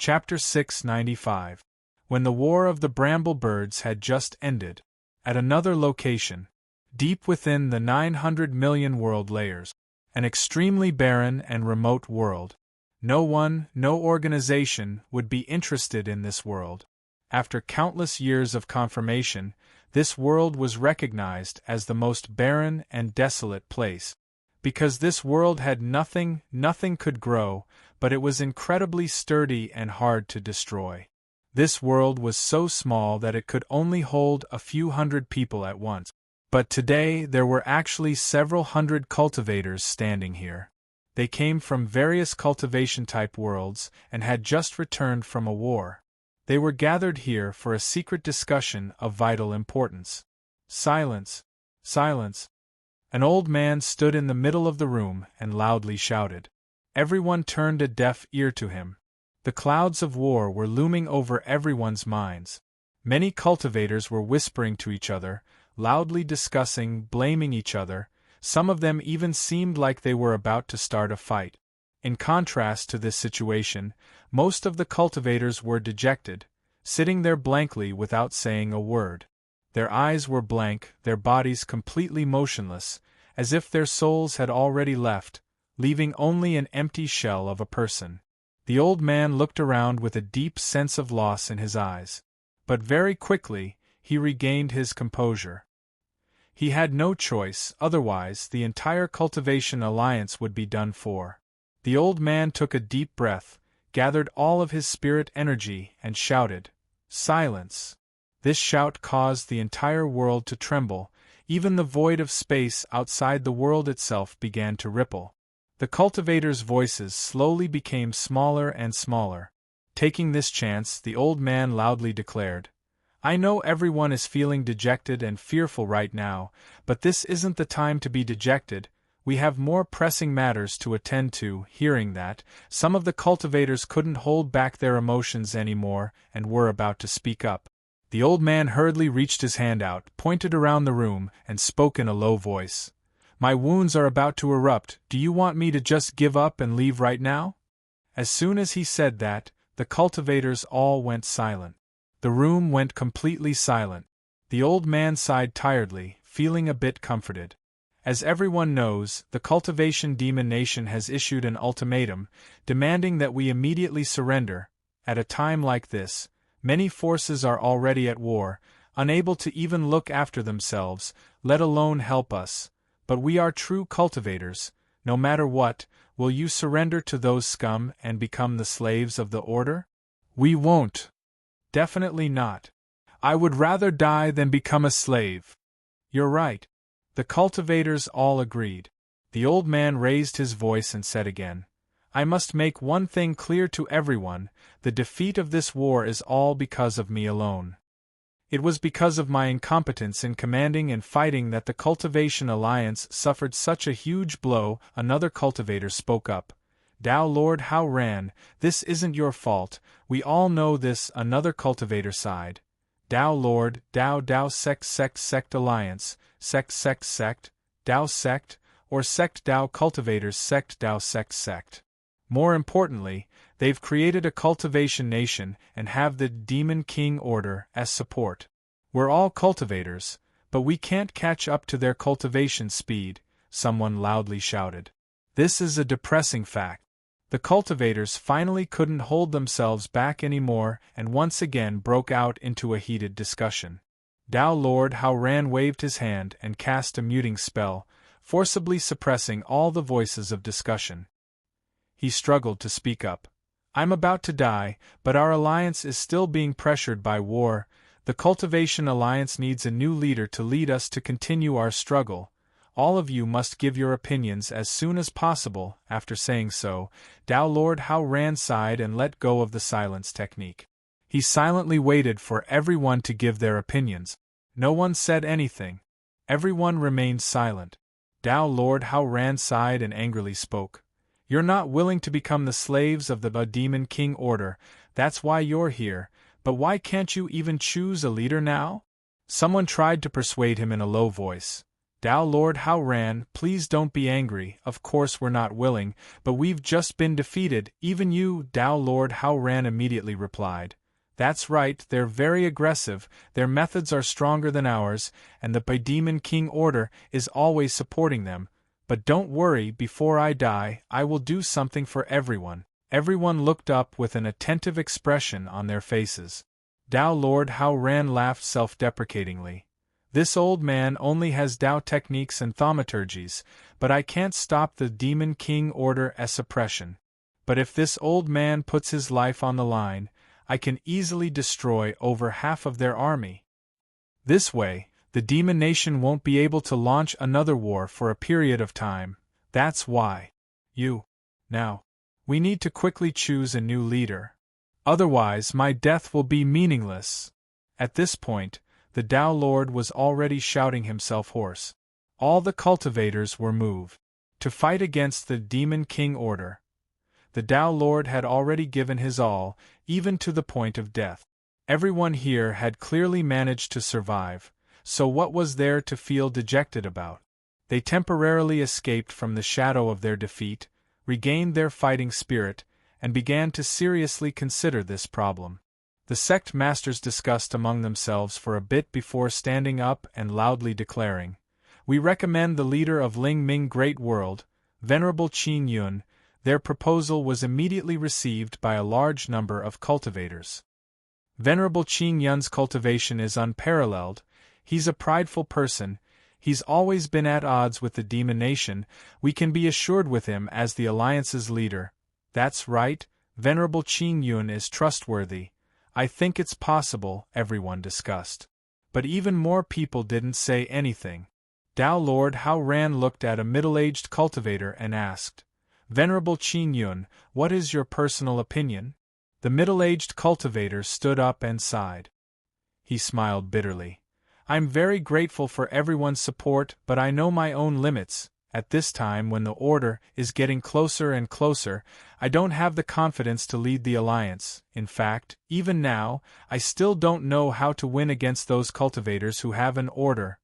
Chapter 695. When the War of the Bramble Birds had just ended. At another location, deep within the 900 million world layers, an extremely barren and remote world. No one, no organization would be interested in this world. After countless years of confirmation, this world was recognized as the most barren and desolate place. Because this world had nothing could grow, but it was incredibly sturdy and hard to destroy. This world was so small that it could only hold a few hundred people at once. But today there were actually several hundred cultivators standing here. They came from various cultivation-type worlds and had just returned from a war. They were gathered here for a secret discussion of vital importance. Silence! Silence! An old man stood in the middle of the room and loudly shouted. Everyone turned a deaf ear to him. The clouds of war were looming over everyone's minds. Many cultivators were whispering to each other, loudly discussing, blaming each other. Some of them even seemed like they were about to start a fight. In contrast to this situation, most of the cultivators were dejected, sitting there blankly without saying a word. Their eyes were blank, their bodies completely motionless, as if their souls had already left, leaving only an empty shell of a person. The old man looked around with a deep sense of loss in his eyes. But very quickly, he regained his composure. He had no choice, otherwise the entire cultivation alliance would be done for. The old man took a deep breath, gathered all of his spirit energy, and shouted, "Silence!" This shout caused the entire world to tremble. Even the void of space outside the world itself began to ripple. The cultivators' voices slowly became smaller and smaller. Taking this chance, the old man loudly declared, "I know everyone is feeling dejected and fearful right now, but this isn't the time to be dejected. We have more pressing matters to attend to." Hearing that, some of the cultivators couldn't hold back their emotions anymore and were about to speak up. The old man hurriedly reached his hand out, pointed around the room, and spoke in a low voice. "My wounds are about to erupt. Do you want me to just give up and leave right now?" As soon as he said that, the cultivators all went silent. The room went completely silent. The old man sighed tiredly, feeling a bit comforted. As everyone knows, the Cultivation Demon Nation has issued an ultimatum, demanding that we immediately surrender. At a time like this, many forces are already at war, unable to even look after themselves, let alone help us. But we are true cultivators. No matter what, will you surrender to those scum and become the slaves of the Order? We won't. Definitely not. I would rather die than become a slave. You're right. The cultivators all agreed. The old man raised his voice and said again, "I must make one thing clear to everyone, the defeat of this war is all because of me alone. It was because of my incompetence in commanding and fighting that the Cultivation Alliance suffered such a huge blow." Another cultivator spoke up. "Tao Lord Hao Ran, this isn't your fault, we all know this." Another cultivator sighed. "Tao Lord, Tao sect alliance, sect, Tao sect, or sect Tao cultivators sect Tao sect. More importantly, they've created a cultivation nation and have the Demon King Order as support. We're all cultivators, but we can't catch up to their cultivation speed," someone loudly shouted. This is a depressing fact. The cultivators finally couldn't hold themselves back anymore and once again broke out into a heated discussion. Tao Lord Hao Ran waved his hand and cast a muting spell, forcibly suppressing all the voices of discussion. He struggled to speak up. "I'm about to die, but our alliance is still being pressured by war. The Cultivation Alliance needs a new leader to lead us to continue our struggle. All of you must give your opinions as soon as possible." After saying so, Tao Lord Hao Ran sighed and let go of the silence technique. He silently waited for everyone to give their opinions. No one said anything. Everyone remained silent. Tao Lord Hao Ran sighed and angrily spoke. "You're not willing to become the slaves of the Demon King Order, that's why you're here, but why can't you even choose a leader now?" Someone tried to persuade him in a low voice. Tao Lord Hao-Ran, please don't be angry, of course we're not willing, but we've just been defeated, even you, Tao Lord Hao-Ran immediately replied. That's right, they're very aggressive, their methods are stronger than ours, and the Demon King Order is always supporting them. But don't worry, before I die, I will do something for everyone. Everyone looked up with an attentive expression on their faces. Tao Lord Hao-Ran laughed self-deprecatingly. This old man only has Tao techniques and thaumaturgies, but I can't stop the Demon King Order as suppression. But if this old man puts his life on the line, I can easily destroy over half of their army. This way, the Demon Nation won't be able to launch another war for a period of time. That's why. Now, we need to quickly choose a new leader. Otherwise, my death will be meaningless. At this point, the Tao Lord was already shouting himself hoarse. All the cultivators were moved to fight against the Demon King Order. The Tao Lord had already given his all, even to the point of death. Everyone here had clearly managed to survive, so what was there to feel dejected about? They temporarily escaped from the shadow of their defeat, regained their fighting spirit, and began to seriously consider this problem. The sect masters discussed among themselves for a bit before standing up and loudly declaring, "We recommend the leader of Ling Ming Great World, Venerable Qin Yun." Their proposal was immediately received by a large number of cultivators. Venerable Qin Yun's cultivation is unparalleled. He's a prideful person. He's always been at odds with the Demon Nation. We can be assured with him as the Alliance's leader. That's right, Venerable Qin Yun is trustworthy. I think it's possible, everyone discussed. But even more people didn't say anything. Tao Lord Hao-Ran looked at a middle-aged cultivator and asked, "Venerable Qin Yun, what is your personal opinion?" The middle-aged cultivator stood up and sighed. He smiled bitterly. "I'm very grateful for everyone's support, but I know my own limits. At this time when the Order is getting closer and closer, I don't have the confidence to lead the Alliance. In fact, even now, I still don't know how to win against those cultivators who have an order."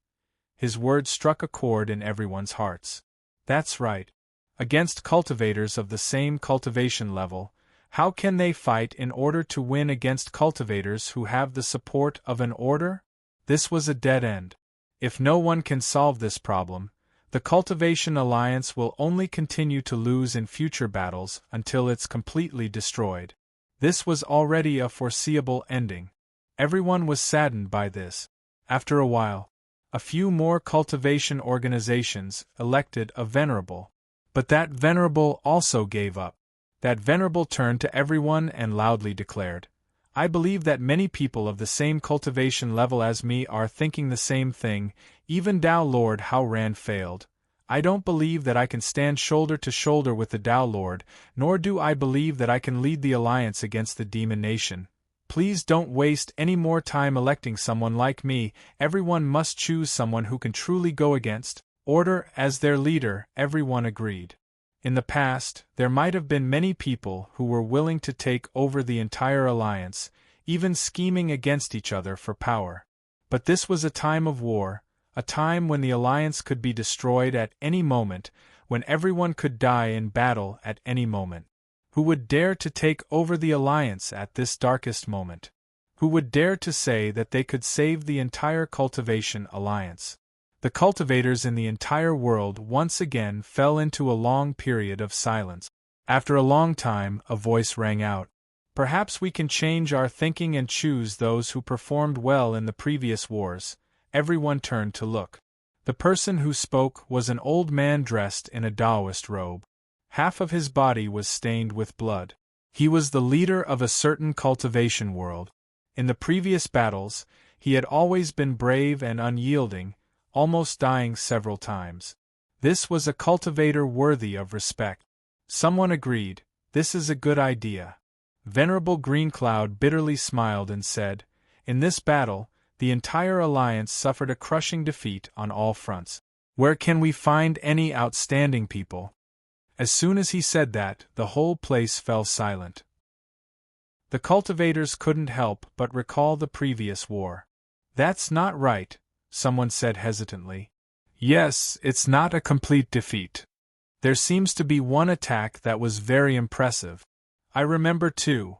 His words struck a chord in everyone's hearts. That's right. Against cultivators of the same cultivation level, how can they fight in order to win against cultivators who have the support of an order? This was a dead end. If no one can solve this problem, the Cultivation Alliance will only continue to lose in future battles until it's completely destroyed. This was already a foreseeable ending. Everyone was saddened by this. After a while, a few more cultivation organizations elected a venerable. But that venerable also gave up. That venerable turned to everyone and loudly declared, "I believe that many people of the same cultivation level as me are thinking the same thing. Even Tao Lord Hao-Ran failed. I don't believe that I can stand shoulder to shoulder with the Tao Lord, nor do I believe that I can lead the Alliance against the Demon Nation. Please don't waste any more time electing someone like me. Everyone must choose someone who can truly go against Order as their leader." Everyone agreed. In the past, there might have been many people who were willing to take over the entire Alliance, even scheming against each other for power. But this was a time of war, a time when the Alliance could be destroyed at any moment, when everyone could die in battle at any moment. Who would dare to take over the Alliance at this darkest moment? Who would dare to say that they could save the entire Cultivation Alliance? The cultivators in the entire world once again fell into a long period of silence. After a long time, a voice rang out. "Perhaps we can change our thinking and choose those who performed well in the previous wars." Everyone turned to look. The person who spoke was an old man dressed in a Taoist robe. Half of his body was stained with blood. He was the leader of a certain cultivation world. In the previous battles, he had always been brave and unyielding, almost dying several times. This was a cultivator worthy of respect. Someone agreed, "This is a good idea." Venerable Green Cloud bitterly smiled and said, "In this battle, the entire Alliance suffered a crushing defeat on all fronts. Where can we find any outstanding people?" As soon as he said that, the whole place fell silent. The cultivators couldn't help but recall the previous war. "That's not right," someone said hesitantly. Yes, it's not a complete defeat. There seems to be one attack that was very impressive. I remember too.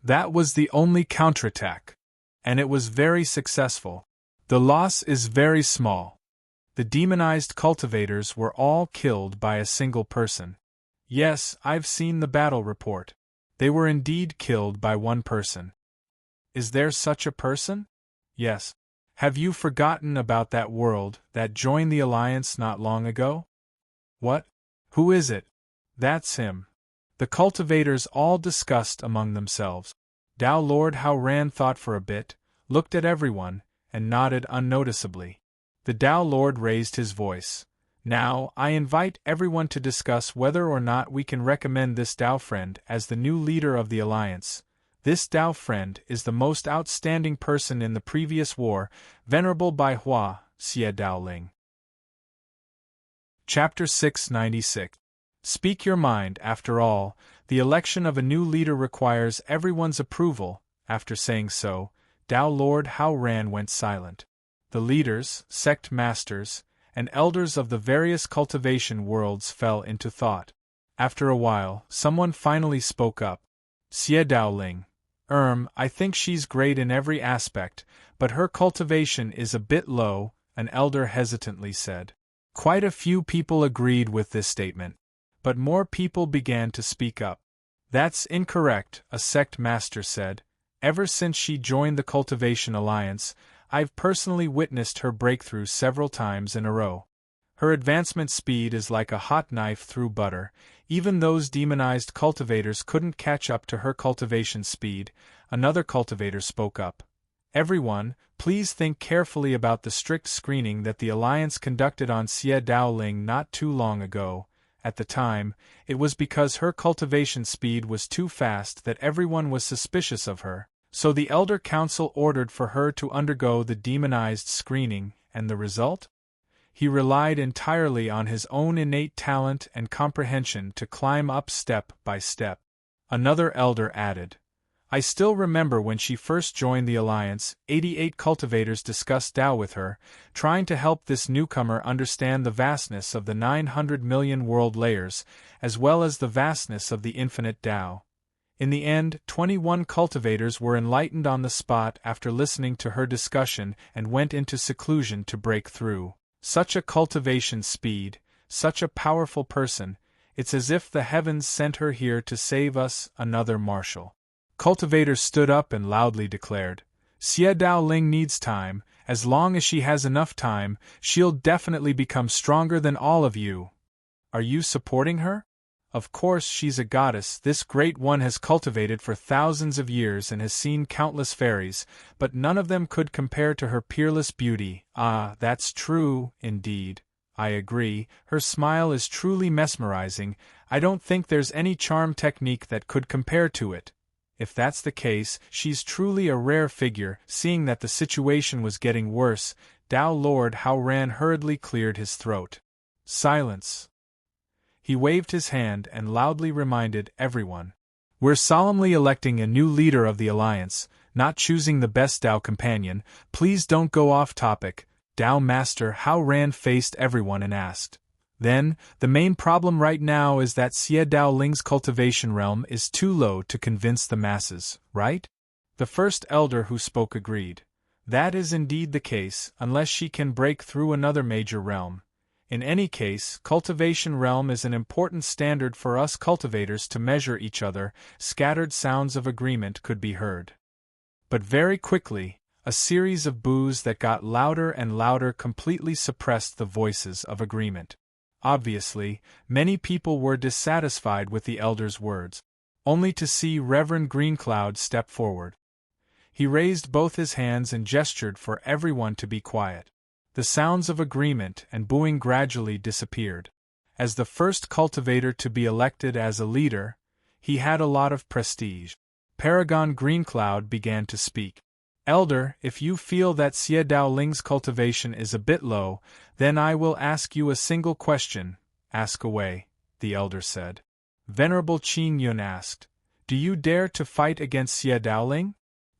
That was the only counterattack. And it was very successful. The loss is very small. The demonized cultivators were all killed by a single person. Yes, I've seen the battle report. They were indeed killed by one person. Is there such a person? Yes. Have you forgotten about that world that joined the Alliance not long ago? What? Who is it? That's him. The cultivators all discussed among themselves. Dao Lord Hao Ran thought for a bit, looked at everyone, and nodded unnoticeably. The Dao Lord raised his voice. Now, I invite everyone to discuss whether or not we can recommend this Dao friend as the new leader of the Alliance. This Dao friend is the most outstanding person in the previous war, Venerable Bai Hua, Xie Daoling. Chapter 696. Speak your mind. After all, the election of a new leader requires everyone's approval. After saying so, Dao Lord Hao Ran went silent. The leaders, sect masters, and elders of the various cultivation worlds fell into thought. After a while, someone finally spoke up. Xie Daoling. I think she's great in every aspect, but her cultivation is a bit low, an elder hesitantly said. Quite a few people agreed with this statement. But more people began to speak up. That's incorrect, a sect master said. Ever since she joined the Cultivation Alliance, I've personally witnessed her breakthrough several times in a row. Her advancement speed is like a hot knife through butter. Even those demonized cultivators couldn't catch up to her cultivation speed. Another cultivator spoke up. Everyone, please think carefully about the strict screening that the Alliance conducted on Xie Daoling not too long ago. At the time, it was because her cultivation speed was too fast that everyone was suspicious of her, so the Elder Council ordered for her to undergo the demonized screening, and the result? He relied entirely on his own innate talent and comprehension to climb up step by step. Another elder added, I still remember when she first joined the Alliance, 88 cultivators discussed Tao with her, trying to help this newcomer understand the vastness of the 900 million world layers, as well as the vastness of the infinite Tao. In the end, 21 cultivators were enlightened on the spot after listening to her discussion and went into seclusion to break through. Such a cultivation speed, such a powerful person, it's as if the heavens sent her here to save us, another marshal. Cultivators stood up and loudly declared, Xie Daoling needs time. As long as she has enough time, she'll definitely become stronger than all of you. Are you supporting her? Of course she's a goddess this great one has cultivated for thousands of years and has seen countless fairies, but none of them could compare to her peerless beauty. Ah, that's true, indeed. I agree, her smile is truly mesmerizing. I don't think there's any charm technique that could compare to it. If that's the case, she's truly a rare figure. Seeing that the situation was getting worse, Dao Lord Hao Ran hurriedly cleared his throat. Silence. He waved his hand and loudly reminded everyone. We're solemnly electing a new leader of the Alliance, not choosing the best Dao companion. Please don't go off topic. Dao Master Hao Ran faced everyone and asked. Then, the main problem right now is that Xie Daoling's cultivation realm is too low to convince the masses, right? The first elder who spoke agreed. That is indeed the case, unless she can break through another major realm. In any case, cultivation realm is an important standard for us cultivators to measure each other. Scattered sounds of agreement could be heard. But very quickly, a series of boos that got louder and louder completely suppressed the voices of agreement. Obviously, many people were dissatisfied with the elder's words, only to see Reverend Greencloud step forward. He raised both his hands and gestured for everyone to be quiet. The sounds of agreement and booing gradually disappeared. As the first cultivator to be elected as a leader, he had a lot of prestige. Paragon Greencloud began to speak. Elder, if you feel that Xie Daoling's cultivation is a bit low, then I will ask you a single question. Ask away, the elder said. Venerable Qin Yun asked, Do you dare to fight against Xie Daoling?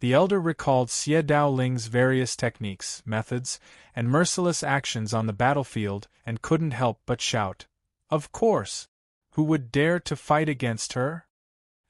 The elder recalled Xie Daoling's various techniques, methods, and merciless actions on the battlefield and couldn't help but shout, "Of course! Who would dare to fight against her?"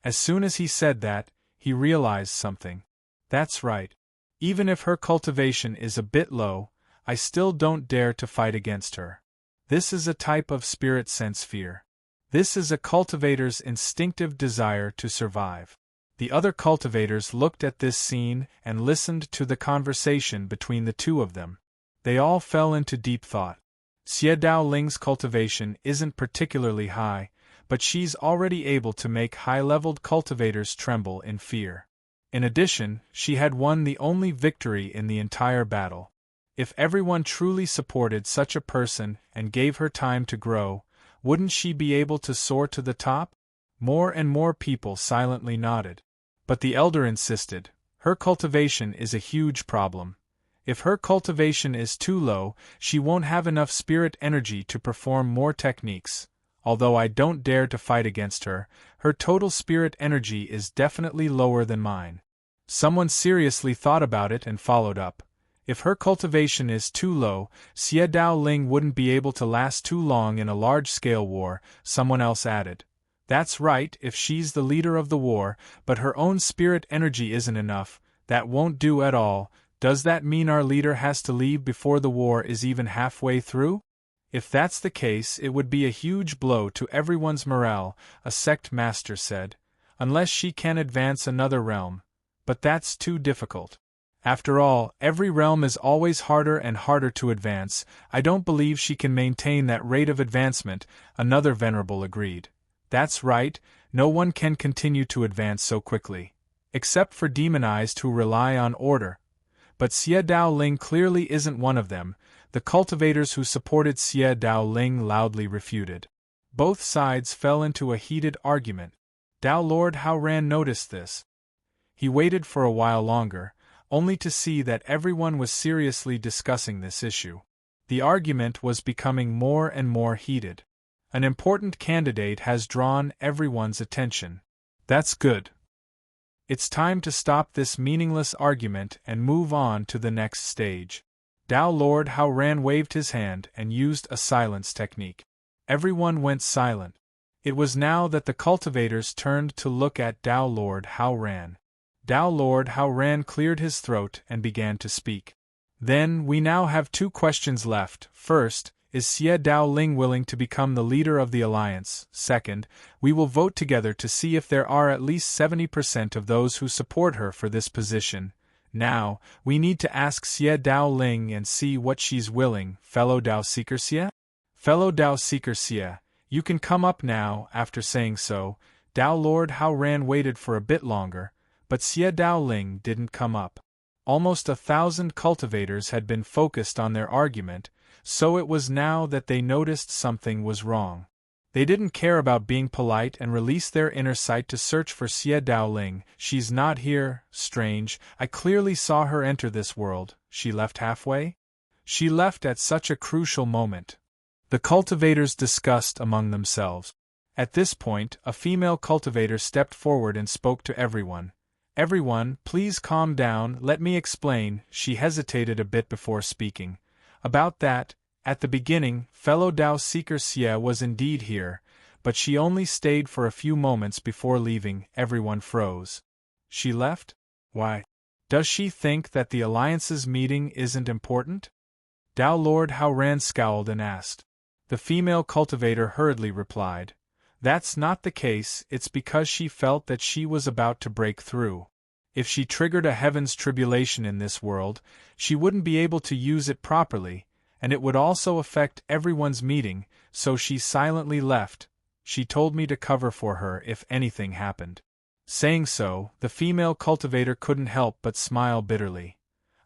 As soon as he said that, he realized something. That's right. Even if her cultivation is a bit low, I still don't dare to fight against her. This is a type of spirit sense fear. This is a cultivator's instinctive desire to survive. The other cultivators looked at this scene and listened to the conversation between the two of them. They all fell into deep thought. Xie Daoling's cultivation isn't particularly high, but she's already able to make high-leveled cultivators tremble in fear. In addition, she had won the only victory in the entire battle. If everyone truly supported such a person and gave her time to grow, wouldn't she be able to soar to the top? More and more people silently nodded. But the elder insisted, her cultivation is a huge problem. If her cultivation is too low, she won't have enough spirit energy to perform more techniques. Although I don't dare to fight against her, her total spirit energy is definitely lower than mine. Someone seriously thought about it and followed up. If her cultivation is too low, Xie Daoling wouldn't be able to last too long in a large-scale war, someone else added. That's right, if she's the leader of the war, but her own spirit energy isn't enough, that won't do at all. Does that mean our leader has to leave before the war is even halfway through? If that's the case, it would be a huge blow to everyone's morale, a sect master said. Unless she can advance another realm. But that's too difficult. After all, every realm is always harder and harder to advance. I don't believe she can maintain that rate of advancement, another venerable agreed. That's right, no one can continue to advance so quickly. Except for demonized who rely on order. But Xie Daoling clearly isn't one of them. The cultivators who supported Xie Daoling loudly refuted. Both sides fell into a heated argument. Dao Lord Haoran noticed this. He waited for a while longer, only to see that everyone was seriously discussing this issue. The argument was becoming more and more heated. An important candidate has drawn everyone's attention. That's good. It's time to stop this meaningless argument and move on to the next stage. Dao Lord Haoran waved his hand and used a silence technique. Everyone went silent. It was now that the cultivators turned to look at Dao Lord Haoran. Dao Lord Haoran cleared his throat and began to speak. Then, we now have two questions left. First, is Xie Daoling willing to become the leader of the alliance? Second, we will vote together to see if there are at least 70% of those who support her for this position. Now, we need to ask Xie Daoling and see what she's willing. Fellow Dao Seeker Xie? Fellow Dao Seeker Xie, you can come up now. After saying so, Dao Lord Haoran waited for a bit longer, but Xie Daoling didn't come up. Almost 1,000 cultivators had been focused on their argument, so it was now that they noticed something was wrong. They didn't care about being polite and released their inner sight to search for Xie Daoling. She's not here. Strange, I clearly saw her enter this world. She left halfway? She left at such a crucial moment. The cultivators discussed among themselves. At this point, a female cultivator stepped forward and spoke to everyone. Everyone, please calm down, let me explain. She hesitated a bit before speaking. About that, at the beginning, fellow Dao Seeker Xie was indeed here, but she only stayed for a few moments before leaving. Everyone froze. She left? Why? Does she think that the Alliance's meeting isn't important? Dao Lord Haoran scowled and asked. The female cultivator hurriedly replied. That's not the case, it's because she felt that she was about to break through. If she triggered a heaven's tribulation in this world, she wouldn't be able to use it properly, and it would also affect everyone's meeting, so she silently left. She told me to cover for her if anything happened. Saying so, the female cultivator couldn't help but smile bitterly.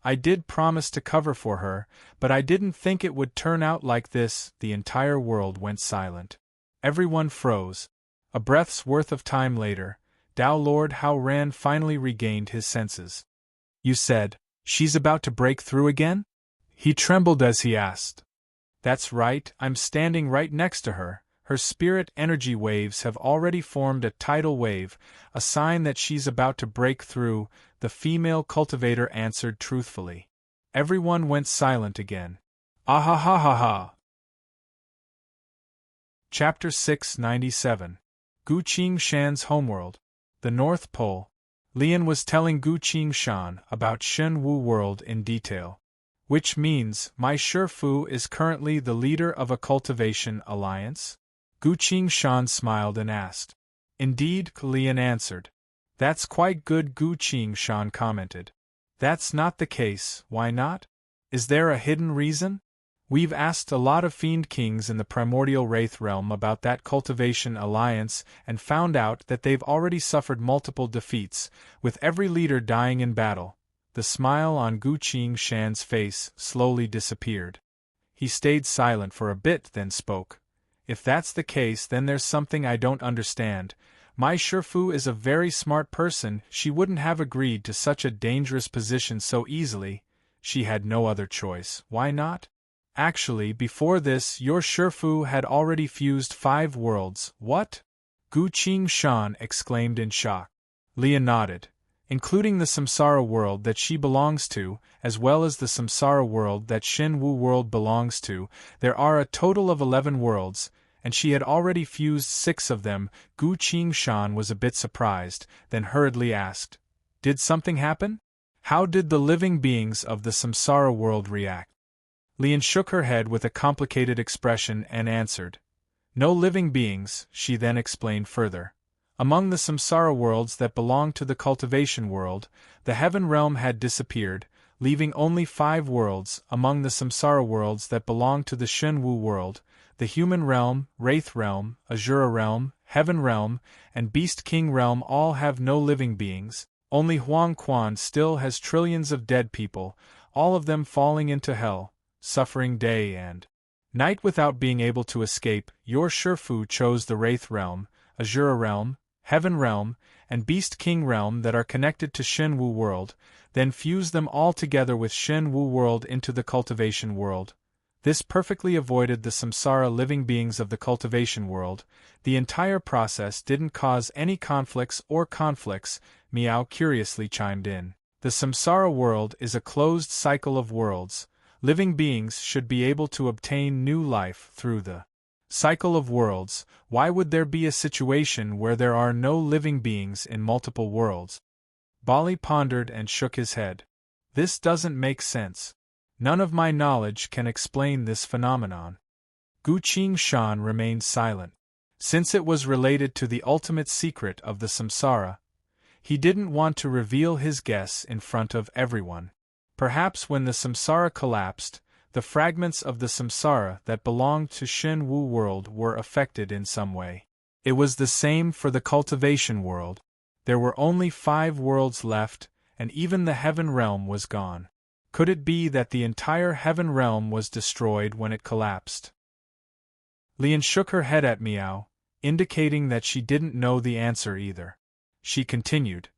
I did promise to cover for her, but I didn't think it would turn out like this. The entire world went silent. Everyone froze. A breath's worth of time later, Dao Lord Haoran finally regained his senses. You said, she's about to break through again? He trembled as he asked. That's right, I'm standing right next to her. Her spirit energy waves have already formed a tidal wave, a sign that she's about to break through, the female cultivator answered truthfully. Everyone went silent again. Ah ha ha ha ha! Chapter 697. Gu Qing Shan's Homeworld. The North Pole. Lian was telling Gu Qing Shan about Shen Wu World in detail. Which means, my Shifu is currently the leader of a cultivation alliance? Gu Qing Shan smiled and asked. Indeed, Lian answered. That's quite good, Gu Qing Shan commented. That's not the case, why not? Is there a hidden reason? We've asked a lot of fiend kings in the primordial wraith realm about that cultivation alliance and found out that they've already suffered multiple defeats, with every leader dying in battle. The smile on Gu Qing Shan's face slowly disappeared. He stayed silent for a bit, then spoke. If that's the case, then there's something I don't understand. My Shifu is a very smart person, she wouldn't have agreed to such a dangerous position so easily. She had no other choice, why not? Actually, before this, your Shifu had already fused 5 worlds. What? Gu Qing Shan exclaimed in shock. Lian nodded. Including the Samsara world that she belongs to, as well as the Samsara world that Shen Wu world belongs to, there are a total of 11 worlds, and she had already fused 6 of them. Gu Qing Shan was a bit surprised, then hurriedly asked, Did something happen? How did the living beings of the Samsara world react? Lian shook her head with a complicated expression and answered. No living beings, she then explained further. Among the Samsara worlds that belonged to the cultivation world, the heaven realm had disappeared, leaving only 5 worlds. Among the Samsara worlds that belonged to the Shen Wu world, the human realm, wraith realm, Azura realm, heaven realm, and beast king realm all have no living beings. Only Huang Quan still has trillions of dead people, all of them falling into hell, suffering day and night without being able to escape. Your Shifu chose the wraith realm, Azura realm, heaven realm, and beast king realm that are connected to Shen Wu world, then fused them all together with Shen Wu world into the cultivation world. This perfectly avoided the Samsara living beings of the cultivation world. The entire process didn't cause any conflicts, Miao curiously chimed in. The Samsara world is a closed cycle of worlds. Living beings should be able to obtain new life through the cycle of worlds. Why would there be a situation where there are no living beings in multiple worlds? Bali pondered and shook his head. This doesn't make sense. None of my knowledge can explain this phenomenon. Gu Qing Shan remained silent. Since it was related to the ultimate secret of the samsara, he didn't want to reveal his guess in front of everyone. Perhaps when the samsara collapsed, the fragments of the samsara that belonged to Shen Wu world were affected in some way. It was the same for the cultivation world. There were only 5 worlds left, and even the heaven realm was gone. Could it be that the entire heaven realm was destroyed when it collapsed? Lian shook her head at Miao, indicating that she didn't know the answer either. She continued.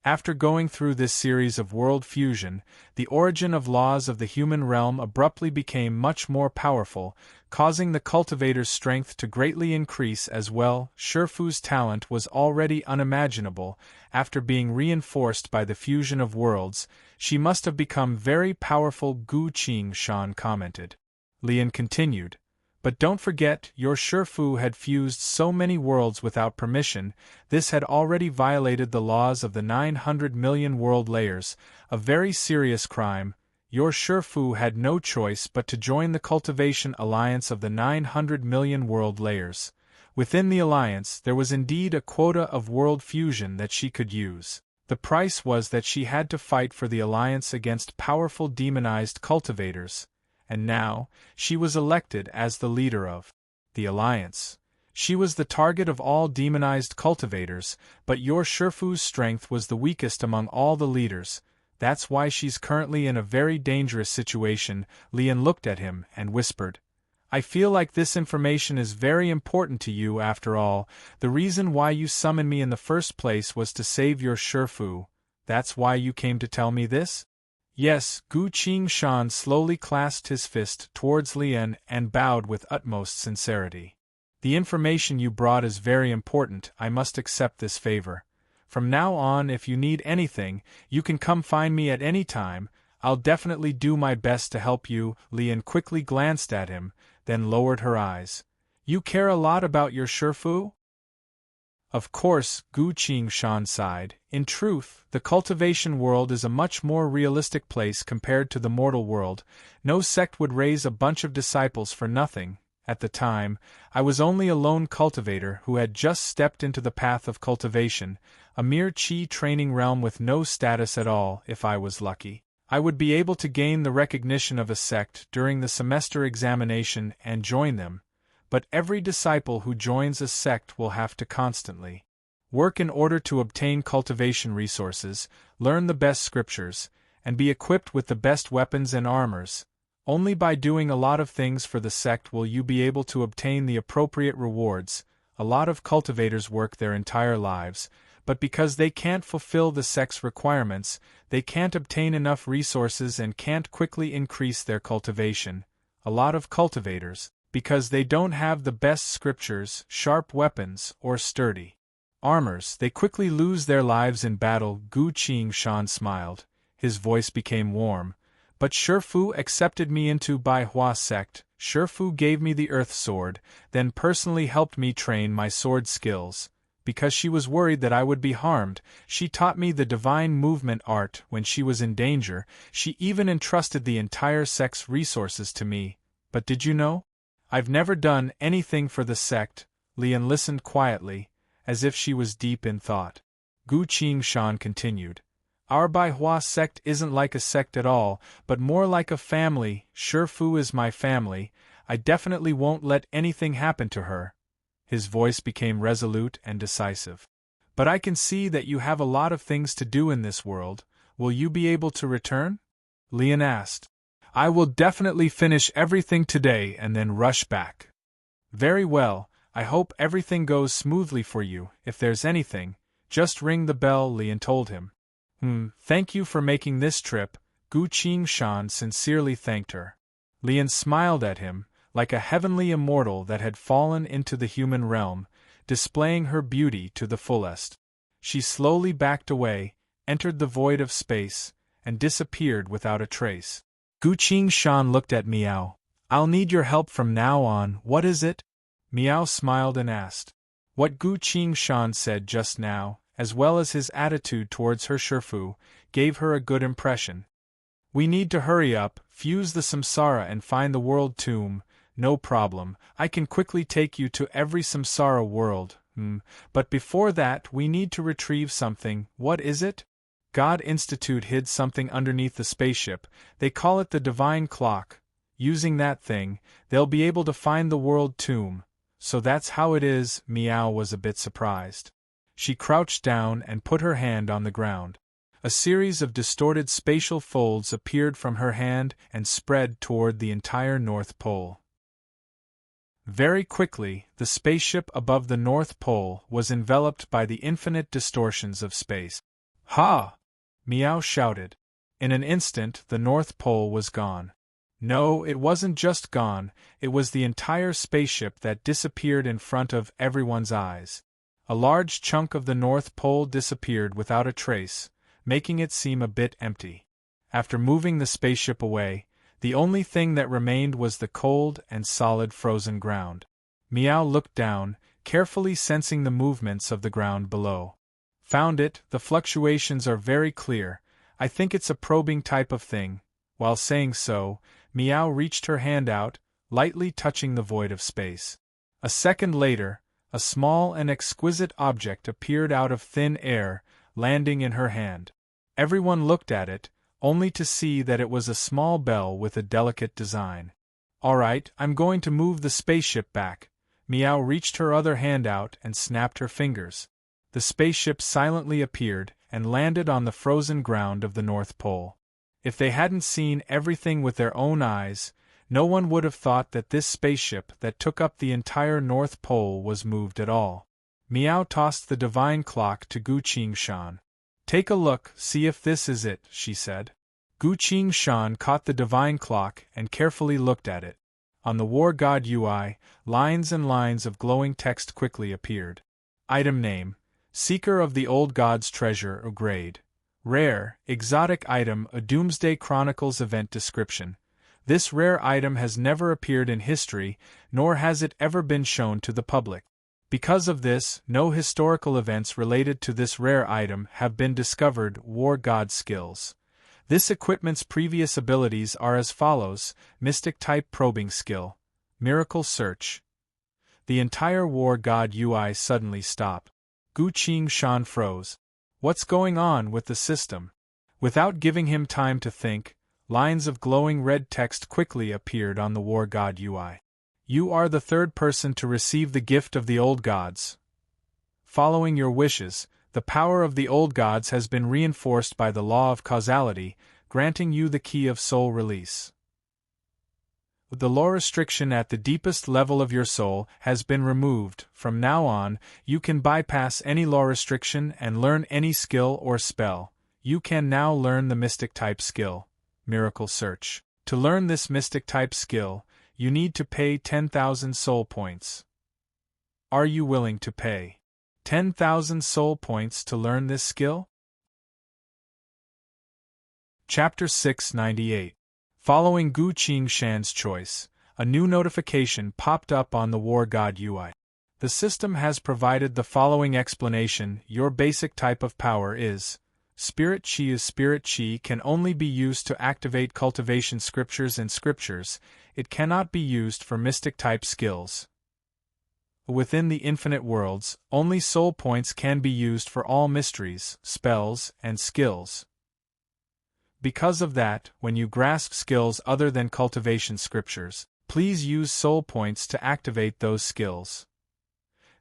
After going through this series of world fusion, the origin of laws of the human realm abruptly became much more powerful, causing the cultivator's strength to greatly increase as well. Shifu's talent was already unimaginable. After being reinforced by the fusion of worlds, she must have become very powerful, Gu Qing Shan commented. Lian continued. But don't forget, your Shifu had fused so many worlds without permission. This had already violated the laws of the 900 million world layers, a very serious crime. Your Shifu had no choice but to join the cultivation alliance of the 900 million world layers. Within the alliance, there was indeed a quota of world fusion that she could use. The price was that she had to fight for the alliance against powerful demonized cultivators. And now, she was elected as the leader of the alliance. She was the target of all demonized cultivators, but your Shifu's strength was the weakest among all the leaders. That's why she's currently in a very dangerous situation. Lian looked at him and whispered, I feel like this information is very important to you after all. The reason why you summoned me in the first place was to save your Shifu. That's why you came to tell me this? Yes, Gu Qing Shan slowly clasped his fist towards Lian and bowed with utmost sincerity. The information you brought is very important. I must accept this favor. From now on, if you need anything, you can come find me at any time. I'll definitely do my best to help you." Lian quickly glanced at him, then lowered her eyes. "You care a lot about your Shifu?" Of course, Gu Qingshan sighed. In truth, the cultivation world is a much more realistic place compared to the mortal world. No sect would raise a bunch of disciples for nothing. At the time, I was only a lone cultivator who had just stepped into the path of cultivation, a mere chi training realm with no status at all. If I was lucky, I would be able to gain the recognition of a sect during the semester examination and join them. But every disciple who joins a sect will have to constantly work in order to obtain cultivation resources, learn the best scriptures, and be equipped with the best weapons and armors. Only by doing a lot of things for the sect will you be able to obtain the appropriate rewards. A lot of cultivators work their entire lives, but because they can't fulfill the sect's requirements, they can't obtain enough resources and can't quickly increase their cultivation. A lot of cultivators, because they don't have the best scriptures, sharp weapons, or sturdy armors, they quickly lose their lives in battle. Gu Qingshan smiled. His voice became warm. But Shifu accepted me into Bai Hua sect. Shifu gave me the earth sword, then personally helped me train my sword skills. Because she was worried that I would be harmed, she taught me the divine movement art when she was in danger. She even entrusted the entire sect's resources to me. But did you know? I've never done anything for the sect. Lian listened quietly, as if she was deep in thought. Gu Qingshan continued. Our Bai Hua sect isn't like a sect at all, but more like a family. Shifu is my family. I definitely won't let anything happen to her. His voice became resolute and decisive. But I can see that you have a lot of things to do in this world. Will you be able to return? Lian asked. I will definitely finish everything today and then rush back. Very well, I hope everything goes smoothly for you. If there's anything, just ring the bell, Lian told him. Thank you for making this trip. Gu Qingshan sincerely thanked her. Lian smiled at him, like a heavenly immortal that had fallen into the human realm, displaying her beauty to the fullest. She slowly backed away, entered the void of space, and disappeared without a trace. Gu Qingshan looked at Miao. I'll need your help from now on. What is it? Miao smiled and asked. What Gu Qingshan said just now, as well as his attitude towards her Shifu, gave her a good impression. We need to hurry up, fuse the samsara and find the world tomb. No problem, I can quickly take you to every samsara world. But before that we need to retrieve something. What is it? God Institute hid something underneath the spaceship. They call it the Divine Clock. Using that thing, they'll be able to find the world tomb. So that's how it is. Miao was a bit surprised. She crouched down and put her hand on the ground. A series of distorted spatial folds appeared from her hand and spread toward the entire North Pole. Very quickly, the spaceship above the North Pole was enveloped by the infinite distortions of space. Ha! Miao shouted. In an instant, the North Pole was gone. No, it wasn't just gone, it was the entire spaceship that disappeared in front of everyone's eyes. A large chunk of the North Pole disappeared without a trace, making it seem a bit empty. After moving the spaceship away, the only thing that remained was the cold and solid frozen ground. Miao looked down, carefully sensing the movements of the ground below. Found it, the fluctuations are very clear. I think it's a probing type of thing. While saying so, Miao reached her hand out, lightly touching the void of space. A second later, a small and exquisite object appeared out of thin air, landing in her hand. Everyone looked at it, only to see that it was a small bell with a delicate design. All right, I'm going to move the spaceship back. Miao reached her other hand out and snapped her fingers. The spaceship silently appeared and landed on the frozen ground of the North Pole. If they hadn't seen everything with their own eyes, no one would have thought that this spaceship that took up the entire North Pole was moved at all. Miao tossed the divine clock to Gu Qingshan. Take a look, see if this is it, she said. Gu Qingshan caught the divine clock and carefully looked at it. On the War God UI, lines and lines of glowing text quickly appeared. Item name: Seeker of the Old God's Treasure or Grade. Rare, exotic item. A Doomsday Chronicles event description. This rare item has never appeared in history, nor has it ever been shown to the public. Because of this, no historical events related to this rare item have been discovered. War God skills. This equipment's previous abilities are as follows: Mystic Type Probing Skill. Miracle Search. The entire War God UI suddenly stopped. Gu Qingshan froze. What's going on with the system? Without giving him time to think, lines of glowing red text quickly appeared on the War God UI. You are the third person to receive the gift of the old gods. Following your wishes, the power of the old gods has been reinforced by the law of causality, granting you the key of soul release. The law restriction at the deepest level of your soul has been removed. From now on, you can bypass any law restriction and learn any skill or spell. You can now learn the Mystic Type skill, Miracle Search. To learn this Mystic Type skill, you need to pay 10,000 soul points. Are you willing to pay 10,000 soul points to learn this skill? Chapter 698. Following Gu Qingshan's choice, a new notification popped up on the War God UI. The system has provided the following explanation: your basic type of power is Spirit Chi. Spirit Chi can only be used to activate cultivation scriptures and scriptures. It cannot be used for mystic type skills. Within the infinite worlds, only soul points can be used for all mysteries, spells, and skills. Because of that, when you grasp skills other than cultivation scriptures, please use soul points to activate those skills.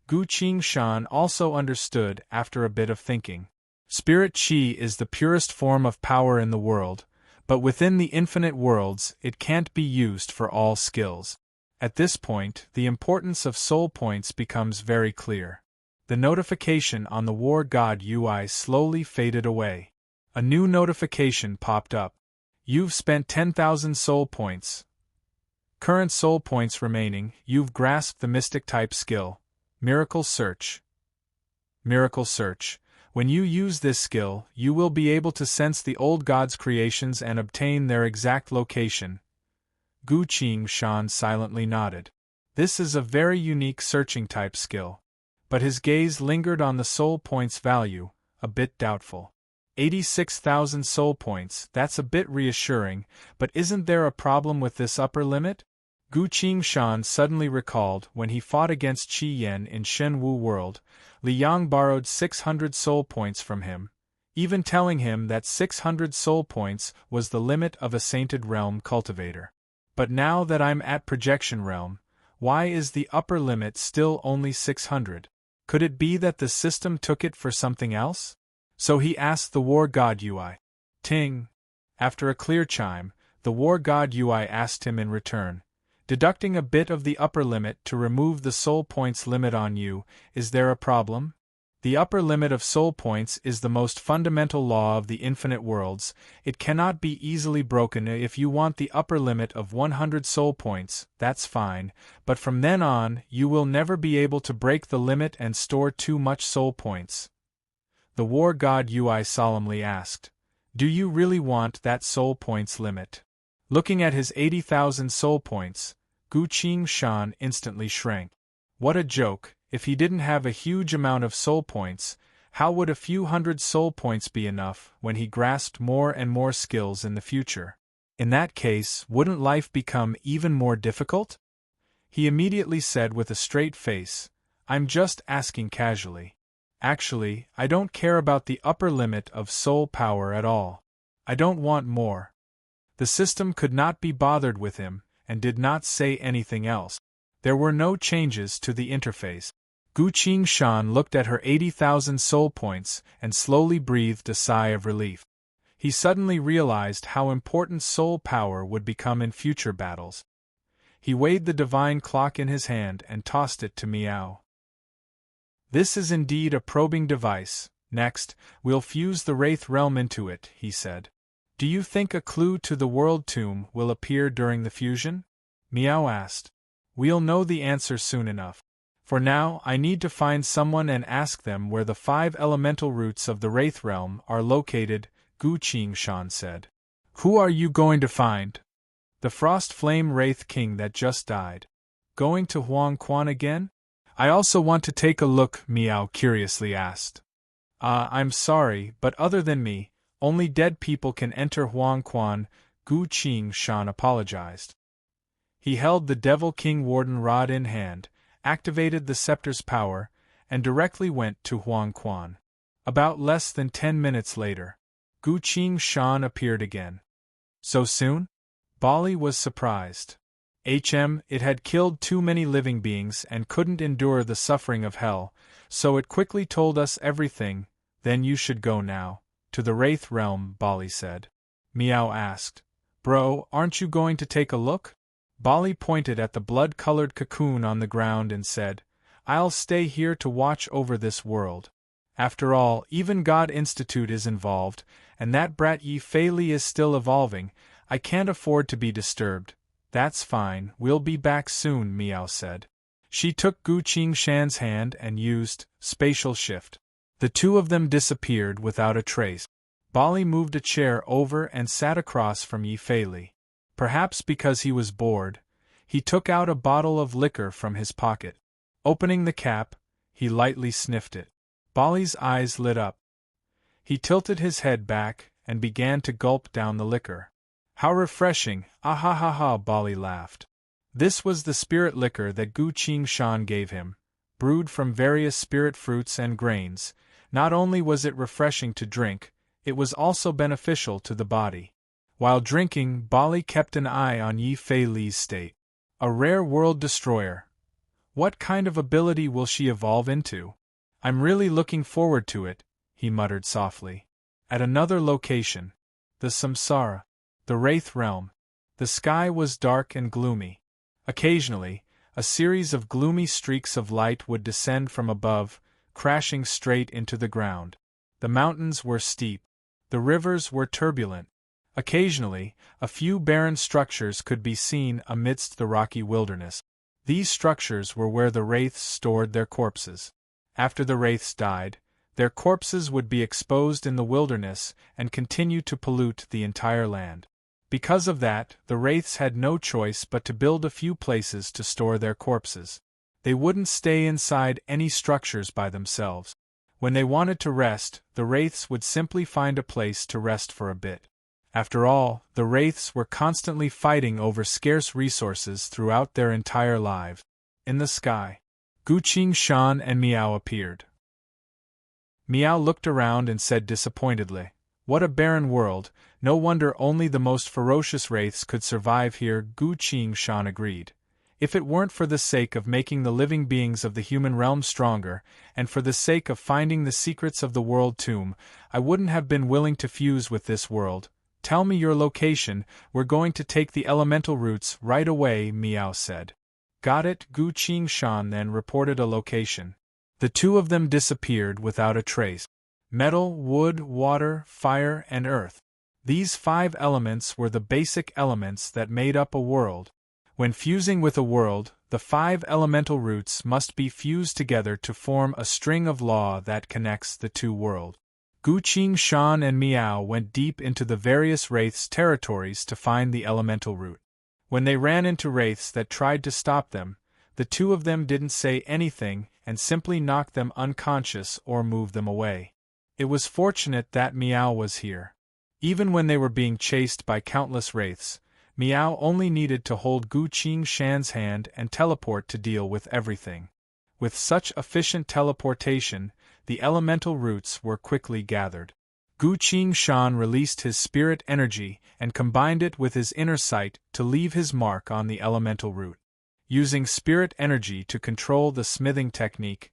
Gu Qingshan also understood after a bit of thinking. Spirit Chi is the purest form of power in the world, but within the infinite worlds it can't be used for all skills. At this point, the importance of soul points becomes very clear. The notification on the War God UI slowly faded away. A new notification popped up. You've spent 10,000 soul points. Current soul points remaining. You've grasped the Mystic Type skill, Miracle Search. Miracle Search. When you use this skill, you will be able to sense the old gods' creations and obtain their exact location. Gu Qingshan silently nodded. This is a very unique searching type skill. But his gaze lingered on the soul points value, a bit doubtful. 86,000 soul points, that's a bit reassuring, but isn't there a problem with this upper limit? Gu Qingshan suddenly recalled when he fought against Qi Yan in Shenwu World, Li Yang borrowed 600 soul points from him, even telling him that 600 soul points was the limit of a Sainted Realm cultivator. But now that I'm at Projection Realm, why is the upper limit still only 600? Could it be that the system took it for something else? So he asked the War God UI. Ting. After a clear chime, the War God UI asked him in return, deducting a bit of the upper limit to remove the soul points limit on you, is there a problem? The upper limit of soul points is the most fundamental law of the infinite worlds. It cannot be easily broken. If you want the upper limit of 100 soul points, that's fine, but from then on, you will never be able to break the limit and store too much soul points. The War God UI solemnly asked, do you really want that soul points limit? Looking at his 80,000 soul points, Gu Qingshan instantly shrank. What a joke! If he didn't have a huge amount of soul points, how would a few hundred soul points be enough when he grasped more and more skills in the future? In that case, wouldn't life become even more difficult? He immediately said with a straight face, I'm just asking casually. Actually, I don't care about the upper limit of soul power at all. I don't want more. The system could not be bothered with him, and did not say anything else. There were no changes to the interface. Gu Qingshan looked at her 80,000 soul points and slowly breathed a sigh of relief. He suddenly realized how important soul power would become in future battles. He weighed the divine clock in his hand and tossed it to Miao. This is indeed a probing device. Next, we'll fuse the Wraith Realm into it, he said. Do you think a clue to the World Tomb will appear during the fusion? Meow asked. We'll know the answer soon enough. For now, I need to find someone and ask them where the 5 elemental roots of the Wraith Realm are located, Gu Qingshan said. Who are you going to find? The Frost Flame Wraith King that just died. Going to Huang Quan again? I also want to take a look, Meow curiously asked. I'm sorry, but other than me, only dead people can enter Huang Quan, Gu Qingshan apologized. He held the Devil King Warden Rod in hand, activated the scepter's power, and directly went to Huang Quan. About less than 10 minutes later, Gu Qingshan appeared again. So soon? Bali was surprised. It had killed too many living beings and couldn't endure the suffering of hell, so it quickly told us everything. Then you should go now. To the Wraith Realm, Bali said. Meow asked. Bro, aren't you going to take a look? Bali pointed at the blood-colored cocoon on the ground and said, I'll stay here to watch over this world. After all, even God Institute is involved, and that brat Yi Fei Li is still evolving. I can't afford to be disturbed. That's fine, we'll be back soon, Meow said. She took Gu Qingshan's hand and used spatial shift. The two of them disappeared without a trace. Bali moved a chair over and sat across from Yi Fei Li. Perhaps because he was bored, he took out a bottle of liquor from his pocket. Opening the cap, he lightly sniffed it. Bali's eyes lit up. He tilted his head back and began to gulp down the liquor. How refreshing, ah ha ha ha, Bali laughed. This was the spirit liquor that Gu Qingshan gave him, brewed from various spirit fruits and grains. Not only was it refreshing to drink, it was also beneficial to the body. While drinking, Bali kept an eye on Yi Fei Li's state. A rare world destroyer. What kind of ability will she evolve into? I'm really looking forward to it, he muttered softly. At another location, the Samsara, the Wraith Realm, the sky was dark and gloomy. Occasionally, a series of gloomy streaks of light would descend from above, crashing straight into the ground. The mountains were steep. The rivers were turbulent. Occasionally, a few barren structures could be seen amidst the rocky wilderness. These structures were where the wraiths stored their corpses. After the wraiths died, their corpses would be exposed in the wilderness and continue to pollute the entire land. Because of that, the wraiths had no choice but to build a few places to store their corpses. They wouldn't stay inside any structures by themselves. When they wanted to rest, the wraiths would simply find a place to rest for a bit. After all, the wraiths were constantly fighting over scarce resources throughout their entire lives. In the sky, Gu Qingshan and Meow appeared. Meow looked around and said disappointedly, What a barren world, no wonder only the most ferocious wraiths could survive here. Gu Qingshan agreed. If it weren't for the sake of making the living beings of the human realm stronger, and for the sake of finding the secrets of the world tomb, I wouldn't have been willing to fuse with this world. Tell me your location, we're going to take the elemental roots right away, Meow said. Got it, Gu Qingshan then reported a location. The two of them disappeared without a trace. Metal, wood, water, fire, and earth. These 5 elements were the basic elements that made up a world. When fusing with a world, the 5 elemental roots must be fused together to form a string of law that connects the two worlds. Gu Qingshan and Meow went deep into the various wraiths' territories to find the elemental root. When they ran into wraiths that tried to stop them, the two of them didn't say anything and simply knocked them unconscious or moved them away. It was fortunate that Meow was here. Even when they were being chased by countless wraiths, Meow only needed to hold Gu Qingshan's hand and teleport to deal with everything. With such efficient teleportation, the elemental roots were quickly gathered. Gu Qingshan released his spirit energy and combined it with his inner sight to leave his mark on the elemental root. Using spirit energy to control the smithing technique,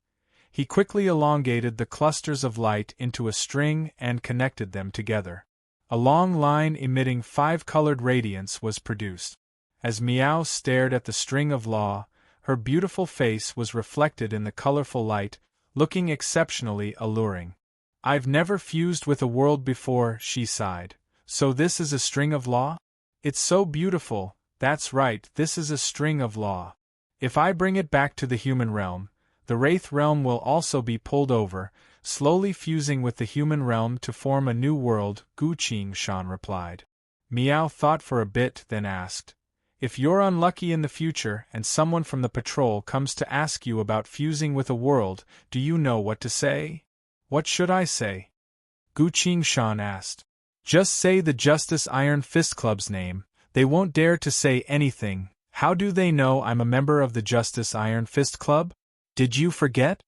he quickly elongated the clusters of light into a string and connected them together. A long line emitting 5-colored radiance was produced. As Meow stared at the string of law, her beautiful face was reflected in the colorful light, looking exceptionally alluring. I've never fused with a world before, she sighed. So this is a string of law? It's so beautiful, That's right, this is a string of law. If I bring it back to the human realm, the wraith realm will also be pulled over, slowly fusing with the human realm to form a new world, Gu Shan replied. Meow thought for a bit, then asked, if you're unlucky in the future and someone from the patrol comes to ask you about fusing with a world, do you know what to say? What should I say? Gu Shan asked. Just say the Justice Iron Fist Club's name. They won't dare to say anything. How do they know I'm a member of the Justice Iron Fist Club? Did you forget?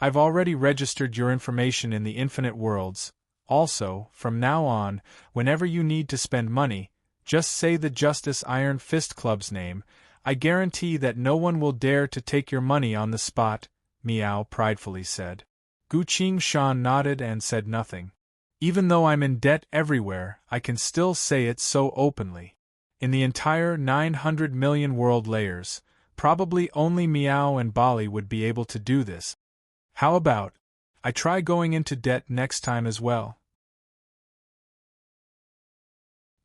I've already registered your information in the Infinite Worlds. Also, from now on, whenever you need to spend money, just say the Justice Iron Fist Club's name. I guarantee that no one will dare to take your money on the spot, Meow pridefully said. Gu Shan nodded and said nothing. Even though I'm in debt everywhere, I can still say it so openly. In the entire 900 million world layers, probably only Meow and Bali would be able to do this. How about I try going into debt next time as well?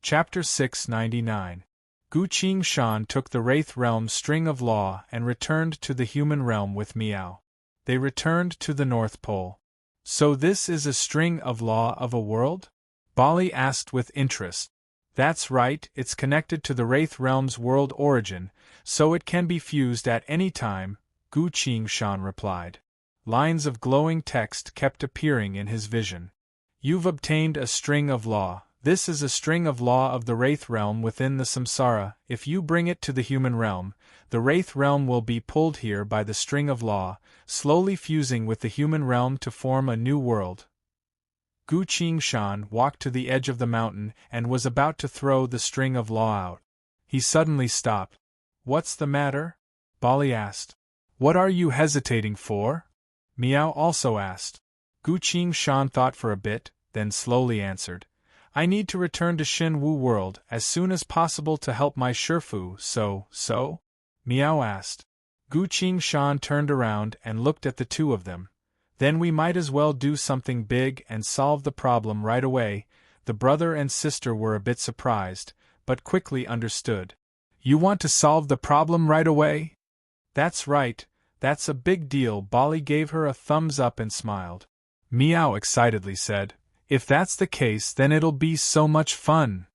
Chapter 699. Gu Shan took the Wraith Realm string of law and returned to the human realm with Meow. They returned to the North Pole. So this is a string of law of a world? Bali asked with interest. That's right, it's connected to the Wraith Realm's world origin, so it can be fused at any time, Gu Shan replied. Lines of glowing text kept appearing in his vision. You've obtained a string of law. This is a string of law of the Wraith Realm within the Samsara. If you bring it to the human realm, the Wraith Realm will be pulled here by the string of law, slowly fusing with the human realm to form a new world. Gu Shan walked to the edge of the mountain and was about to throw the string of law out. He suddenly stopped. What's the matter? Bali asked. What are you hesitating for? Meow also asked. Gu Shan thought for a bit, then slowly answered. I need to return to Xin Wu World as soon as possible to help my Shifu, so? Meow asked. Gu Shan turned around and looked at the two of them. Then we might as well do something big and solve the problem right away. The brother and sister were a bit surprised, but quickly understood. You want to solve the problem right away? That's right, that's a big deal. Bali gave her a thumbs up and smiled. Meow excitedly said, if that's the case, then it'll be so much fun.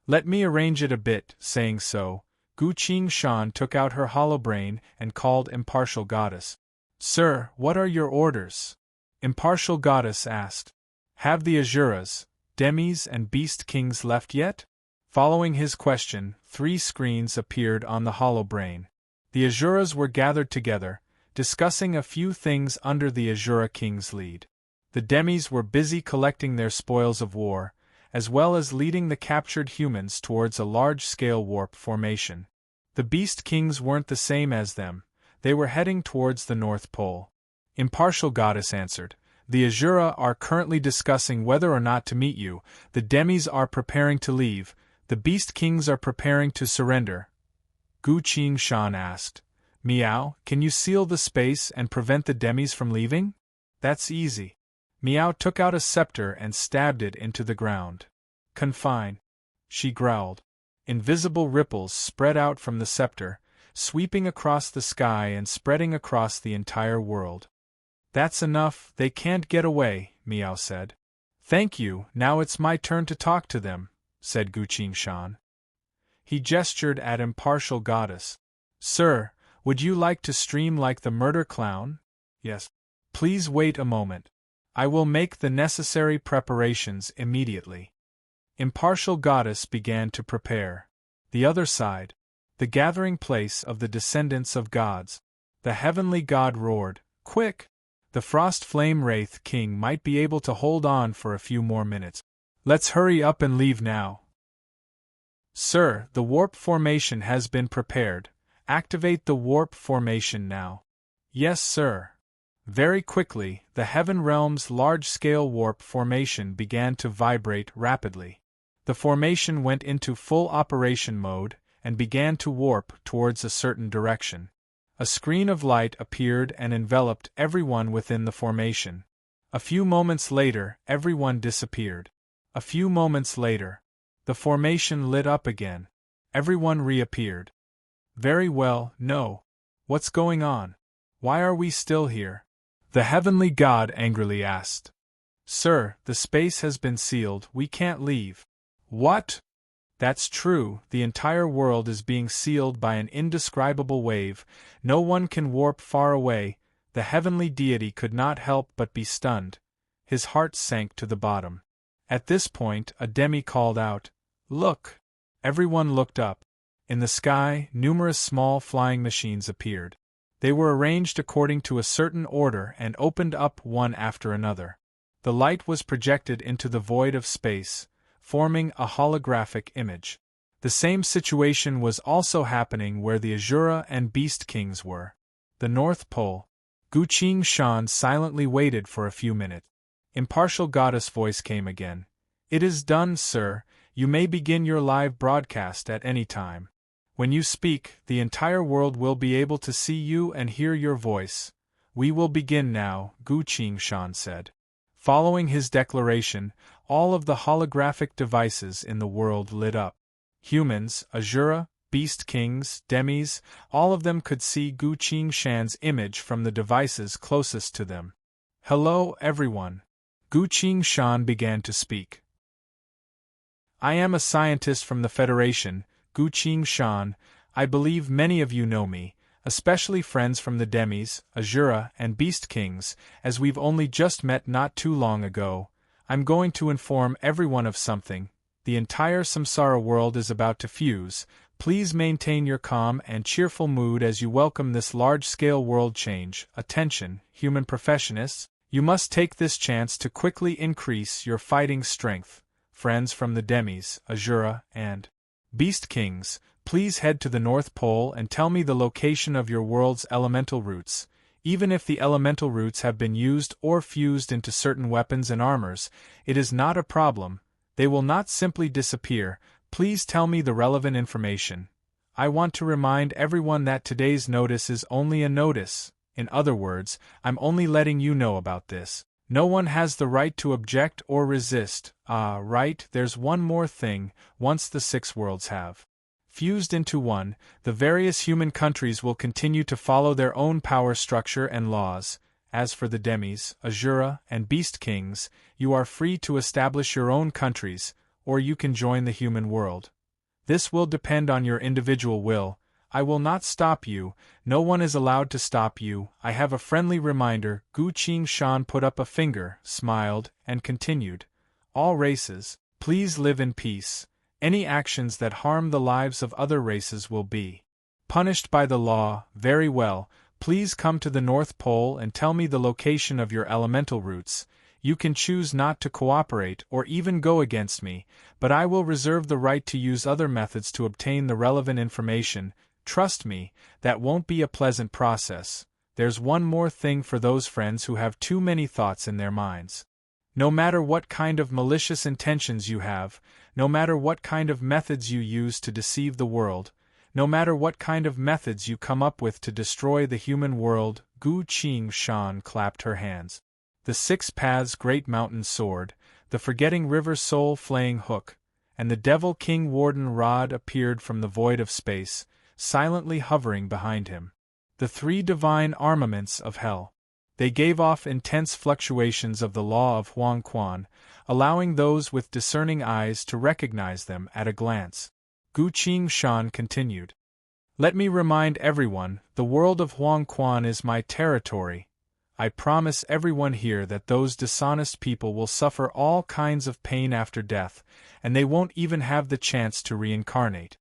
Let me arrange it a bit. Saying so, Gu Shan took out her hollow brain and called Impartial Goddess. Sir, what are your orders? Impartial Goddess asked. Have the Asuras, Demis and Beast Kings left yet? Following his question, 3 screens appeared on the hollow brain. The Asuras were gathered together, discussing a few things under the Asura King's lead. The Demis were busy collecting their spoils of war, as well as leading the captured humans towards a large-scale warp formation. The Beast Kings weren't the same as them. They were heading towards the North Pole. Impartial Goddess answered. The Asura are currently discussing whether or not to meet you. The Demis are preparing to leave. The Beast Kings are preparing to surrender. Gu Shan asked. Meow, can you seal the space and prevent the Demis from leaving? That's easy. Meow took out a scepter and stabbed it into the ground. Confine, she growled. Invisible ripples spread out from the scepter, sweeping across the sky and spreading across the entire world. That's enough, they can't get away, Meow said. Thank you, now it's my turn to talk to them, said Gu Shan. He gestured at Impartial Goddess. Sir, would you like to stream like the murder clown? Yes. Please wait a moment. I will make the necessary preparations immediately. Impartial Goddess began to prepare. The other side, the gathering place of the descendants of gods. The heavenly god roared, Quick! The Frost Flame Wraith King might be able to hold on for a few more minutes. Let's hurry up and leave now. Sir, the warp formation has been prepared. Activate the warp formation now. Yes, sir. Very quickly, the Heaven Realm's large-scale warp formation began to vibrate rapidly. The formation went into full operation mode and began to warp towards a certain direction. A screen of light appeared and enveloped everyone within the formation. A few moments later, everyone disappeared. A few moments later, the formation lit up again. everyone reappeared. Very well, no. What's going on? Why are we still here? The heavenly god angrily asked. Sir, the space has been sealed, we can't leave. What? That's true, the entire world is being sealed by an indescribable wave, no one can warp far away. The heavenly deity could not help but be stunned. His heart sank to the bottom. At this point, a demi called out, Look! Everyone looked up. In the sky, numerous small flying machines appeared. They were arranged according to a certain order and opened up one after another. The light was projected into the void of space, forming a holographic image. The same situation was also happening where the Azura and Beast Kings were. The North Pole. Guqing Shan silently waited for a few minutes. Impartial goddess voice came again. It is done, sir. You may begin your live broadcast at any time. When you speak, the entire world will be able to see you and hear your voice. We will begin now, Guqing Shan said. Following his declaration, all of the holographic devices in the world lit up. Humans, Azura, Beast Kings, Demis, all of them could see Guqing Shan's image from the devices closest to them. Hello, everyone. Guqing Shan began to speak. I am a scientist from the Federation, Guqing Shan. I believe many of you know me, especially friends from the Demis, Azura, and Beast Kings, as we've only just met not too long ago. I'm going to inform everyone of something. The entire Samsara world is about to fuse. Please maintain your calm and cheerful mood as you welcome this large-scale world change. Attention, human professionists, you must take this chance to quickly increase your fighting strength. Friends from the Demis, Azura, and Beast Kings, please head to the North Pole and tell me the location of your world's elemental roots. Even if the elemental roots have been used or fused into certain weapons and armors, it is not a problem. They will not simply disappear. Please tell me the relevant information. I want to remind everyone that today's notice is only a notice. In other words, I'm only letting you know about this. No one has the right to object or resist. Right, there's one more thing. Once the 6 worlds have fused into one, the various human countries will continue to follow their own power structure and laws. As for the Demis, Azura, and Beast Kings, you are free to establish your own countries, or you can join the human world. This will depend on your individual will. I will not stop you. No one is allowed to stop you. I have a friendly reminder. Guqing Shan put up a finger, smiled, and continued. All races, please live in peace. Any actions that harm the lives of other races will be punished by the law. Very well. Please come to the North Pole and tell me the location of your elemental roots. You can choose not to cooperate or even go against me, but I will reserve the right to use other methods to obtain the relevant information. Trust me, that won't be a pleasant process. There's one more thing for those friends who have too many thoughts in their minds. No matter what kind of malicious intentions you have, no matter what kind of methods you use to deceive the world, no matter what kind of methods you come up with to destroy the human world, Guqing Shan clapped her hands. The 6 Paths Great Mountain Sword, the Forgetting River Soul Flaying Hook, and the Devil King Warden Rod appeared from the void of space, silently hovering behind him. The 3 divine armaments of hell. They gave off intense fluctuations of the law of Huang Quan, allowing those with discerning eyes to recognize them at a glance. Guqing Shan continued. Let me remind everyone, the world of Huang Quan is my territory. I promise everyone here that those dishonest people will suffer all kinds of pain after death, and they won't even have the chance to reincarnate.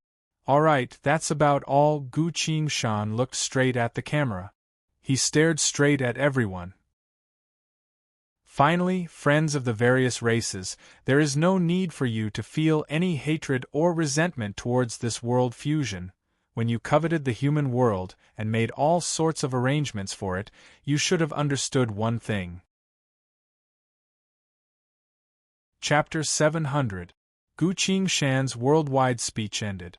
Alright, that's about all. Guqing Shan looked straight at the camera. He stared straight at everyone. Finally, friends of the various races, there is no need for you to feel any hatred or resentment towards this world fusion. When you coveted the human world and made all sorts of arrangements for it, you should have understood one thing. Chapter 700. Guqing Shan's worldwide speech ended.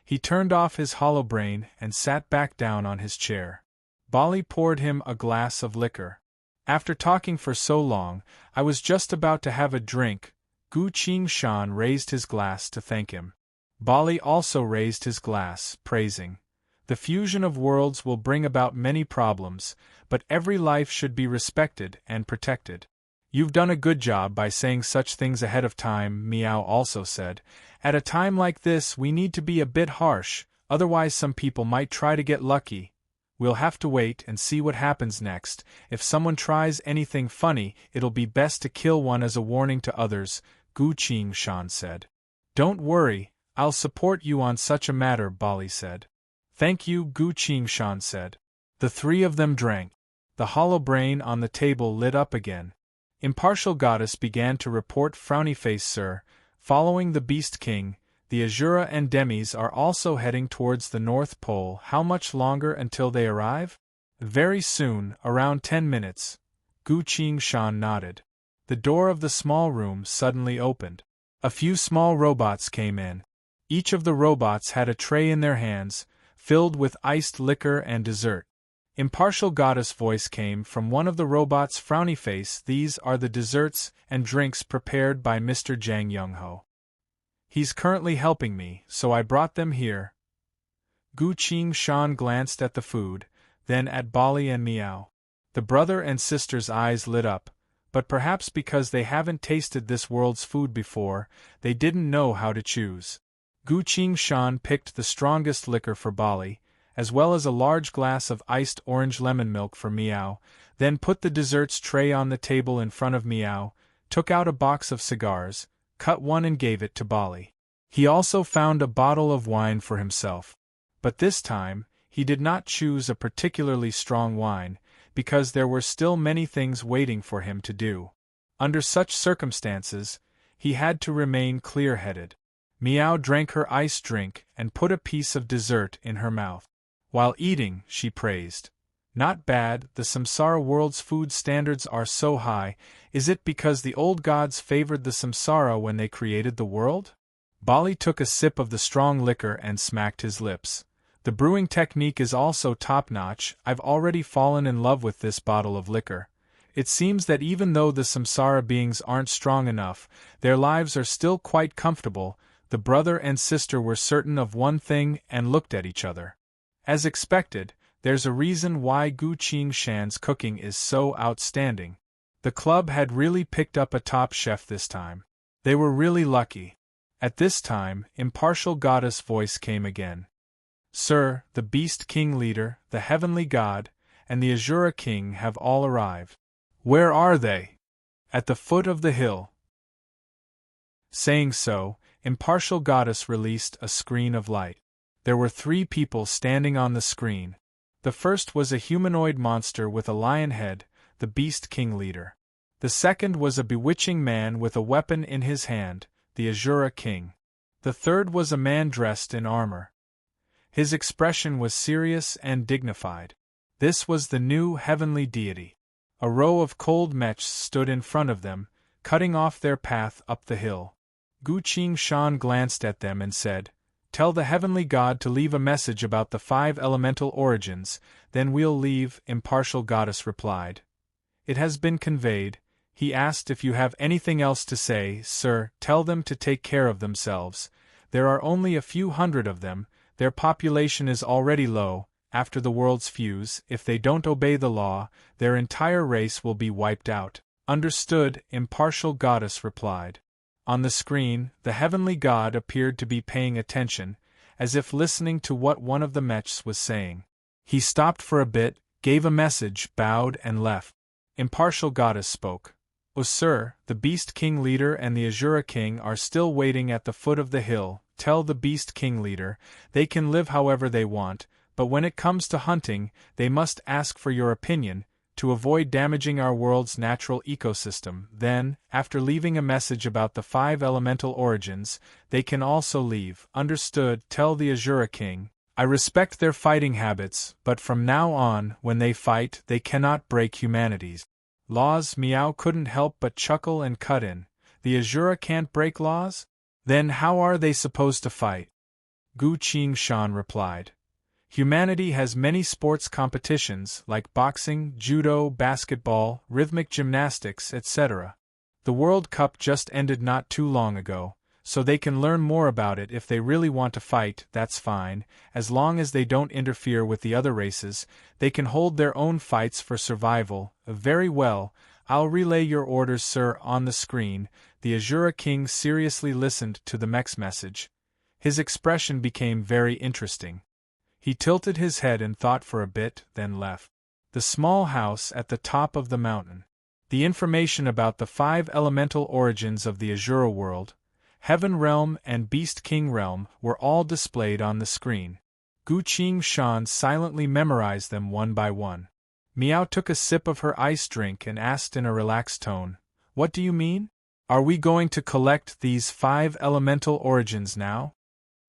He turned off his hollow brain and sat back down on his chair. Bali poured him a glass of liquor. After talking for so long, I was just about to have a drink. Guqing Shan raised his glass to thank him. Bali also raised his glass, praising. The fusion of worlds will bring about many problems, but every life should be respected and protected. You've done a good job by saying such things ahead of time, Meow also said. At a time like this we need to be a bit harsh, otherwise some people might try to get lucky. We'll have to wait and see what happens next. If someone tries anything funny, it'll be best to kill one as a warning to others, Gu Qingshan said. Don't worry, I'll support you on such a matter, Bali said. Thank you, Gu Qingshan said. The three of them drank. The hollow brain on the table lit up again. Impartial Goddess began to report. Frowny face, sir, following the Beast King, the Azura and Demis are also heading towards the North Pole. How much longer until they arrive? Very soon, around 10 minutes. Gu Qingshan nodded. The door of the small room suddenly opened. A few small robots came in. Each of the robots had a tray in their hands, filled with iced liquor and dessert. Impartial Goddess' voice came from one of the robots. Frowny face, these are the desserts and drinks prepared by Mr. Jang Young-ho. He's currently helping me, so I brought them here. Gu Qingshan glanced at the food, then at Bali and Meow. The brother and sister's eyes lit up, but perhaps because they haven't tasted this world's food before, they didn't know how to choose. Gu Qingshan picked the strongest liquor for Bali, as well as a large glass of iced orange lemon milk for Meow, then put the desserts tray on the table in front of Meow, took out a box of cigars, cut one and gave it to Bali. He also found a bottle of wine for himself. But this time, he did not choose a particularly strong wine, because there were still many things waiting for him to do. Under such circumstances, he had to remain clear-headed. Meow drank her iced drink and put a piece of dessert in her mouth. While eating, she praised. Not bad, the Samsara world's food standards are so high. Is it because the old gods favored the Samsara when they created the world? Bali took a sip of the strong liquor and smacked his lips. The brewing technique is also top-notch. I've already fallen in love with this bottle of liquor. It seems that even though the Samsara beings aren't strong enough, their lives are still quite comfortable. The brother and sister were certain of one thing and looked at each other. As expected, there's a reason why Gu Qingshan's cooking is so outstanding. The club had really picked up a top chef this time. They were really lucky. At this time, Impartial Goddess' voice came again. Sir, the Beast King leader, the Heavenly God, and the Azura King have all arrived. Where are they? At the foot of the hill. Saying so, Impartial Goddess released a screen of light. There were 3 people standing on the screen. The first was a humanoid monster with a lion head, the Beast King leader. The second was a bewitching man with a weapon in his hand, the Azura King. The third was a man dressed in armor. His expression was serious and dignified. This was the new heavenly deity. A row of cold mechs stood in front of them, cutting off their path up the hill. Gu Qingshan glanced at them and said, Tell the heavenly god to leave a message about the 5 elemental origins, then we'll leave, Impartial Goddess replied. It has been conveyed. He asked if you have anything else to say. Sir, tell them to take care of themselves. There are only a few hundred of them, their population is already low. After the worlds fuse, if they don't obey the law, their entire race will be wiped out. Understood, Impartial Goddess replied. On the screen, the heavenly god appeared to be paying attention, as if listening to what one of the mechs was saying. He stopped for a bit, gave a message, bowed and left. Impartial Goddess spoke. O sir, the Beast King leader and the Azura King are still waiting at the foot of the hill. Tell the Beast King leader, they can live however they want, but when it comes to hunting, they must ask for your opinion, to avoid damaging our world's natural ecosystem. Then, after leaving a message about the 5 elemental origins, they can also leave. Understood, tell the Azura King. I respect their fighting habits, but from now on, when they fight, they cannot break humanity's laws. Meow couldn't help but chuckle and cut in. The Azura can't break laws? Then how are they supposed to fight? Gu Qingshan replied. Humanity has many sports competitions like boxing, judo, basketball, rhythmic gymnastics, etc. The World Cup just ended not too long ago, so they can learn more about it. If they really want to fight, that's fine, as long as they don't interfere with the other races. They can hold their own fights for survival. Very well, I'll relay your orders, sir. On the screen, the Azura King seriously listened to the mech's message. His expression became very interesting. He tilted his head and thought for a bit, then left the small house at the top of the mountain. The information about the 5 elemental origins of the Azura world, Heaven Realm and Beast King Realm, were all displayed on the screen. Gu Qingshan silently memorized them one by one. Meow took a sip of her ice drink and asked in a relaxed tone, "What do you mean? Are we going to collect these 5 elemental origins now?"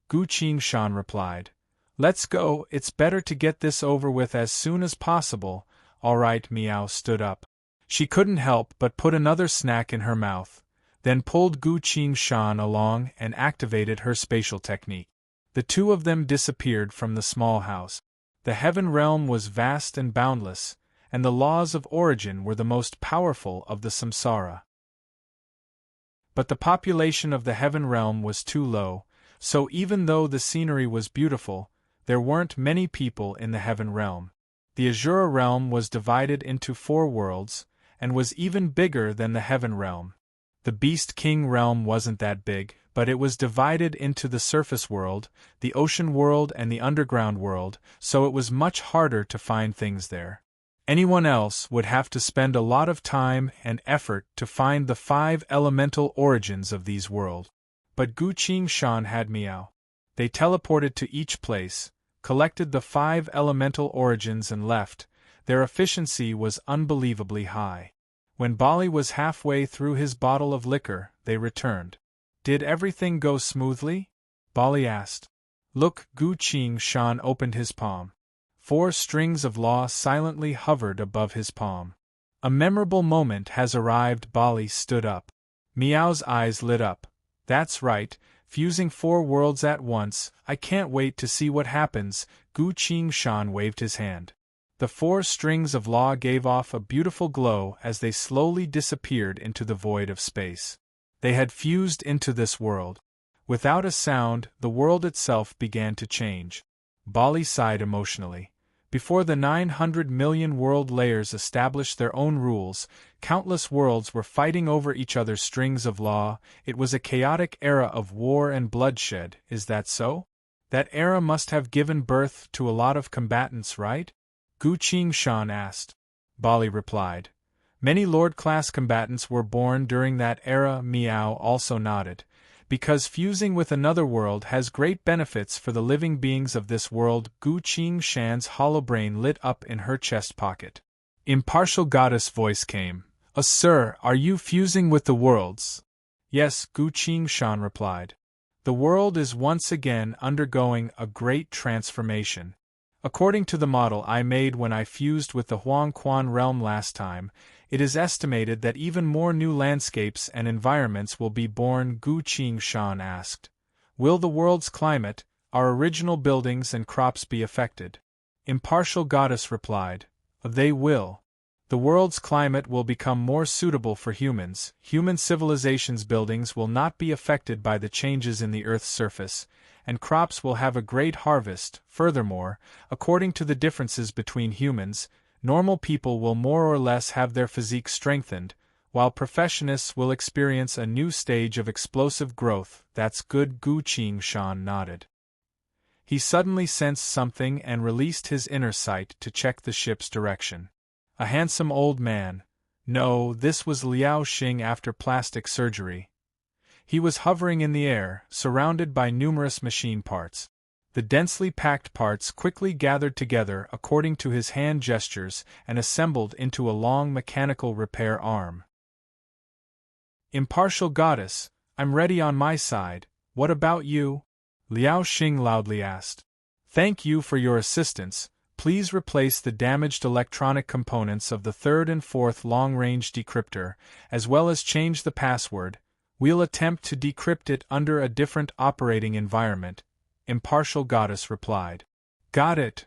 Gu Qingshan replied, "Let's go, it's better to get this over with as soon as possible." "All right." Meow stood up. She couldn't help but put another snack in her mouth, then pulled Gu Qingshan along and activated her spatial technique. The two of them disappeared from the small house. The Heaven Realm was vast and boundless, and the laws of origin were the most powerful of the samsara. But the population of the Heaven Realm was too low, so even though the scenery was beautiful, there weren't many people in the Heaven Realm. The Azura Realm was divided into 4 worlds, and was even bigger than the Heaven Realm. The Beast King Realm wasn't that big, but it was divided into the surface world, the ocean world and the underground world, so it was much harder to find things there. Anyone else would have to spend a lot of time and effort to find the 5 elemental origins of these worlds. But Gu Qingshan had Meow. They teleported to each place, collected the 5 elemental origins and left. Their efficiency was unbelievably high. When Bali was halfway through his bottle of liquor, they returned. "Did everything go smoothly?" Bali asked. "Look." Gu Qingshan opened his palm. 4 strings of law silently hovered above his palm. "A memorable moment has arrived." Bali stood up. Meow's eyes lit up. "That's right, fusing 4 worlds at once. I can't wait to see what happens." Gu Qingshan waved his hand. The 4 strings of law gave off a beautiful glow as they slowly disappeared into the void of space. They had fused into this world. Without a sound, the world itself began to change. Bali sighed emotionally. Before the 900 million world layers established their own rules, countless worlds were fighting over each other's strings of law. It was a chaotic era of war and bloodshed. Is that so? That era must have given birth to a lot of combatants, right? Gu Qingshan asked. Bali replied. Many Lord-class combatants were born during that era. Meow also nodded. Because fusing with another world has great benefits for the living beings of this world. Gu Qingshan's hollow brain lit up in her chest pocket. Impartial Goddess' voice came. Sir, are you fusing with the worlds?" "Yes," Gu Qingshan replied. "The world is once again undergoing a great transformation. According to the model I made when I fused with the Huang Quan realm last time, it is estimated that even more new landscapes and environments will be born." Gu Qingshan asked. "Will the world's climate, our original buildings and crops be affected?" Impartial Goddess replied. "They will. The world's climate will become more suitable for humans. Human civilization's buildings will not be affected by the changes in the Earth's surface, and crops will have a great harvest. Furthermore, according to the differences between humans, normal people will more or less have their physique strengthened, while professionists will experience a new stage of explosive growth." "That's good." Gu Qingshan nodded. He suddenly sensed something and released his inner sight to check the ship's direction. A handsome old man. No, this was Liao Xing after plastic surgery. He was hovering in the air, surrounded by numerous machine parts. The densely packed parts quickly gathered together according to his hand gestures and assembled into a long mechanical repair arm. "Impartial Goddess, I'm ready on my side. What about you?" Liao Xing loudly asked. "Thank you for your assistance. Please replace the damaged electronic components of the 3rd and 4th long-range decryptor, as well as change the password. We'll attempt to decrypt it under a different operating environment," Impartial Goddess replied. "Got it,"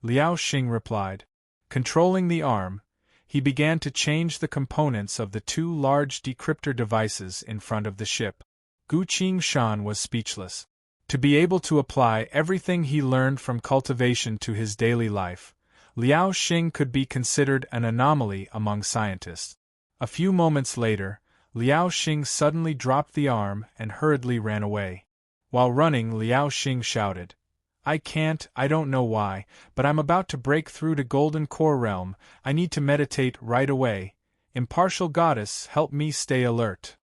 Liao Xing replied. Controlling the arm, he began to change the components of the 2 large decryptor devices in front of the ship. Gu Qingshan was speechless. To be able to apply everything he learned from cultivation to his daily life, Liao Xing could be considered an anomaly among scientists. A few moments later, Liao Xing suddenly dropped the arm and hurriedly ran away. While running, Liao Xing shouted, I don't know why, but I'm about to break through to Golden Core Realm. I need to meditate right away. Impartial goddess, help me stay alert."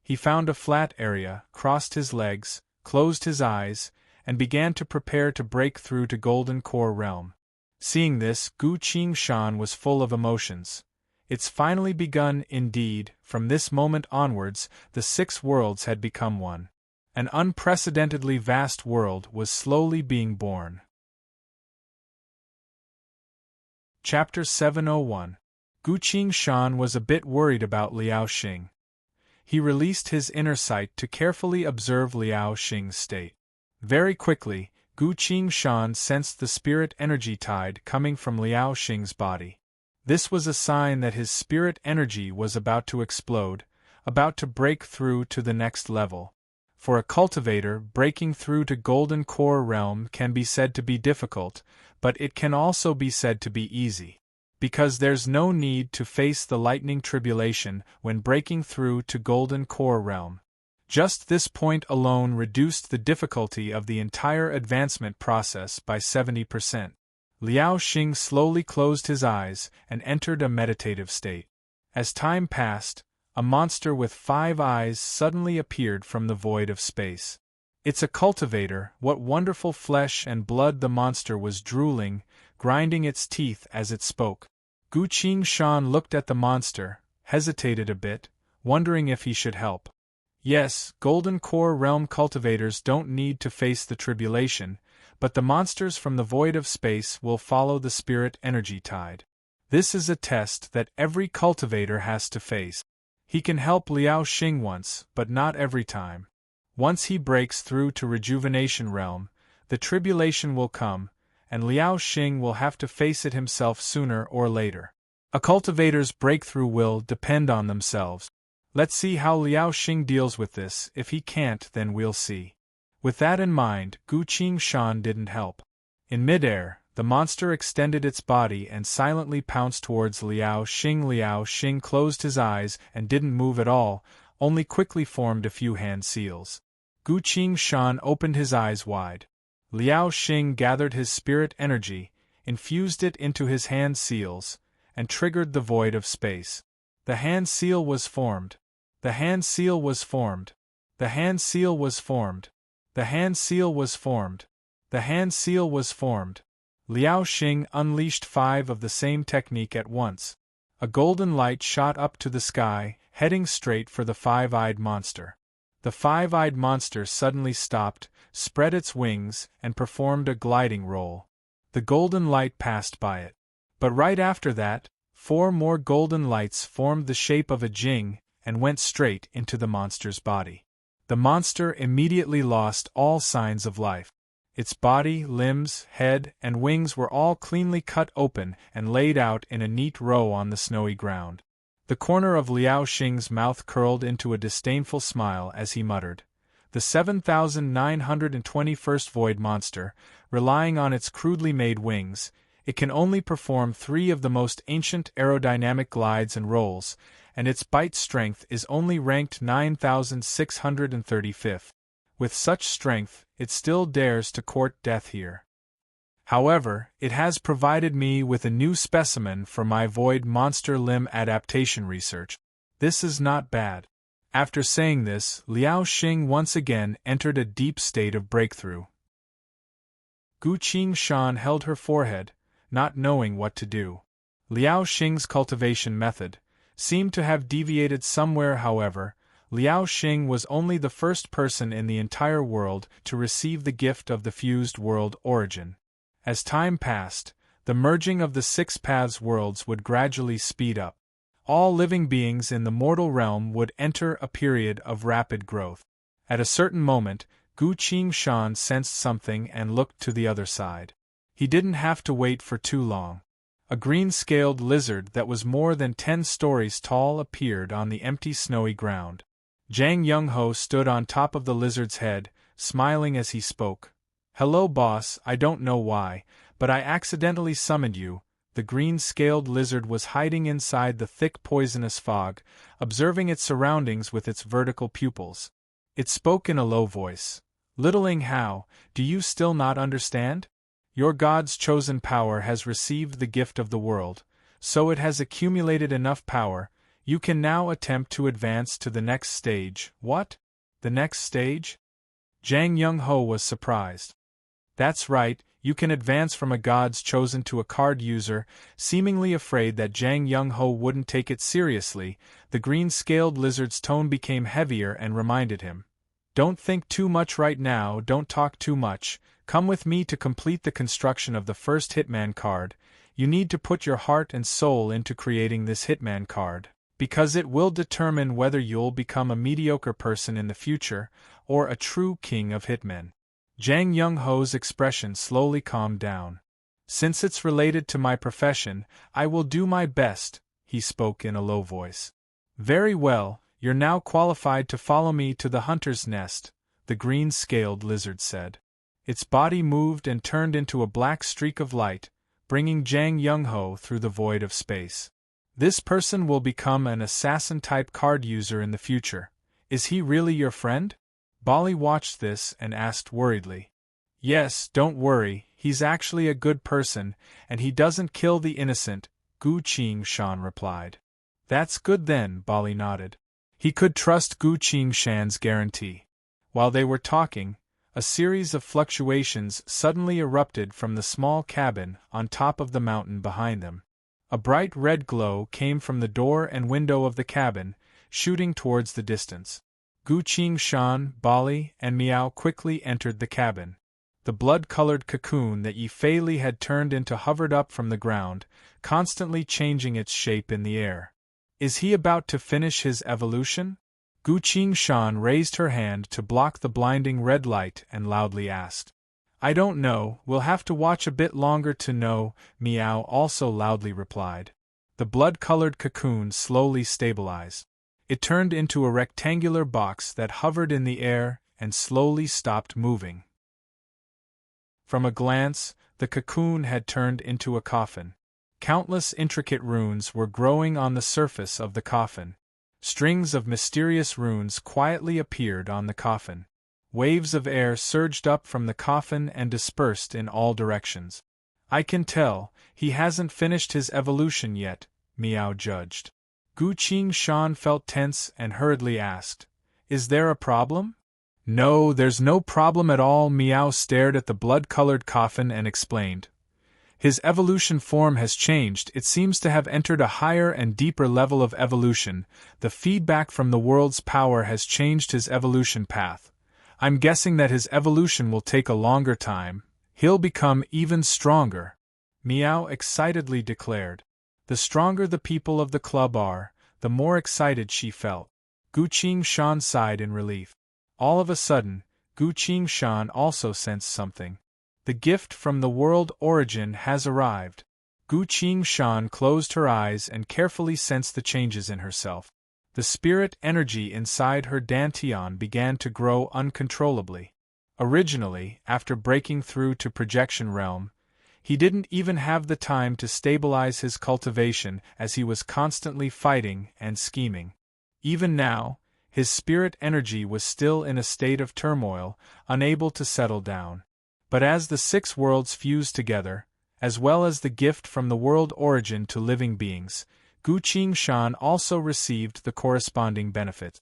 He found a flat area, crossed his legs, closed his eyes, and began to prepare to break through to Golden Core Realm. Seeing this, Gu Qingshan was full of emotions. It's finally begun indeed. From this moment onwards, the 6 worlds had become one. An unprecedentedly vast world was slowly being born. Chapter 701. Gu Qingshan was a bit worried about Liao Xing. He released his inner sight to carefully observe Liao Xing's state. Very quickly, Gu Qingshan sensed the spirit energy tide coming from Liao Xing's body. This was a sign that his spirit energy was about to explode, about to break through to the next level. For a cultivator, breaking through to Golden Core Realm can be said to be difficult, but it can also be said to be easy. Because there's no need to face the lightning tribulation when breaking through to Golden Core Realm. Just this point alone reduced the difficulty of the entire advancement process by 70%. Liao Xing slowly closed his eyes and entered a meditative state. As time passed, a monster with 5 eyes suddenly appeared from the void of space. It's a cultivator. What wonderful flesh and blood! The monster was drooling, grinding its teeth as it spoke. Gu Qingshan looked at the monster, hesitated a bit, wondering if he should help. Yes, Golden Core Realm cultivators don't need to face the tribulation, but the monsters from the void of space will follow the spirit energy tide. This is a test that every cultivator has to face. He can help Liao Xing once, but not every time. Once he breaks through to Rejuvenation Realm, the tribulation will come, and Liao Xing will have to face it himself sooner or later. A cultivator's breakthrough will depend on themselves. Let's see how Liao Xing deals with this. If he can't, then we'll see. With that in mind, Gu Qingshan didn't help. In midair, the monster extended its body and silently pounced towards Liao Xing. Liao Xing closed his eyes and didn't move at all, only quickly formed a few hand seals. Gu Qingshan opened his eyes wide. Liao Xing gathered his spirit energy, infused it into his hand seals, and triggered the void of space. The hand seal was formed. The hand seal was formed. The hand seal was formed. The hand seal was formed. The hand seal was formed. Liao Xing unleashed 5 of the same technique at once. A golden light shot up to the sky, heading straight for the 5-eyed monster. The 5-eyed monster suddenly stopped, spread its wings, and performed a gliding roll. The golden light passed by it. But right after that, 4 more golden lights formed the shape of a jing and went straight into the monster's body. The monster immediately lost all signs of life. Its body, limbs, head, and wings were all cleanly cut open and laid out in a neat row on the snowy ground. The corner of Liao Xing's mouth curled into a disdainful smile as he muttered, "The 7921st Void Monster, relying on its crudely made wings, it can only perform 3 of the most ancient aerodynamic glides and rolls, and its bite strength is only ranked 9635th. With such strength, it still dares to court death here. However, it has provided me with a new specimen for my void monster limb adaptation research. This is not bad." After saying this, Liao Xing once again entered a deep state of breakthrough. Gu Qingshan held her forehead, not knowing what to do. Liao Xing's cultivation method seemed to have deviated somewhere. However, Liao Xing was only the first person in the entire world to receive the gift of the fused world origin. As time passed, the merging of the 6 paths worlds would gradually speed up. All living beings in the mortal realm would enter a period of rapid growth. At a certain moment, Gu Qingshan sensed something and looked to the other side. He didn't have to wait for too long. A green-scaled lizard that was more than 10 stories tall appeared on the empty snowy ground. Jang Young-ho stood on top of the lizard's head, smiling as he spoke. "Hello boss, I don't know why, but I accidentally summoned you." The green-scaled lizard was hiding inside the thick poisonous fog, observing its surroundings with its vertical pupils. It spoke in a low voice. "Littling How, do you still not understand? Your god's chosen power has received the gift of the world, so it has accumulated enough power. You can now attempt to advance to the next stage." "What? The next stage?" Jang Young-ho was surprised. "That's right, you can advance from a god's chosen to a card user." Seemingly afraid that Jang Young-ho wouldn't take it seriously, the green-scaled lizard's tone became heavier and reminded him. "Don't think too much right now, don't talk too much. Come with me to complete the construction of the first Hitman card. You need to put your heart and soul into creating this Hitman card, because it will determine whether you'll become a mediocre person in the future, or a true king of hitmen." Jang Young-ho's expression slowly calmed down. "Since it's related to my profession, I will do my best," he spoke in a low voice. "Very well, you're now qualified to follow me to the hunter's nest," the green-scaled lizard said. Its body moved and turned into a black streak of light, bringing Jang Young-ho through the void of space. "This person will become an assassin-type card user in the future. Is he really your friend?" Bali watched this and asked worriedly. "Yes, don't worry, he's actually a good person, and he doesn't kill the innocent," Gu Qing-shan replied. "That's good then," Bali nodded. He could trust Gu Qing-shan's guarantee. While they were talking, a series of fluctuations suddenly erupted from the small cabin on top of the mountain behind them. A bright red glow came from the door and window of the cabin, shooting towards the distance. Gu Qing-shan, Bali, and Miao quickly entered the cabin. The blood-colored cocoon that Yi Fei Li had turned into hovered up from the ground, constantly changing its shape in the air. "Is he about to finish his evolution?" Gu Qing-shan raised her hand to block the blinding red light and loudly asked. "I don't know, we'll have to watch a bit longer to know," Miao also loudly replied. The blood-colored cocoon slowly stabilized. It turned into a rectangular box that hovered in the air and slowly stopped moving. From a glance, the cocoon had turned into a coffin. Countless intricate runes were growing on the surface of the coffin. Strings of mysterious runes quietly appeared on the coffin. Waves of air surged up from the coffin and dispersed in all directions. "I can tell, he hasn't finished his evolution yet," Miao judged. Gu Qing-shan felt tense and hurriedly asked, "Is there a problem?" "No, there's no problem at all." Miao stared at the blood-colored coffin and explained. "His evolution form has changed. It seems to have entered a higher and deeper level of evolution. The feedback from the world's power has changed his evolution path. I'm guessing that his evolution will take a longer time. He'll become even stronger," Miao excitedly declared. The stronger the people of the club are, the more excited she felt. Gu Qing-shan sighed in relief. All of a sudden, Gu Qing-shan also sensed something. The gift from the world origin has arrived. Gu Qing-shan closed her eyes and carefully sensed the changes in herself. The spirit energy inside her dantian began to grow uncontrollably. Originally, after breaking through to projection realm, he didn't even have the time to stabilize his cultivation as he was constantly fighting and scheming. Even now, his spirit energy was still in a state of turmoil, unable to settle down. But as the 6 worlds fused together, as well as the gift from the world origin to living beings, Gu Qing-shan also received the corresponding benefit.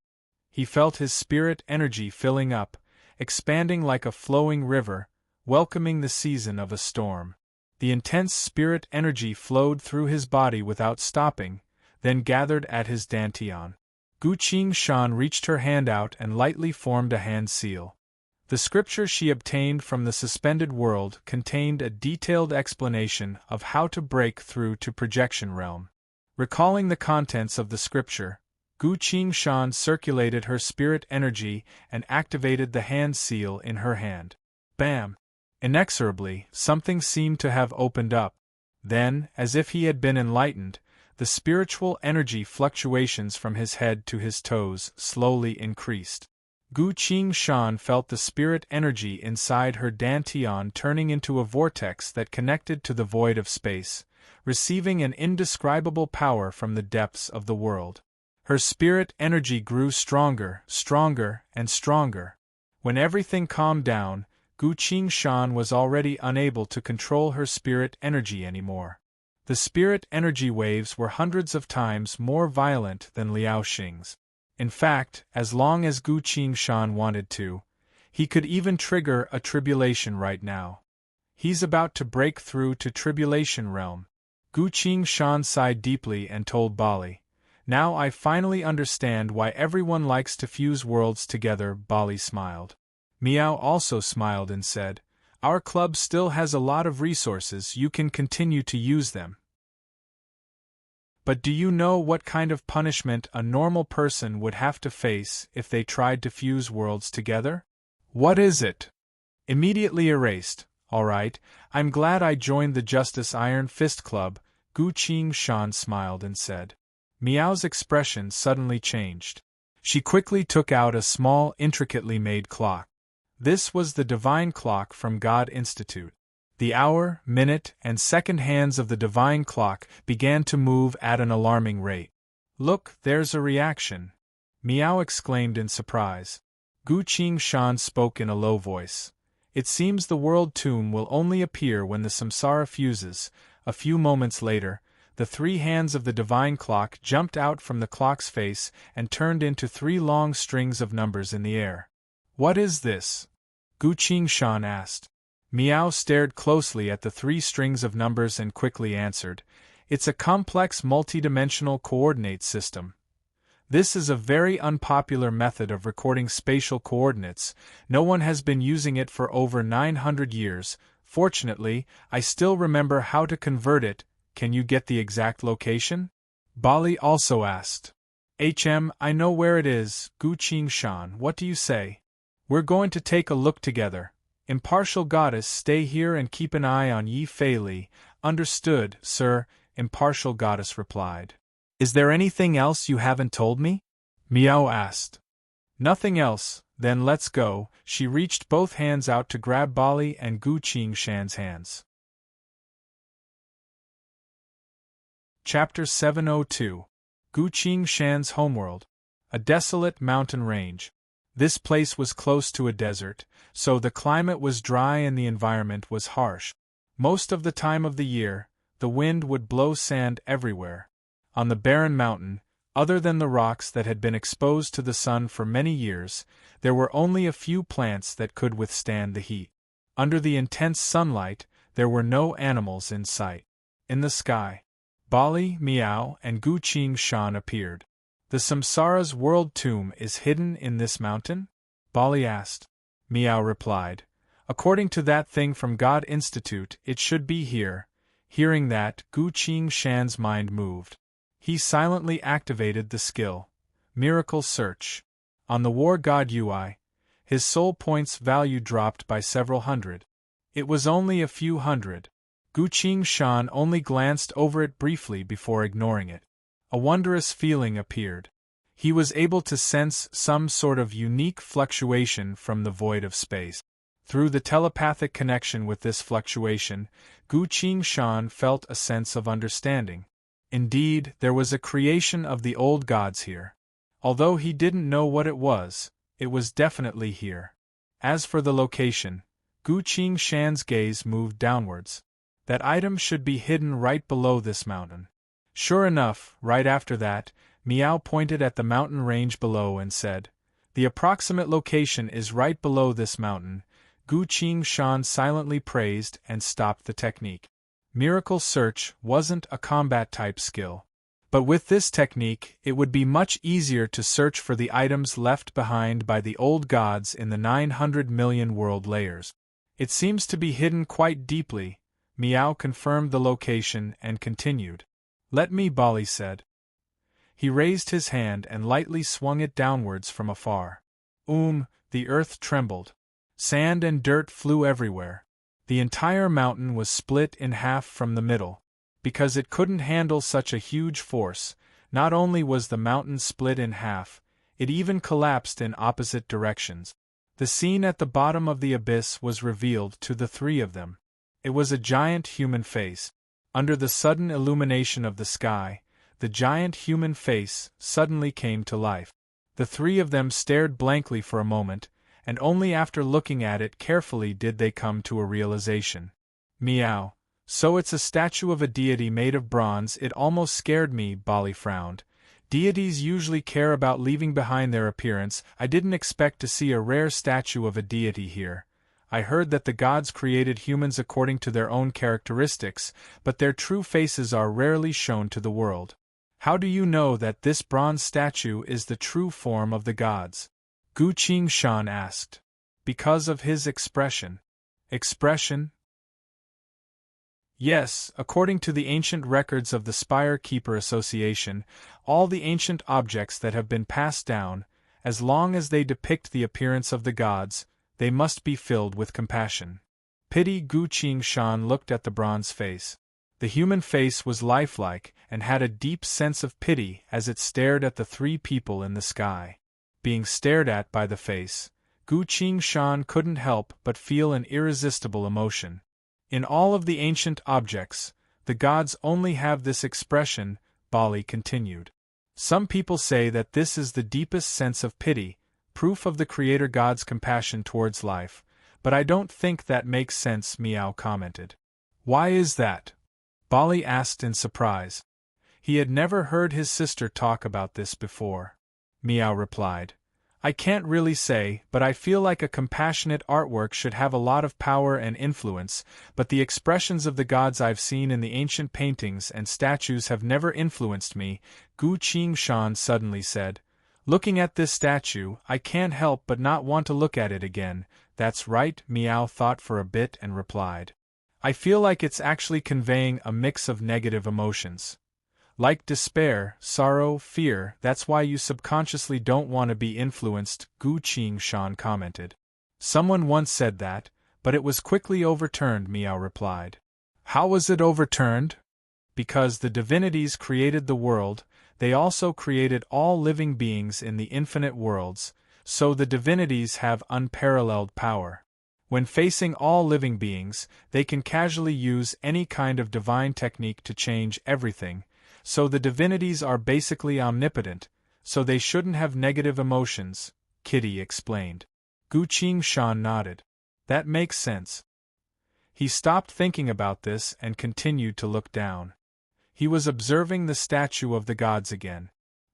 He felt his spirit energy filling up, expanding like a flowing river, welcoming the season of a storm. The intense spirit energy flowed through his body without stopping, then gathered at his dantian. Gu Qing-shan reached her hand out and lightly formed a hand seal. The scripture she obtained from the suspended world contained a detailed explanation of how to break through to projection realm. Recalling the contents of the scripture, Gu Qing-shan circulated her spirit energy and activated the hand seal in her hand. Bam! Inexorably, something seemed to have opened up. Then, as if he had been enlightened, the spiritual energy fluctuations from his head to his toes slowly increased. Gu Qingshan felt the spirit energy inside her dantian turning into a vortex that connected to the void of space, receiving an indescribable power from the depths of the world. Her spirit energy grew stronger, stronger, and stronger. When everything calmed down, Gu Qingshan was already unable to control her spirit energy anymore. The spirit energy waves were hundreds of times more violent than Liao Xing's. In fact, as long as Gu Qingshan wanted to, he could even trigger a tribulation right now. He's about to break through to tribulation realm. Gu Qingshan sighed deeply and told Bali, "Now I finally understand why everyone likes to fuse worlds together." Bali smiled. Miao also smiled and said, "Our club still has a lot of resources, you can continue to use them. But do you know what kind of punishment a normal person would have to face if they tried to fuse worlds together?" "What is it?" "Immediately erased." "All right, I'm glad I joined the Justice Iron Fist Club," Gu Qingshan smiled and said. Miao's expression suddenly changed. She quickly took out a small, intricately made clock. This was the divine clock from God Institute. The hour, minute, and second hands of the divine clock began to move at an alarming rate. "Look, there's a reaction," Miao exclaimed in surprise. Gu Qingshan spoke in a low voice. "It seems the world tomb will only appear when the samsara fuses." A few moments later, the three hands of the divine clock jumped out from the clock's face and turned into three long strings of numbers in the air. "What is this?" Gu Qingshan asked. Miao stared closely at the three strings of numbers and quickly answered, "It's a complex multidimensional coordinate system. This is a very unpopular method of recording spatial coordinates. No one has been using it for over 900 years. Fortunately, I still remember how to convert it. Can you get the exact location?" Bali also asked. I know where it is." Gu Qingshan, "what do you say? We're going to take a look together. Impartial goddess, stay here and keep an eye on Yi Fei Li." "Understood, sir," impartial goddess replied. "Is there anything else you haven't told me?" Miao asked. "Nothing else, then let's go." She reached both hands out to grab Bali and Gu Qingshan's hands. Chapter 702. Gu Qingshan's Homeworld. A desolate mountain range. This place was close to a desert, so the climate was dry and the environment was harsh. Most of the time of the year, the wind would blow sand everywhere. On the barren mountain, other than the rocks that had been exposed to the sun for many years, there were only a few plants that could withstand the heat. Under the intense sunlight, there were no animals in sight. In the sky, Bali, Miao, and Gu Qingshan appeared. "The Samsara's world tomb is hidden in this mountain?" Bali asked. Miao replied, "According to that thing from God Institute, it should be here." Hearing that, Gu Qingshan's mind moved. He silently activated the skill, Miracle Search. On the war god UI, his soul points value dropped by several hundred. It was only a few hundred. Gu Qingshan only glanced over it briefly before ignoring it. A wondrous feeling appeared. He was able to sense some sort of unique fluctuation from the void of space. Through the telepathic connection with this fluctuation, Gu Qingshan felt a sense of understanding. Indeed, there was a creation of the old gods here. Although he didn't know what it was definitely here. As for the location, Gu Qingshan's gaze moved downwards. That item should be hidden right below this mountain. Sure enough, right after that, Miao pointed at the mountain range below and said, "The approximate location is right below this mountain." Gu Qingshan silently praised and stopped the technique. Miracle Search wasn't a combat-type skill. But with this technique, it would be much easier to search for the items left behind by the old gods in the 900 million world layers. "It seems to be hidden quite deeply." Miao confirmed the location and continued. "Let me," Bali said. He raised his hand and lightly swung it downwards from afar. The earth trembled. Sand and dirt flew everywhere. The entire mountain was split in half from the middle. because it couldn't handle such a huge force. Not only was the mountain split in half, it even collapsed in opposite directions. The scene at the bottom of the abyss was revealed to the three of them. It was a giant human face. Under the sudden illumination of the sky, the giant human face suddenly came to life. The three of them stared blankly for a moment, and only after looking at it carefully did they come to a realization. Meow. So it's a statue of a deity made of bronze. It almost scared me, Bali frowned. Deities usually care about leaving behind their appearance. I didn't expect to see a rare statue of a deity here. I heard that the gods created humans according to their own characteristics, but their true faces are rarely shown to the world. How do you know that this bronze statue is the true form of the gods? Gu Qingshan asked. Because of his expression. Expression? Yes, according to the ancient records of the Spire Keeper Association, all the ancient objects that have been passed down, as long as they depict the appearance of the gods, they must be filled with compassion. Pity. Gu Qingshan looked at the bronze face. The human face was lifelike and had a deep sense of pity as it stared at the three people in the sky. Being stared at by the face, Gu Qingshan couldn't help but feel an irresistible emotion. In all of the ancient objects, the gods only have this expression, Bali continued. Some people say that this is the deepest sense of pity, proof of the Creator God's compassion towards life, but I don't think that makes sense, Meow commented. Why is that? Bali asked in surprise. He had never heard his sister talk about this before. Meow replied. I can't really say, but I feel like a compassionate artwork should have a lot of power and influence, but the expressions of the gods I've seen in the ancient paintings and statues have never influenced me, Gu Qingshan suddenly said. Looking at this statue, I can't help but not want to look at it again. That's right, Meow thought for a bit and replied. I feel like it's actually conveying a mix of negative emotions. Like despair, sorrow, fear. That's why you subconsciously don't want to be influenced, Gu Qingshan commented. Someone once said that, but it was quickly overturned, Meow replied. How was it overturned? Because the divinities created the world, they also created all living beings in the infinite worlds, so the divinities have unparalleled power. When facing all living beings, they can casually use any kind of divine technique to change everything. So the divinities are basically omnipotent, so they shouldn't have negative emotions, Kitty explained. Gu Qingshan nodded. That makes sense. He stopped thinking about this and continued to look down. He was observing the statue of the gods again.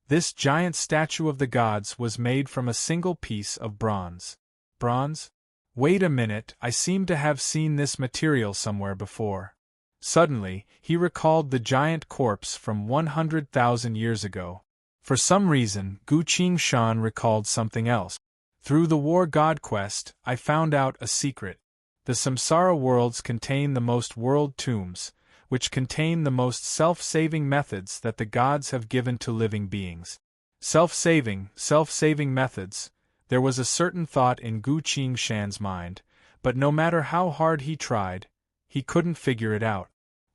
This giant statue of the gods was made from a single piece of bronze. Bronze? Wait a minute, I seem to have seen this material somewhere before. Suddenly, he recalled the giant corpse from 100,000 years ago. For some reason, Gu Qingshan recalled something else. Through the war god quest, I found out a secret. The samsara worlds contain the most world tombs, which contain the most self-saving methods that the gods have given to living beings. Self-saving methods. There was a certain thought in Gu Qingshan's mind, but no matter how hard he tried, he couldn't figure it out.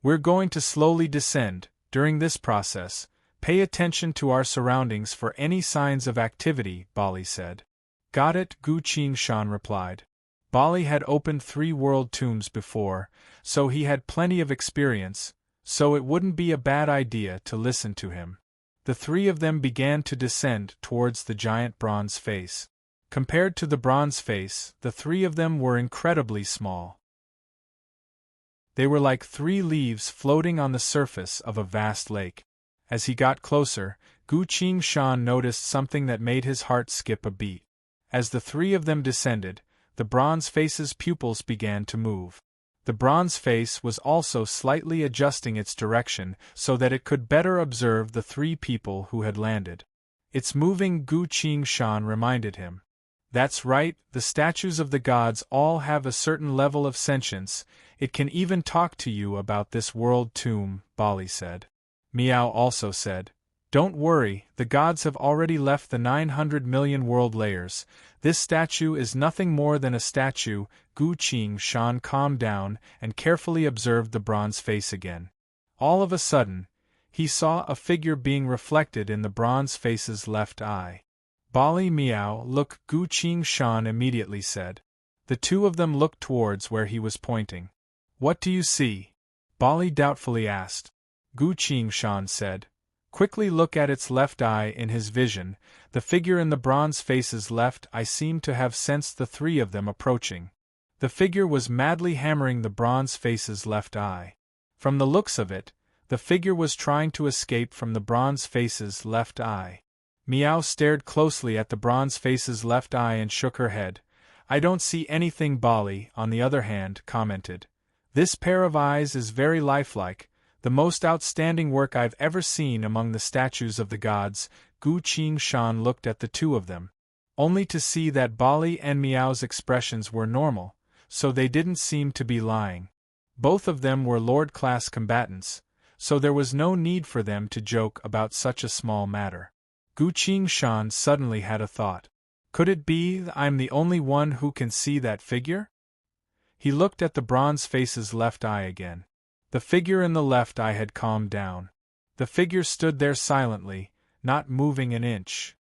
We're going to slowly descend. During this process, pay attention to our surroundings for any signs of activity, Bali said. Got it, Gu Qingshan replied. Bali had opened 3 world tombs before, so he had plenty of experience, so it wouldn't be a bad idea to listen to him. The 3 of them began to descend towards the giant bronze face. Compared to the bronze face, the 3 of them were incredibly small. They were like 3 leaves floating on the surface of a vast lake. As he got closer, Gu Qingshan noticed something that made his heart skip a beat. As the 3 of them descended, the bronze face's pupils began to move. The bronze face was also slightly adjusting its direction so that it could better observe the 3 people who had landed. It's moving, Gu Qingshan reminded him. That's right, the statues of the gods all have a certain level of sentience. It can even talk to you about this world tomb, Bali said. Meow also said, Don't worry, the gods have already left the 900 million world layers. This statue is nothing more than a statue. Gu Qingshan calmed down and carefully observed the bronze face again. All of a sudden, he saw a figure being reflected in the bronze face's left eye. Bali Miao, look, Gu Qingshan immediately said. The two of them looked towards where he was pointing. What do you see? Bali doubtfully asked. Gu Qingshan said. Quickly look at its left eye. In his vision, the figure in the bronze face's left eye seemed to have sensed the three of them approaching. The figure was madly hammering the bronze face's left eye. From the looks of it, the figure was trying to escape from the bronze face's left eye. Miao stared closely at the bronze face's left eye and shook her head. I don't see anything. Bali, on the other hand, commented. This pair of eyes is very lifelike, the most outstanding work I've ever seen among the statues of the gods. Gu Qingshan looked at the two of them, only to see that Bali and Miao's expressions were normal, so they didn't seem to be lying. Both of them were Lord-class combatants, so there was no need for them to joke about such a small matter. Gu Qingshan suddenly had a thought. Could it be I'm the only one who can see that figure? He looked at the bronze face's left eye again. The figure in the left eye had calmed down. The figure stood there silently, not moving an inch.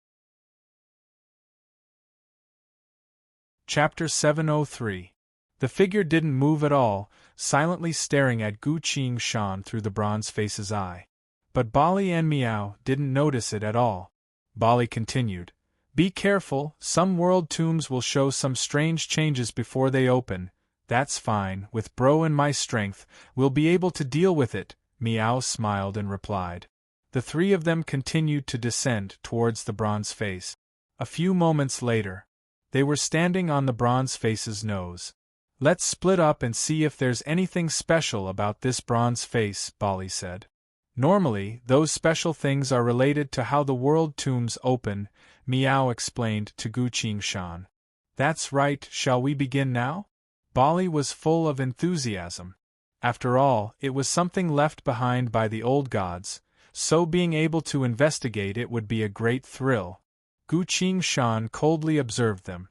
Chapter 703. The figure didn't move at all, silently staring at Gu Qingshan through the bronze face's eye. But Bali and Miao didn't notice it at all. Bali continued. Be careful, some world tombs will show some strange changes before they open. That's fine, with Bro and my strength, we'll be able to deal with it. Miao smiled and replied. The three of them continued to descend towards the bronze face. A few moments later, they were standing on the bronze face's nose. Let's split up and see if there's anything special about this bronze face, Bali said. Normally, those special things are related to how the world tombs open, Miao explained to Gu Qingshan. That's right, shall we begin now? Bali was full of enthusiasm. After all, it was something left behind by the old gods, so being able to investigate it would be a great thrill. Gu Qingshan coldly observed them.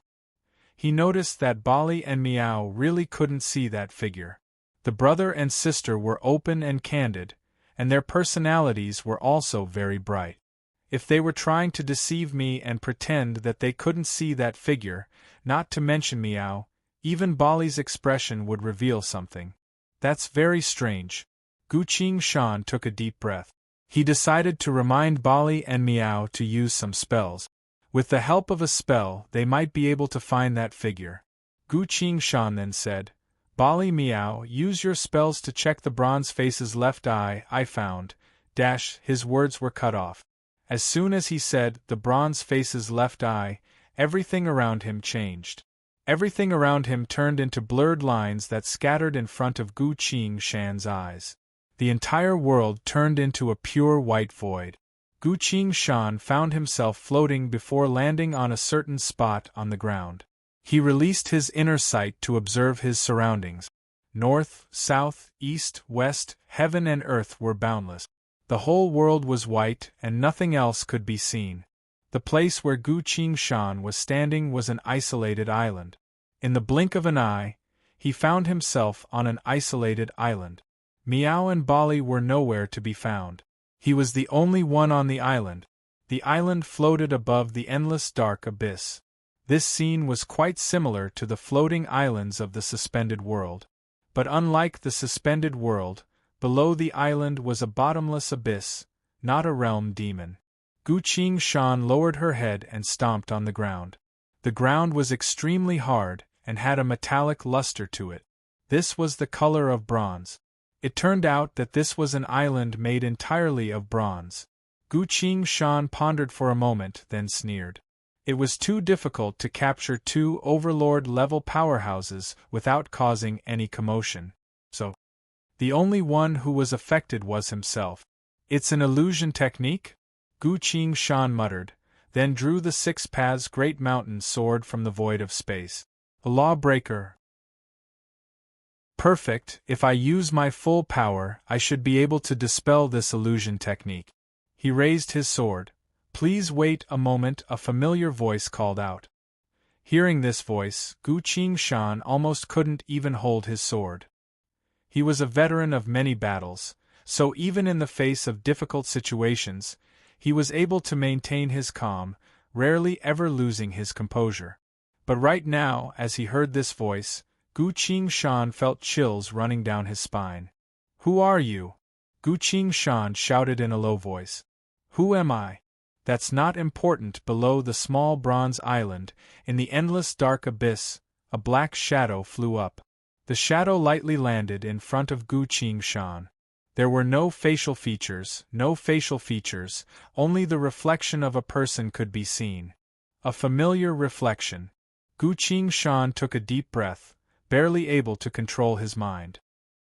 He noticed that Bali and Miao really couldn't see that figure. The brother and sister were open and candid, and their personalities were also very bright. If they were trying to deceive me and pretend that they couldn't see that figure, not to mention Miao, even Bali's expression would reveal something. That's very strange. Gu Qingshan took a deep breath. He decided to remind Bali and Miao to use some spells. With the help of a spell, they might be able to find that figure. Gu Qingshan then said, Bali Miao, use your spells to check the bronze face's left eye. I found. His words were cut off. As soon as he said the bronze face's left eye, everything around him changed. Everything around him turned into blurred lines that scattered in front of Gu Qingshan's eyes. The entire world turned into a pure white void. Gu Qingshan found himself floating before landing on a certain spot on the ground. He released his inner sight to observe his surroundings. North, south, east, west, heaven and earth were boundless. The whole world was white and nothing else could be seen. The place where Gu Qingshan was standing was an isolated island. In the blink of an eye, he found himself on an isolated island. Miao and Bali were nowhere to be found. He was the only one on the island. The island floated above the endless dark abyss. This scene was quite similar to the floating islands of the suspended world. But unlike the suspended world, below the island was a bottomless abyss, not a realm demon. Gu Qingshan lowered her head and stomped on the ground. The ground was extremely hard and had a metallic luster to it. This was the color of bronze. It turned out that this was an island made entirely of bronze. Gu Qingshan pondered for a moment, then sneered. It was too difficult to capture two overlord-level powerhouses without causing any commotion. So, the only one who was affected was himself. It's an illusion technique? Gu Qingshan muttered, then drew the Six Paths Great Mountain sword from the void of space. A lawbreaker. Perfect, if I use my full power, I should be able to dispel this illusion technique. He raised his sword. Please wait a moment, a familiar voice called out. Hearing this voice, Gu Qingshan almost couldn't even hold his sword. He was a veteran of many battles, so even in the face of difficult situations, he was able to maintain his calm, rarely ever losing his composure. But right now, as he heard this voice, Gu Qingshan felt chills running down his spine. "Who are you?" Gu Qingshan shouted in a low voice. "Who am I?" "That's not important." Below the small bronze island, in the endless dark abyss, a black shadow flew up. The shadow lightly landed in front of Gu Qingshan. There were no facial features, only the reflection of a person could be seen. A familiar reflection. Gu Qingshan took a deep breath, barely able to control his mind.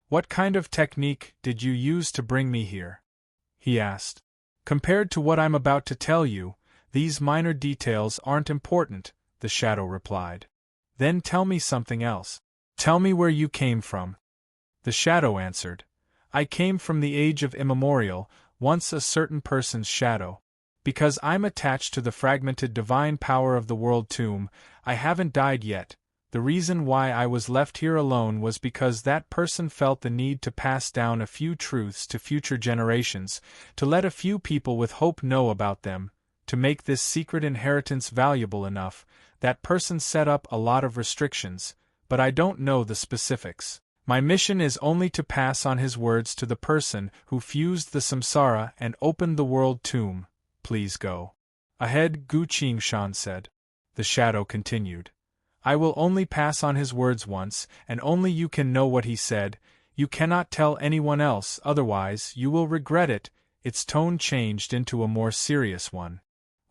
"What kind of technique did you use to bring me here?" he asked. "Compared to what I'm about to tell you, these minor details aren't important," the shadow replied. "Then tell me something else. Tell me where you came from." The shadow answered. "I came from the age of immemorial, once a certain person's shadow. Because I'm attached to the fragmented divine power of the world tomb, I haven't died yet. The reason why I was left here alone was because that person felt the need to pass down a few truths to future generations, to let a few people with hope know about them, to make this secret inheritance valuable enough. That person set up a lot of restrictions, but I don't know the specifics. My mission is only to pass on his words to the person who fused the samsara and opened the world tomb. Please go ahead," Gu Qingshan said. The shadow continued. "I will only pass on his words once, and only you can know what he said. You cannot tell anyone else, otherwise you will regret it." Its tone changed into a more serious one.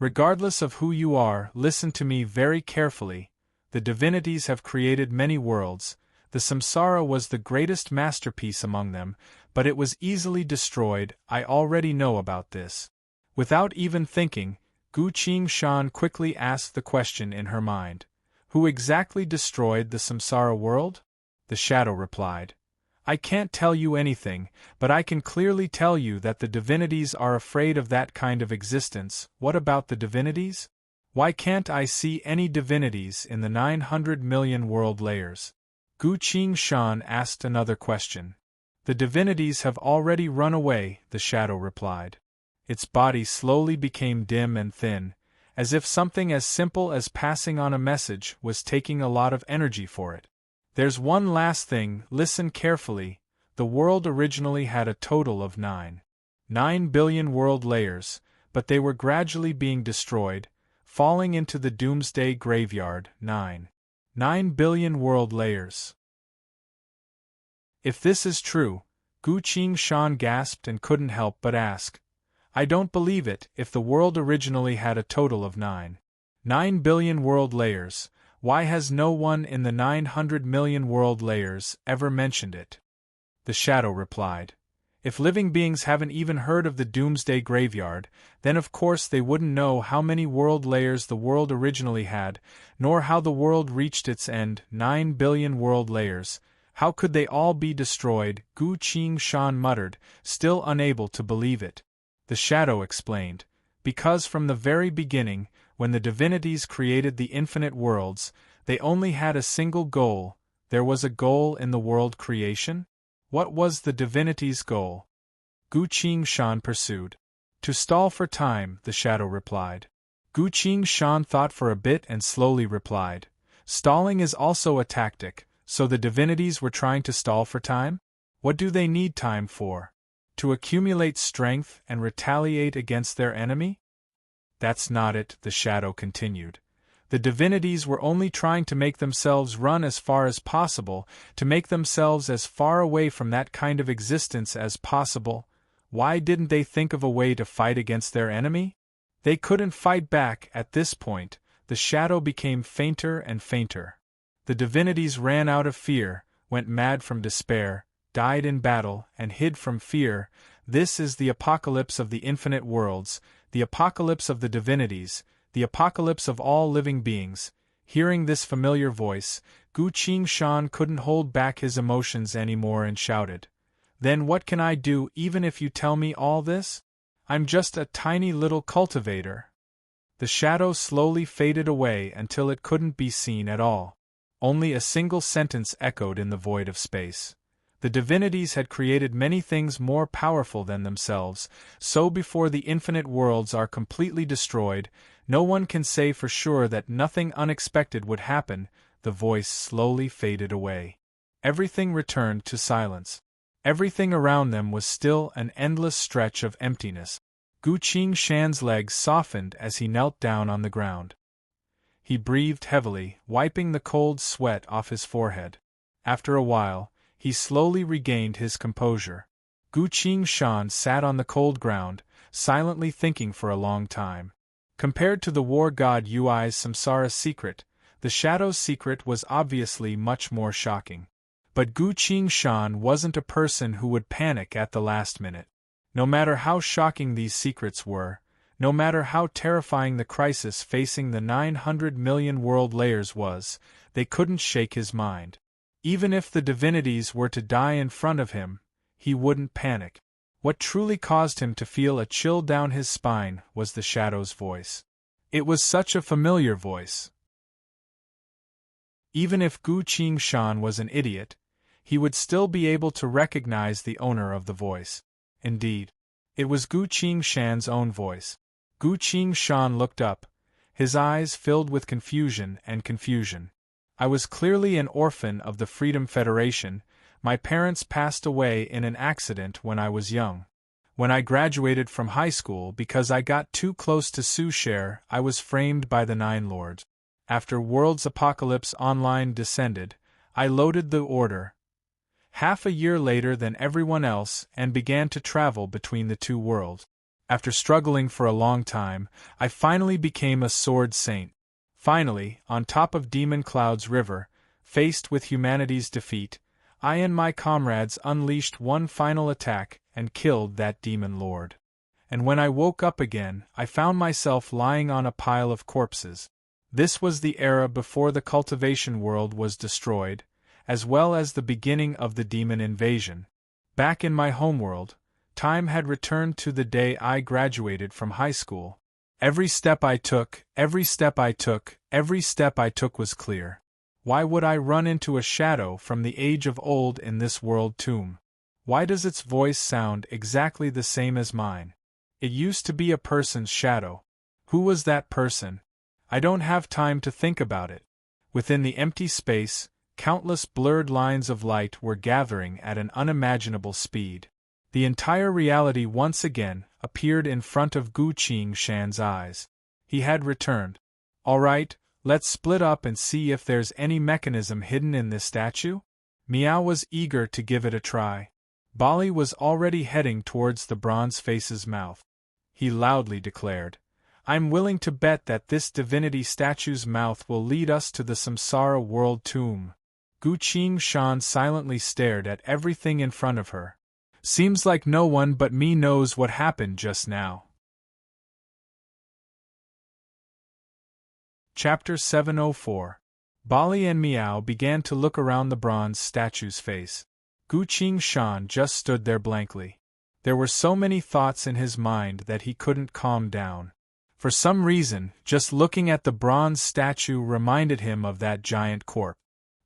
"Regardless of who you are, listen to me very carefully. The divinities have created many worlds. The samsara was the greatest masterpiece among them, but it was easily destroyed. I already know about this." Without even thinking, Gu Qingshan quickly asked the question in her mind. "Who exactly destroyed the samsara world?" The shadow replied. "I can't tell you anything, but I can clearly tell you that the divinities are afraid of that kind of existence." "What about the divinities? Why can't I see any divinities in the 900 million world layers?" Gu Qingshan asked another question. "The divinities have already run away," the shadow replied. Its body slowly became dim and thin, as if something as simple as passing on a message was taking a lot of energy for it. "There's one last thing, listen carefully. The world originally had a total of 9 billion world layers, but they were gradually being destroyed, falling into the doomsday graveyard. 9 billion world layers. If this is true," Gu Qingshan gasped and couldn't help but ask. "I don't believe it. If the world originally had a total of 9 billion world layers, why has no one in the 900 million world layers ever mentioned it?" The shadow replied. "If living beings haven't even heard of the doomsday graveyard, then of course they wouldn't know how many world layers the world originally had, nor how the world reached its end. 9 billion world layers. How could they all be destroyed?" Gu Qingshan muttered, still unable to believe it. The shadow explained. "Because from the very beginning, when the divinities created the infinite worlds, they only had a single goal. There was a goal in the world creation? What was the divinity's goal?" Gu Qingshan pursued. "To stall for time," the shadow replied. Gu Qingshan thought for a bit and slowly replied. "Stalling is also a tactic, so the divinities were trying to stall for time? What do they need time for? To accumulate strength and retaliate against their enemy?" "That's not it," the shadow continued. "The divinities were only trying to make themselves run as far as possible, to make themselves as far away from that kind of existence as possible. Why didn't they think of a way to fight against their enemy? They couldn't fight back." At this point, the shadow became fainter and fainter. "The divinities ran out of fear, went mad from despair, died in battle, and hid from fear. This is the apocalypse of the infinite worlds, the apocalypse of the divinities, the apocalypse of all living beings." Hearing this familiar voice, Gu Qingshan couldn't hold back his emotions anymore and shouted. "Then what can I do even if you tell me all this? I'm just a tiny little cultivator." The shadow slowly faded away until it couldn't be seen at all. Only a single sentence echoed in the void of space. The divinities had created many things more powerful than themselves, so before the infinite worlds are completely destroyed, no one can say for sure that nothing unexpected would happen. The voice slowly faded away. Everything returned to silence. Everything around them was still an endless stretch of emptiness. Gu Qingshan's legs softened as he knelt down on the ground. He breathed heavily, wiping the cold sweat off his forehead. After a while, he slowly regained his composure. Gu Qingshan sat on the cold ground, silently thinking for a long time. Compared to the war god Yui's samsara secret, the shadow's secret was obviously much more shocking. But Gu Qingshan wasn't a person who would panic at the last minute. No matter how shocking these secrets were, no matter how terrifying the crisis facing the 900 million world layers was, they couldn't shake his mind. Even if the divinities were to die in front of him, he wouldn't panic. What truly caused him to feel a chill down his spine was the shadow's voice. It was such a familiar voice. Even if Gu Qingshan was an idiot, he would still be able to recognize the owner of the voice. Indeed, it was Gu Qingshan's own voice. Gu Qingshan looked up, his eyes filled with confusion. I was clearly an orphan of the Freedom Federation. My parents passed away in an accident when I was young. When I graduated from high school because I got too close to Su Cher, I was framed by the Nine Lords. After World's Apocalypse Online descended, I loaded the order, half a year later than everyone else, and began to travel between the two worlds. After struggling for a long time, I finally became a sword saint. Finally, on top of Demon Cloud's river, faced with humanity's defeat, I and my comrades unleashed one final attack and killed that demon lord. And when I woke up again, I found myself lying on a pile of corpses. This was the era before the cultivation world was destroyed, as well as the beginning of the demon invasion. Back in my homeworld, time had returned to the day I graduated from high school. Every step I took was clear. Why would I run into a shadow from the age of old in this world tomb? Why does its voice sound exactly the same as mine? It used to be a person's shadow. Who was that person? I don't have time to think about it. Within the empty space, countless blurred lines of light were gathering at an unimaginable speed. The entire reality once again appeared in front of Gu Qingshan's eyes. He had returned. All right, let's split up and see if there's any mechanism hidden in this statue? Miao was eager to give it a try. Bali was already heading towards the bronze face's mouth. He loudly declared, I'm willing to bet that this divinity statue's mouth will lead us to the Samsara world tomb. Gu Qingshan silently stared at everything in front of her. Seems like no one but me knows what happened just now. Chapter 704. Bali and Miao began to look around the bronze statue's face. Gu Qingshan just stood there blankly. There were so many thoughts in his mind that he couldn't calm down. For some reason, just looking at the bronze statue reminded him of that giant corpse.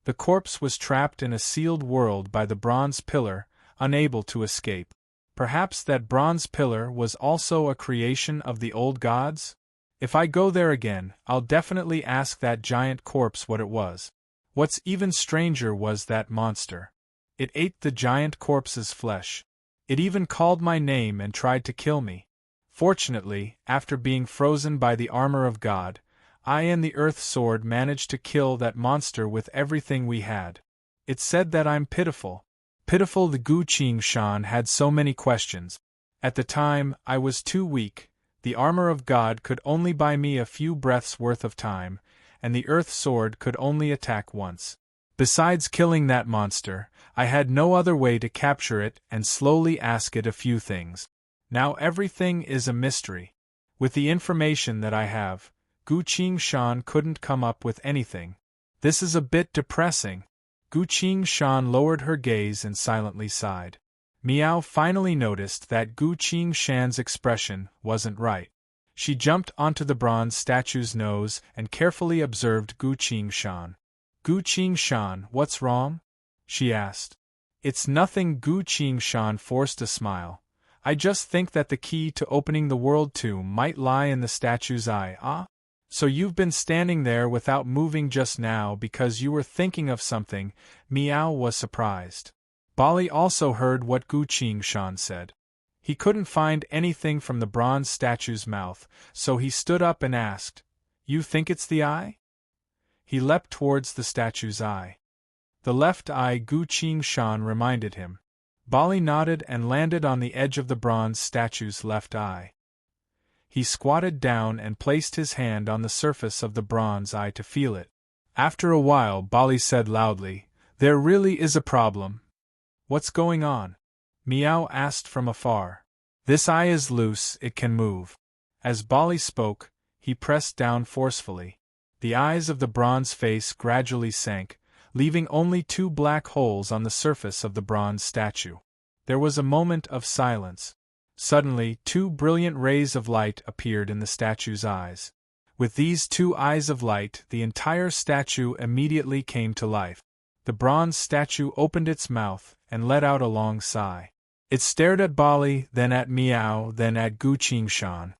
The corpse was trapped in a sealed world by the bronze pillar, unable to escape. Perhaps that bronze pillar was also a creation of the old gods? If I go there again, I'll definitely ask that giant corpse what it was. What's even stranger was that monster. It ate the giant corpse's flesh. It even called my name and tried to kill me. Fortunately, after being frozen by the armor of God, I and the Earth Sword managed to kill that monster with everything we had. It said that I'm pitiful. Pitiful. The Gu Qingshan had so many questions. At the time, I was too weak. The armor of God could only buy me a few breaths worth of time, and the Earth Sword could only attack once. Besides killing that monster, I had no other way to capture it and slowly ask it a few things. Now everything is a mystery. With the information that I have, Gu Qingshan couldn't come up with anything. This is a bit depressing. Gu Qingshan lowered her gaze and silently sighed. Miao finally noticed that Gu Qingshan's expression wasn't right. She jumped onto the bronze statue's nose and carefully observed Gu Qingshan. Gu Qingshan, what's wrong? She asked. It's nothing. Gu Qingshan forced a smile. I just think that the key to opening the world tomb might lie in the statue's eye. Ah? So you've been standing there without moving just now because you were thinking of something. Miao was surprised. Bali also heard what Gu Qingshan said. He couldn't find anything from the bronze statue's mouth, so he stood up and asked, "You think it's the eye?" He leapt towards the statue's eye. The left eye, Gu Qingshan reminded him. Bali nodded and landed on the edge of the bronze statue's left eye. He squatted down and placed his hand on the surface of the bronze eye to feel it. After a while, Bali said loudly, "There really is a problem." "What's going on?" Miao asked from afar. "This eye is loose, it can move." As Bali spoke, he pressed down forcefully. The eyes of the bronze face gradually sank, leaving only 2 black holes on the surface of the bronze statue. There was a moment of silence. Suddenly, 2 brilliant rays of light appeared in the statue's eyes. With these 2 eyes of light, the entire statue immediately came to life. The bronze statue opened its mouth and let out a long sigh. It stared at Bali, then at Miao, then at Gu Qingshan.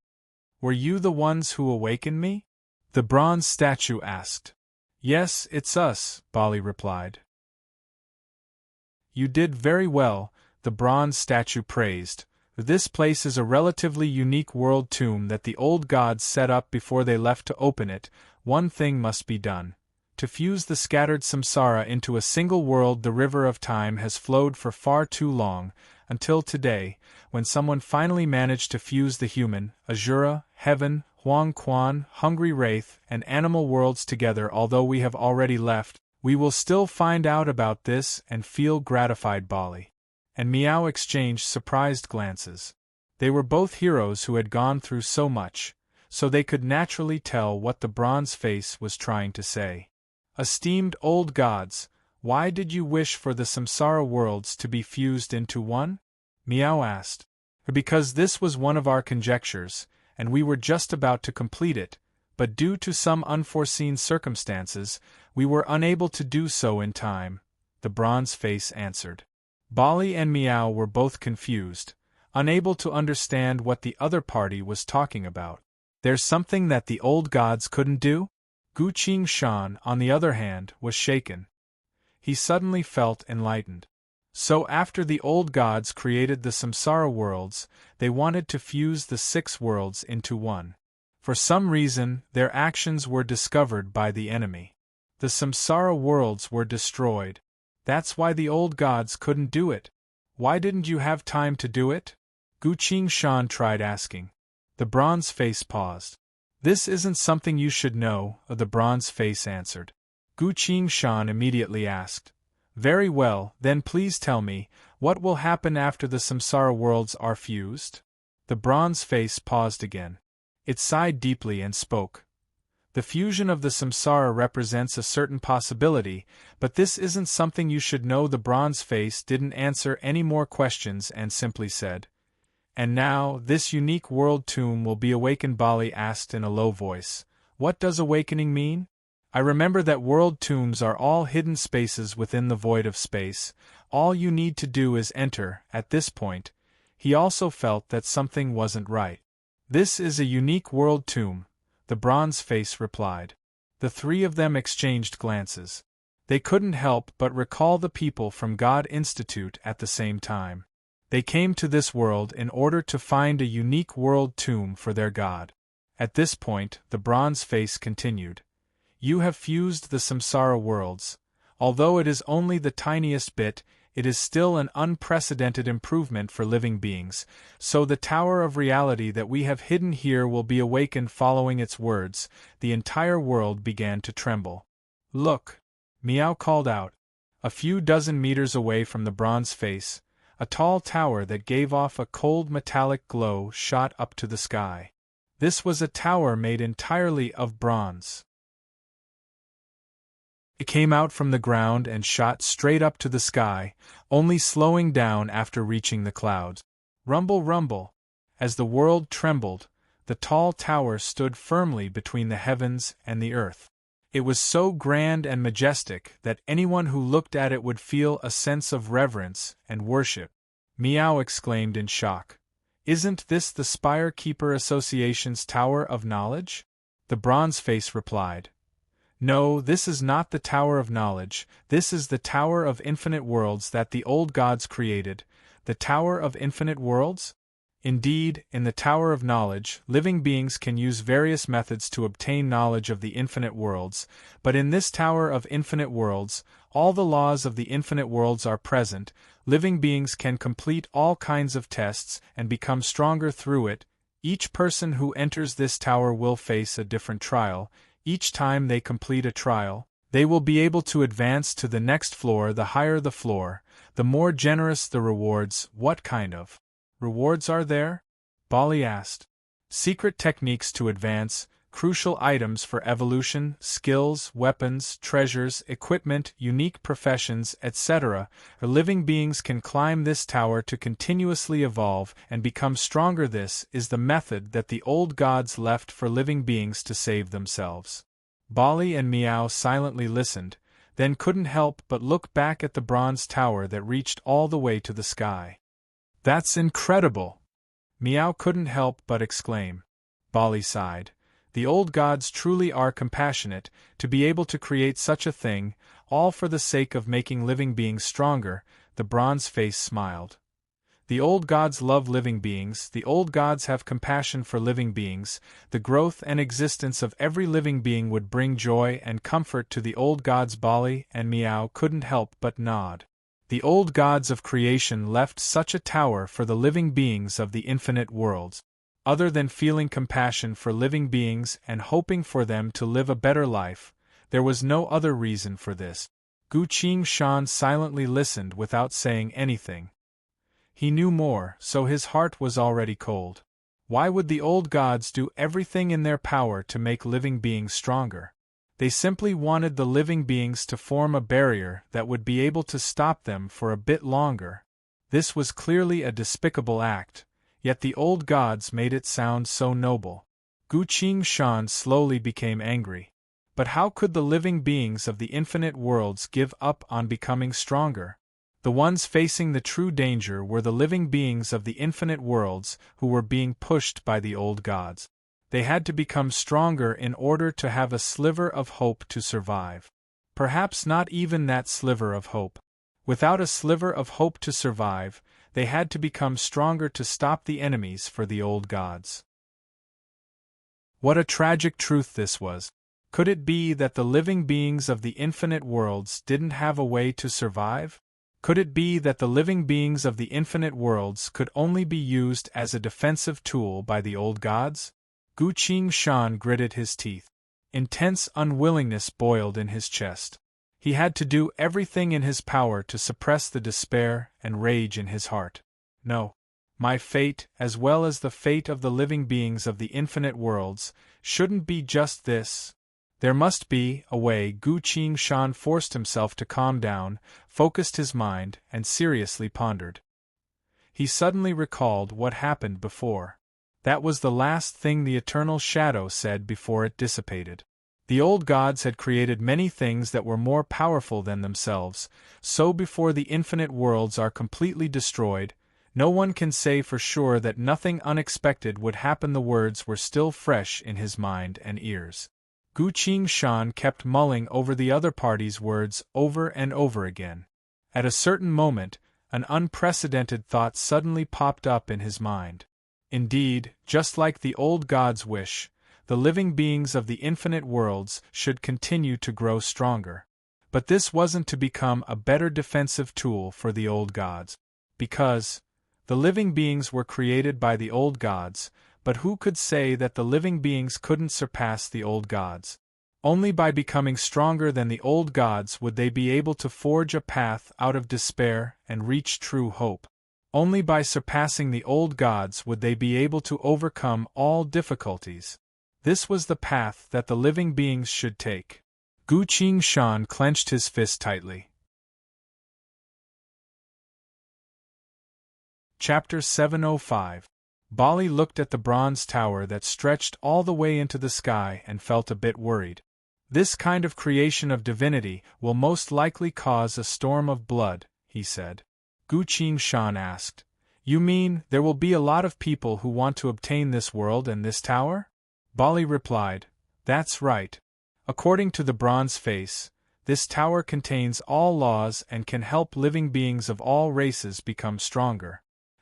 "Were you the ones who awakened me?" the bronze statue asked. "Yes, it's us," Bali replied. "You did very well," the bronze statue praised. "This place is a relatively unique world tomb that the old gods set up before they left to open it. One thing must be done. To fuse the scattered samsara into a single world. The river of time has flowed for far too long, until today, when someone finally managed to fuse the human, Azura, heaven, Huang Quan, hungry wraith, and animal worlds together. Although we have already left, we will still find out about this and feel gratified." Bali and Miao exchanged surprised glances. They were both heroes who had gone through so much, so they could naturally tell what the bronze face was trying to say. "Esteemed old gods, why did you wish for the samsara worlds to be fused into one?" Miao asked. "Because this was one of our conjectures, and we were just about to complete it, but due to some unforeseen circumstances, we were unable to do so in time," the bronze face answered. Bali and Miao were both confused, unable to understand what the other party was talking about. "There's something that the old gods couldn't do?" Gu Qingshan, on the other hand, was shaken. He suddenly felt enlightened. So after the old gods created the samsara worlds, they wanted to fuse the 6 worlds into one. For some reason, their actions were discovered by the enemy. The samsara worlds were destroyed. That's why the old gods couldn't do it. "Why didn't you have time to do it?" Gu Qingshan tried asking. The bronze face paused. "This isn't something you should know," the bronze face answered. Gu Qingshan immediately asked, "Very well, then please tell me, what will happen after the samsara worlds are fused?" The bronze face paused again. It sighed deeply and spoke. "The fusion of the samsara represents a certain possibility, but this isn't something you should know." The bronze face didn't answer any more questions and simply said, "And now, this unique world tomb will be awakened." Bali asked in a low voice, "What does awakening mean?" "I remember that world tombs are all hidden spaces within the void of space. All you need to do is enter." At this point, he also felt that something wasn't right. "This is a unique world tomb," the bronze face replied. The 3 of them exchanged glances. They couldn't help but recall the people from God Institute at the same time. They came to this world in order to find a unique world tomb for their god. At this point, the bronze face continued. "You have fused the samsara worlds. Although it is only the tiniest bit, it is still an unprecedented improvement for living beings, so the tower of reality that we have hidden here will be awakened." Following its words, the entire world began to tremble. "Look!" Miao called out. A few dozen meters away from the bronze face, a tall tower that gave off a cold metallic glow shot up to the sky. This was a tower made entirely of bronze. It came out from the ground and shot straight up to the sky, only slowing down after reaching the clouds. Rumble, rumble! As the world trembled, the tall tower stood firmly between the heavens and the earth. It was so grand and majestic that anyone who looked at it would feel a sense of reverence and worship. Meow exclaimed in shock. "Isn't this the Spire Keeper Association's Tower of Knowledge?" The bronze face replied. "No, this is not the Tower of Knowledge, this is the Tower of Infinite Worlds that the old gods created." The Tower of Infinite Worlds? Indeed, in the Tower of Knowledge, living beings can use various methods to obtain knowledge of the infinite worlds, but in this Tower of Infinite Worlds, all the laws of the infinite worlds are present. Living beings can complete all kinds of tests and become stronger through it. Each person who enters this tower will face a different trial. Each time they complete a trial, they will be able to advance to the next floor. The higher the floor, the more generous the rewards. What kind of rewards are there? Bali asked. Secret techniques to advance, crucial items for evolution, skills, weapons, treasures, equipment, unique professions, etc. Living beings can climb this tower to continuously evolve and become stronger. This is the method that the old gods left for living beings to save themselves. Bali and Meow silently listened, then couldn't help but look back at the bronze tower that reached all the way to the sky. "That's incredible!" Meow couldn't help but exclaim. Bali sighed. The old gods truly are compassionate, to be able to create such a thing, all for the sake of making living beings stronger. The bronze face smiled. The old gods love living beings, the old gods have compassion for living beings. The growth and existence of every living being would bring joy and comfort to the old gods. Bali and Meow couldn't help but nod. The old gods of creation left such a tower for the living beings of the infinite worlds. Other than feeling compassion for living beings and hoping for them to live a better life, there was no other reason for this. Gu Qingshan silently listened without saying anything. He knew more, so his heart was already cold. Why would the old gods do everything in their power to make living beings stronger? They simply wanted the living beings to form a barrier that would be able to stop them for a bit longer. This was clearly a despicable act, yet the old gods made it sound so noble. Gu Qingshan slowly became angry. But how could the living beings of the infinite worlds give up on becoming stronger? The ones facing the true danger were the living beings of the infinite worlds who were being pushed by the old gods. They had to become stronger in order to have a sliver of hope to survive. Perhaps not even that sliver of hope. Without a sliver of hope to survive, they had to become stronger to stop the enemies for the old gods. What a tragic truth this was. Could it be that the living beings of the infinite worlds didn't have a way to survive? Could it be that the living beings of the infinite worlds could only be used as a defensive tool by the old gods? Gu Qingshan gritted his teeth. Intense unwillingness boiled in his chest. He had to do everything in his power to suppress the despair and rage in his heart. No. My fate, as well as the fate of the living beings of the infinite worlds, shouldn't be just this. There must be a way. Gu Qingshan forced himself to calm down, focused his mind, and seriously pondered. He suddenly recalled what happened before. That was the last thing the Eternal Shadow said before it dissipated. The old gods had created many things that were more powerful than themselves, so before the infinite worlds are completely destroyed, no one can say for sure that nothing unexpected would happen. The words were still fresh in his mind and ears. Gu Qingshan kept mulling over the other party's words over and over again. At a certain moment, an unprecedented thought suddenly popped up in his mind. Indeed, just like the old gods' wish, the living beings of the infinite worlds should continue to grow stronger. But this wasn't to become a better defensive tool for the old gods. Because the living beings were created by the old gods, but who could say that the living beings couldn't surpass the old gods? Only by becoming stronger than the old gods would they be able to forge a path out of despair and reach true hope. Only by surpassing the old gods would they be able to overcome all difficulties. This was the path that the living beings should take. Gu Qingshan clenched his fist tightly. Chapter 705. Bali looked at the bronze tower that stretched all the way into the sky and felt a bit worried. This kind of creation of divinity will most likely cause a storm of blood, he said. Gu Qingshan asked, You mean there will be a lot of people who want to obtain this world and this tower? Bali replied, That's right. According to the bronze face, this tower contains all laws and can help living beings of all races become stronger.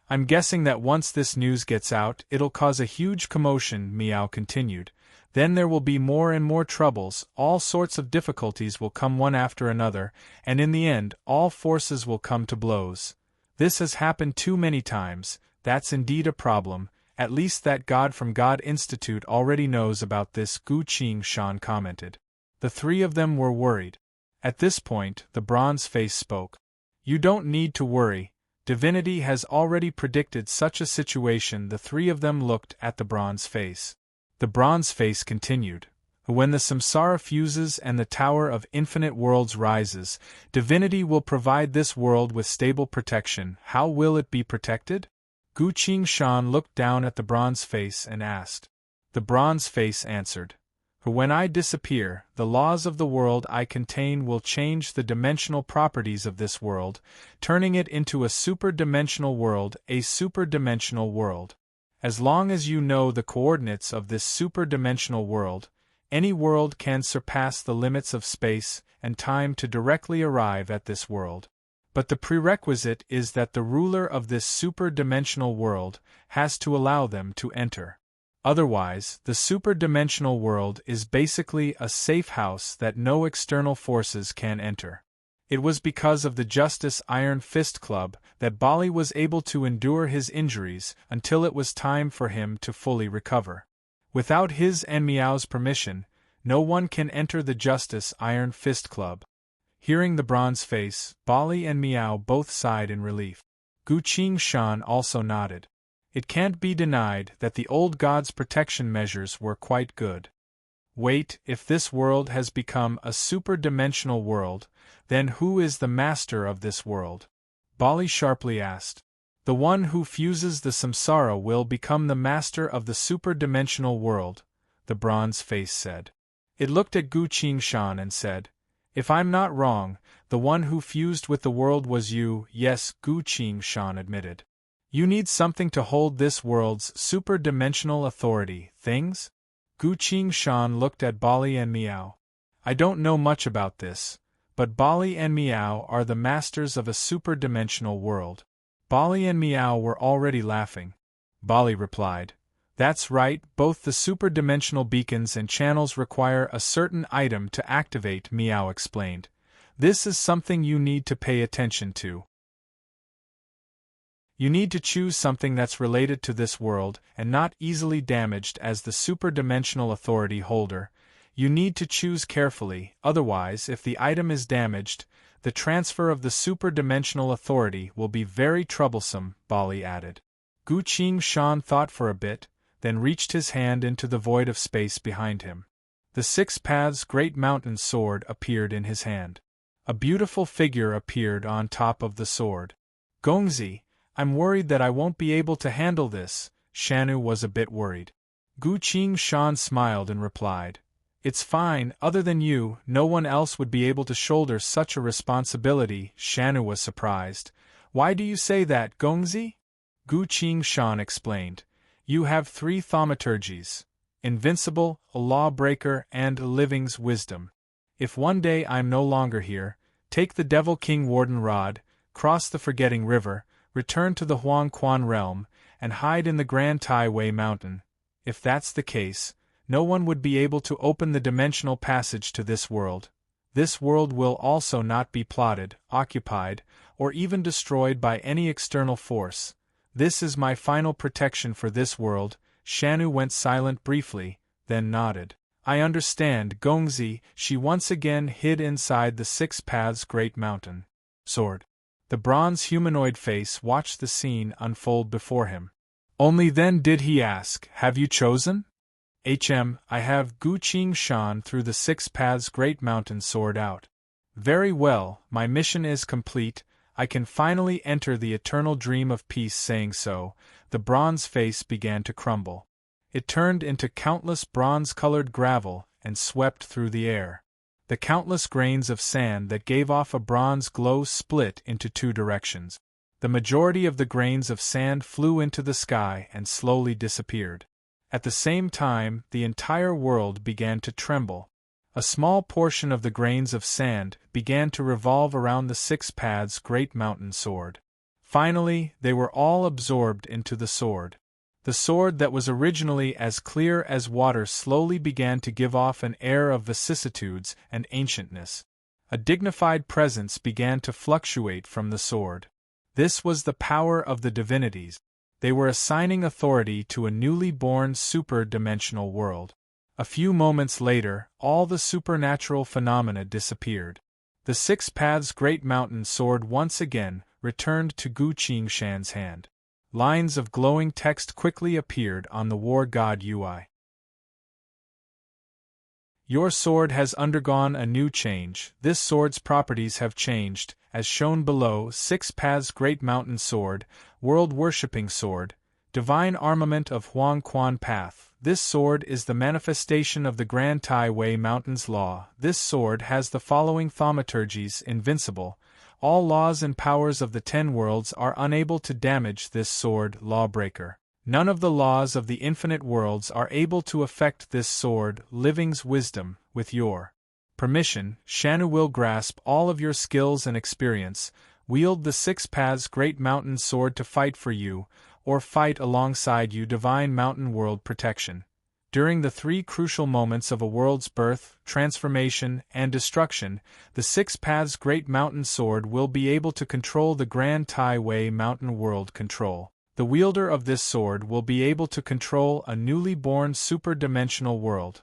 I'm guessing that once this news gets out, it'll cause a huge commotion, Miao continued. Then there will be more and more troubles, all sorts of difficulties will come one after another, and in the end, all forces will come to blows. This has happened too many times, that's indeed a problem, at least that God from God Institute already knows about this, Gu Qingshan commented. The three of them were worried. At this point, the bronze face spoke. You don't need to worry. Divinity has already predicted such a situation. The three of them looked at the bronze face. The bronze face continued. When the samsara fuses and the tower of infinite worlds rises, divinity will provide this world with stable protection. How will it be protected? Gu Qingshan looked down at the bronze face and asked. The bronze face answered. When I disappear, the laws of the world I contain will change the dimensional properties of this world, turning it into a super-dimensional world, a super-dimensional world. As long as you know the coordinates of this super-dimensional world, any world can surpass the limits of space and time to directly arrive at this world. But the prerequisite is that the ruler of this super-dimensional world has to allow them to enter. Otherwise, the super-dimensional world is basically a safe house that no external forces can enter. It was because of the Justice Iron Fist Club that Bali was able to endure his injuries until it was time for him to fully recover. Without his and Miao's permission, no one can enter the Justice Iron Fist Club. Hearing the bronze face, Bali and Miao both sighed in relief. Gu Qingshan also nodded. It can't be denied that the old god's protection measures were quite good. Wait, if this world has become a super-dimensional world, then who is the master of this world? Bali sharply asked. The one who fuses the samsara will become the master of the super-dimensional world, the bronze face said. It looked at Gu Qingshan and said, If I'm not wrong, the one who fused with the world was you. Yes, Gu Qingshan admitted. You need something to hold this world's super-dimensional authority, things? Gu Qingshan looked at Bali and Miao. I don't know much about this, but Bali and Miao are the masters of a super-dimensional world. Bali and Miao were already laughing. Bali replied, That's right, both the super-dimensional beacons and channels require a certain item to activate, Miao explained. This is something you need to pay attention to. You need to choose something that's related to this world and not easily damaged as the super-dimensional authority holder. You need to choose carefully, otherwise if the item is damaged, the transfer of the super-dimensional authority will be very troublesome, Bali added. Gu Qingshan thought for a bit, then reached his hand into the void of space behind him. The Six Paths Great Mountain sword appeared in his hand. A beautiful figure appeared on top of the sword. Gongzi, I'm worried that I won't be able to handle this. Shanu was a bit worried. Gu Qingshan smiled and replied, It's fine, other than you, no one else would be able to shoulder such a responsibility. Shanu was surprised. Why do you say that, Gongzi? Gu Qingshan explained. You have 3 thaumaturgies: invincible, a lawbreaker, and a living's wisdom. If one day I'm no longer here, take the Devil King Warden Rod, cross the Forgetting River, return to the Huang Quan realm, and hide in the Grand Tai Wei Mountain. If that's the case, no one would be able to open the dimensional passage to this world. This world will also not be plotted, occupied, or even destroyed by any external force. This is my final protection for this world. Shanu went silent briefly, then nodded. I understand, Gongzi. She once again hid inside the Six Paths Great Mountain. Sword. The bronze humanoid face watched the scene unfold before him. Only then did he ask, Have you chosen? I have. Gu Qingshan threw the Six Paths Great Mountain sword out. Very well, my mission is complete. I can finally enter the eternal dream of peace. Saying so, the bronze face began to crumble. It turned into countless bronze-colored gravel, and swept through the air. The countless grains of sand that gave off a bronze glow split into two directions. The majority of the grains of sand flew into the sky and slowly disappeared. At the same time, the entire world began to tremble. A small portion of the grains of sand began to revolve around the Six Paths Great Mountain Sword. Finally, they were all absorbed into the sword. The sword that was originally as clear as water slowly began to give off an air of vicissitudes and ancientness. A dignified presence began to fluctuate from the sword. This was the power of the divinities. They were assigning authority to a newly born super-dimensional world. A few moments later, all the supernatural phenomena disappeared. The Six Paths Great Mountain Sword once again returned to Gu Qingshan's hand. Lines of glowing text quickly appeared on the war god UI. Your sword has undergone a new change. This sword's properties have changed, as shown below. Six Paths Great Mountain Sword, World-Worshipping Sword, Divine Armament of Huang Quan Path. This sword is the manifestation of the Grand Tai Wei Mountain's law. This sword has the following thaumaturgies: invincible. All laws and powers of the 10 worlds are unable to damage this sword. Lawbreaker. None of the laws of the infinite worlds are able to affect this sword. Living's wisdom. With your permission, Shanu will grasp all of your skills and experience, wield the Six Paths Great Mountain Sword to fight for you, or fight alongside you. Divine Mountain World Protection. During the 3 crucial moments of a world's birth, transformation, and destruction, the Six Paths Great Mountain Sword will be able to control the Grand Tai Wei Mountain World Control. The wielder of this sword will be able to control a newly born super-dimensional world.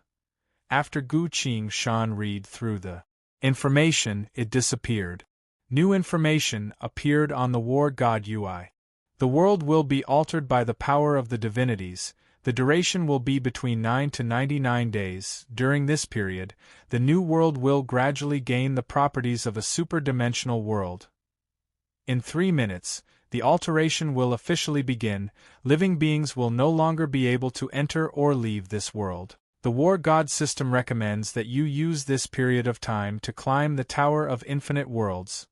After Gu Qingshan read through the information, it disappeared. New information appeared on the war god UI. The world will be altered by the power of the divinities. The duration will be between 9 to 99 days. During this period, the new world will gradually gain the properties of a super-dimensional world. In 3 minutes, the alteration will officially begin. Living beings will no longer be able to enter or leave this world. The War God system recommends that you use this period of time to climb the Tower of Infinite Worlds.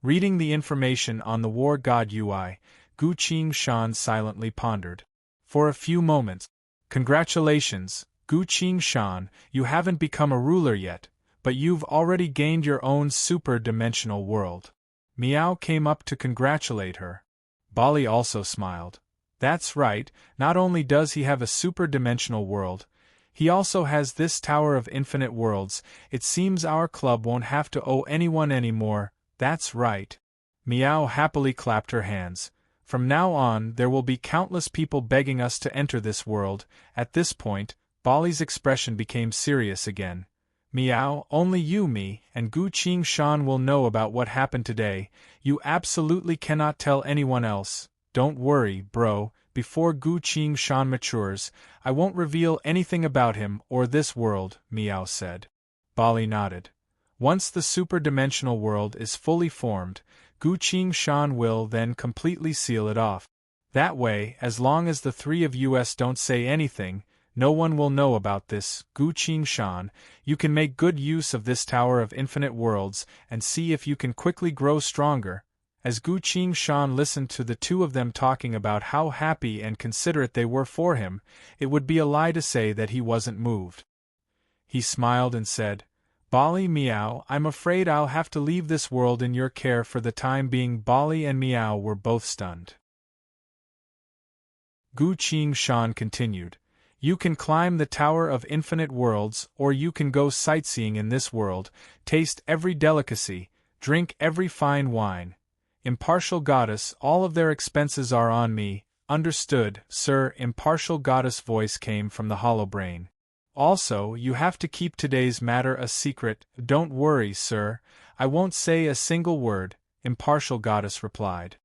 Reading the information on the War God UI, Gu Qingshan silently pondered. For a few moments. Congratulations, Gu Qingshan, you haven't become a ruler yet, but you've already gained your own super-dimensional world. Miao came up to congratulate her. Bali also smiled. That's right, not only does he have a super-dimensional world, he also has this Tower of Infinite Worlds. It seems our club won't have to owe anyone anymore. That's right. Miao happily clapped her hands. From now on, there will be countless people begging us to enter this world. At this point, Bali's expression became serious again. Miao, only you, me, and Gu Qingshan will know about what happened today. You absolutely cannot tell anyone else. Don't worry, bro, before Gu Qingshan matures, I won't reveal anything about him or this world, Miao said. Bali nodded. Once the super-dimensional world is fully formed, Gu Qingshan will then completely seal it off. That way, as long as the 3 of us don't say anything, no one will know about this. Gu Qingshan, you can make good use of this Tower of Infinite Worlds and see if you can quickly grow stronger. As Gu Qingshan listened to the 2 of them talking about how happy and considerate they were for him, it would be a lie to say that he wasn't moved. He smiled and said, Bali, Miao, I'm afraid I'll have to leave this world in your care for the time being. Bali and Miao were both stunned. Gu Qingshan continued, You can climb the Tower of Infinite Worlds, or you can go sightseeing in this world, taste every delicacy, drink every fine wine. Impartial Goddess, all of their expenses are on me. Understood, sir. Impartial Goddess voice came from the hollow brain. Also, you have to keep today's matter a secret. Don't worry, sir, I won't say a single word, Impartial Goddess replied.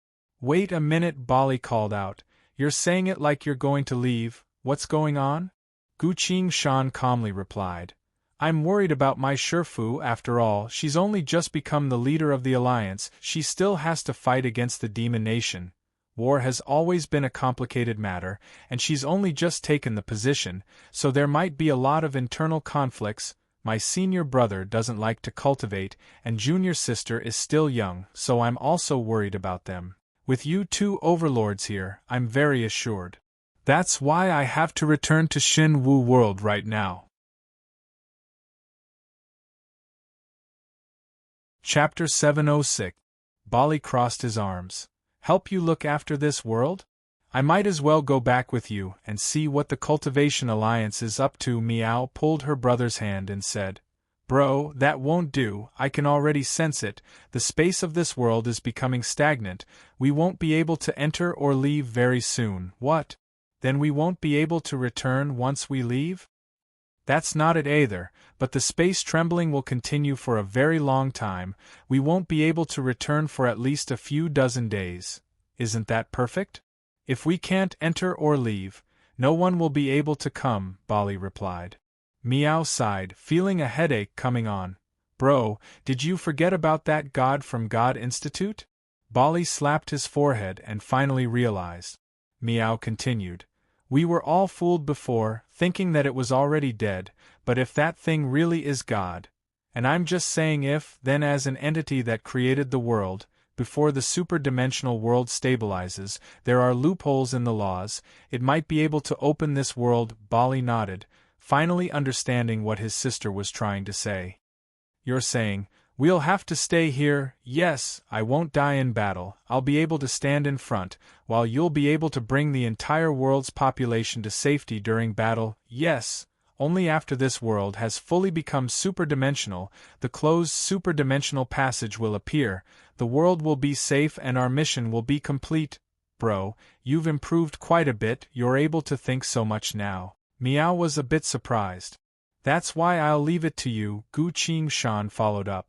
Wait a minute, Bali called out. You're saying it like you're going to leave. What's going on? Gu Qingshan calmly replied. I'm worried about my Shifu. After all, she's only just become the leader of the alliance. She still has to fight against the demon nation. War has always been a complicated matter, and she's only just taken the position, so there might be a lot of internal conflicts. My senior brother doesn't like to cultivate, and junior sister is still young, so I'm also worried about them. With you two overlords here, I'm very assured. That's why I have to return to Shin Wu World right now. Chapter 706. Bali crossed his arms. Help you look after this world? I might as well go back with you and see what the Cultivation Alliance is up to. Meow pulled her brother's hand and said, Bro, that won't do, I can already sense it, the space of this world is becoming stagnant, we won't be able to enter or leave very soon. What? Then we won't be able to return once we leave? That's not it either, but the space trembling will continue for a very long time, we won't be able to return for at least a few dozen days. Isn't that perfect? If we can't enter or leave, no one will be able to come, Bali replied. Meow sighed, feeling a headache coming on. Bro, did you forget about that god from God Institute? Bali slapped his forehead and finally realized. Meow continued. We were all fooled before, thinking that it was already dead, but if that thing really is God, and I'm just saying if, then as an entity that created the world, before the super-dimensional world stabilizes, there are loopholes in the laws, it might be able to open this world. Bali nodded, finally understanding what his sister was trying to say. You're saying, we'll have to stay here? Yes, I won't die in battle, I'll be able to stand in front, while you'll be able to bring the entire world's population to safety during battle. Yes, only after this world has fully become superdimensional, the closed superdimensional passage will appear, the world will be safe and our mission will be complete. Bro, you've improved quite a bit, you're able to think so much now. Meow was a bit surprised. That's why I'll leave it to you, Gu Qingshan followed up.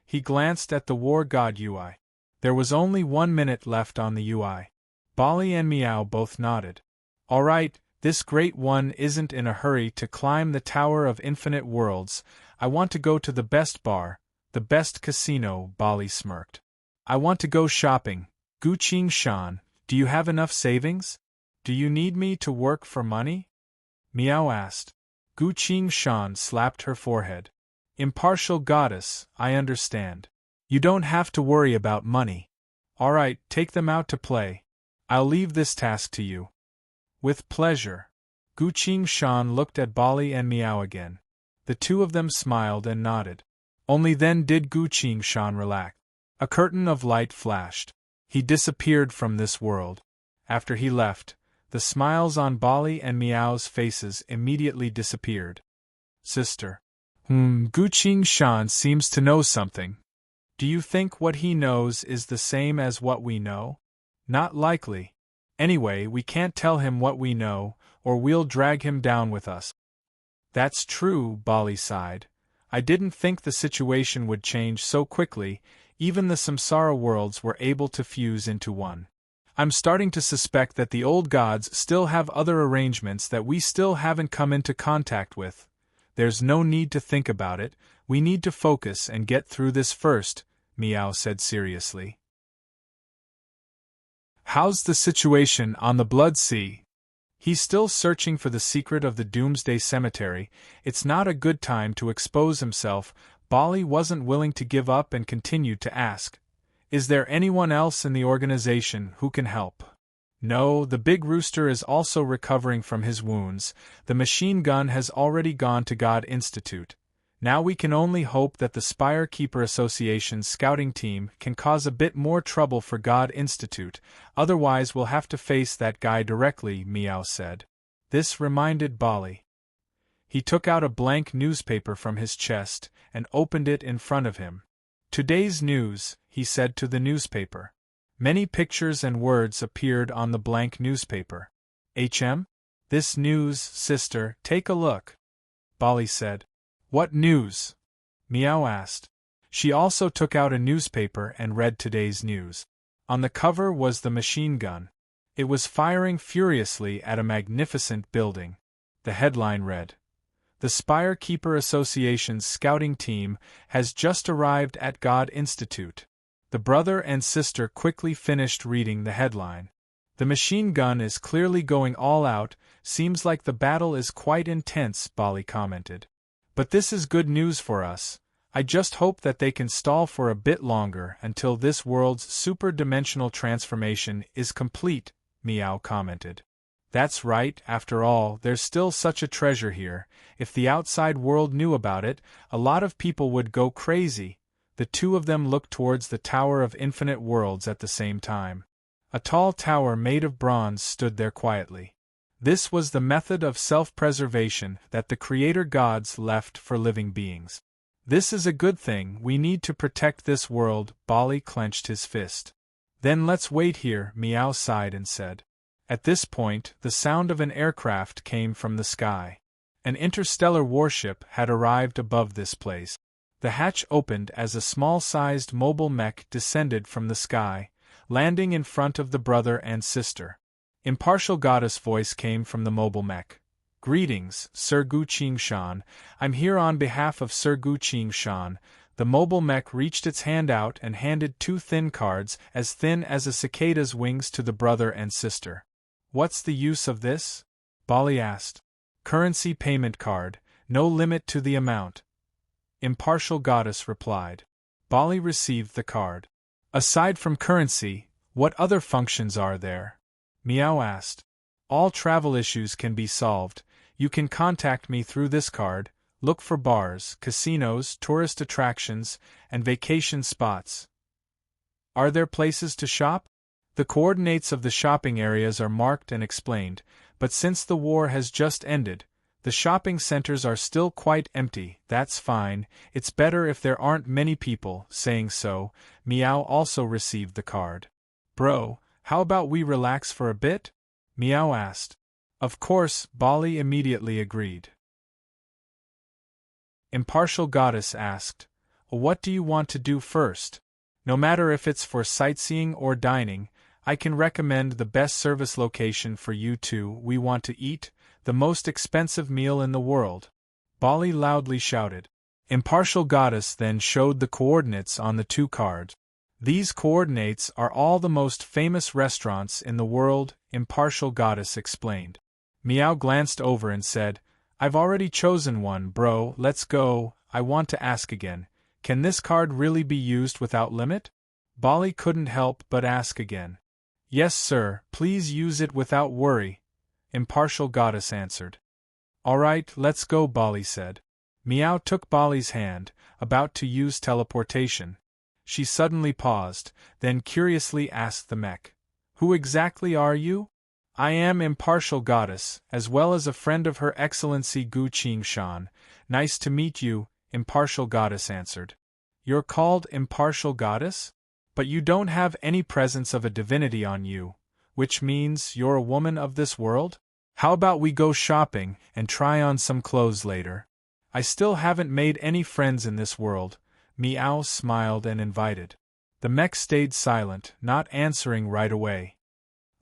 He glanced at the war god UI. There was only 1 minute left on the UI. Bali and Meow both nodded. All right, this great one isn't in a hurry to climb the Tower of Infinite Worlds. I want to go to the best bar, the best casino, Bali smirked. I want to go shopping. Gu Qingshan, do you have enough savings? Do you need me to work for money? Meow asked. Gu Qingshan slapped her forehead. Impartial goddess, I understand. You don't have to worry about money. All right, take them out to play. I'll leave this task to you. With pleasure. Gu Qingshan looked at Bali and Meow again. The two of them smiled and nodded. Only then did Gu Qingshan relax. A curtain of light flashed. He disappeared from this world. After he left, the smiles on Bali and Meow's faces immediately disappeared. Sister. Gu Qingshan seems to know something. Do you think what he knows is the same as what we know? Not likely. Anyway, we can't tell him what we know, or we'll drag him down with us. That's true, Bali sighed. I didn't think the situation would change so quickly, even the samsara worlds were able to fuse into one. I'm starting to suspect that the old gods still have other arrangements that we still haven't come into contact with. There's no need to think about it, we need to focus and get through this first, Meow said seriously. How's the situation on the Blood Sea? He's still searching for the secret of the Doomsday Cemetery. It's not a good time to expose himself. Bali wasn't willing to give up and continued to ask. Is there anyone else in the organization who can help? No, the Big Rooster is also recovering from his wounds. The machine gun has already gone to God Institute. Now we can only hope that the Spire Keeper Association's scouting team can cause a bit more trouble for God Institute, otherwise we'll have to face that guy directly, Meow said. This reminded Bali. He took out a blank newspaper from his chest and opened it in front of him. Today's news, he said to the newspaper. Many pictures and words appeared on the blank newspaper. This news, sister, take a look. Bali said. What news? Meow asked. She also took out a newspaper and read today's news. On the cover was the machine gun. It was firing furiously at a magnificent building. The headline read, The Spire Keeper Association's scouting team has just arrived at God Institute. The brother and sister quickly finished reading the headline. The machine gun is clearly going all out, seems like the battle is quite intense, Bali commented. But this is good news for us. I just hope that they can stall for a bit longer until this world's super-dimensional transformation is complete, Meow commented. That's right, after all, there's still such a treasure here. If the outside world knew about it, a lot of people would go crazy. The two of them looked towards the Tower of Infinite Worlds at the same time. A tall tower made of bronze stood there quietly. This was the method of self-preservation that the creator gods left for living beings. This is a good thing, we need to protect this world, Bali clenched his fist. Then let's wait here, Meow sighed and said. At this point, the sound of an aircraft came from the sky. An interstellar warship had arrived above this place. The hatch opened as a small-sized mobile mech descended from the sky, landing in front of the brother and sister. Impartial goddess voice came from the mobile mech. Greetings, Sir Gu Qingshan. I'm here on behalf of Sir Gu Qingshan. The mobile mech reached its hand out and handed two thin cards as thin as a cicada's wings to the brother and sister. What's the use of this? Bali asked. Currency payment card, no limit to the amount. Impartial goddess replied. Bali received the card. Aside from currency, what other functions are there? Meow asked. All travel issues can be solved. You can contact me through this card, look for bars, casinos, tourist attractions, and vacation spots. Are there places to shop? The coordinates of the shopping areas are marked and explained, but since the war has just ended, the shopping centers are still quite empty. That's fine, it's better if there aren't many people. Saying so, Meow also received the card. Bro, how about we relax for a bit? Meow asked. Of course, Bali immediately agreed. Impartial goddess asked, what do you want to do first? No matter if it's for sightseeing or dining, I can recommend the best service location for you two. We want to eat the most expensive meal in the world. Bali loudly shouted. Impartial goddess then showed the coordinates on the two cards. These coordinates are all the most famous restaurants in the world, Impartial goddess explained. Meow glanced over and said, I've already chosen one, bro, let's go. I want to ask again, can this card really be used without limit? Bali couldn't help but ask again. Yes sir, please use it without worry, Impartial goddess answered. Alright, let's go, Bali said. Meow took Bali's hand, about to use teleportation. She suddenly paused, then curiously asked the mech. Who exactly are you? I am Impartial goddess, as well as a friend of Her Excellency Gu Qingshan. Nice to meet you, Impartial goddess answered. You're called Impartial goddess? But you don't have any presence of a divinity on you, which means you're a woman of this world? How about we go shopping and try on some clothes later? I still haven't made any friends in this world. Meow smiled and invited. The mech stayed silent, not answering right away.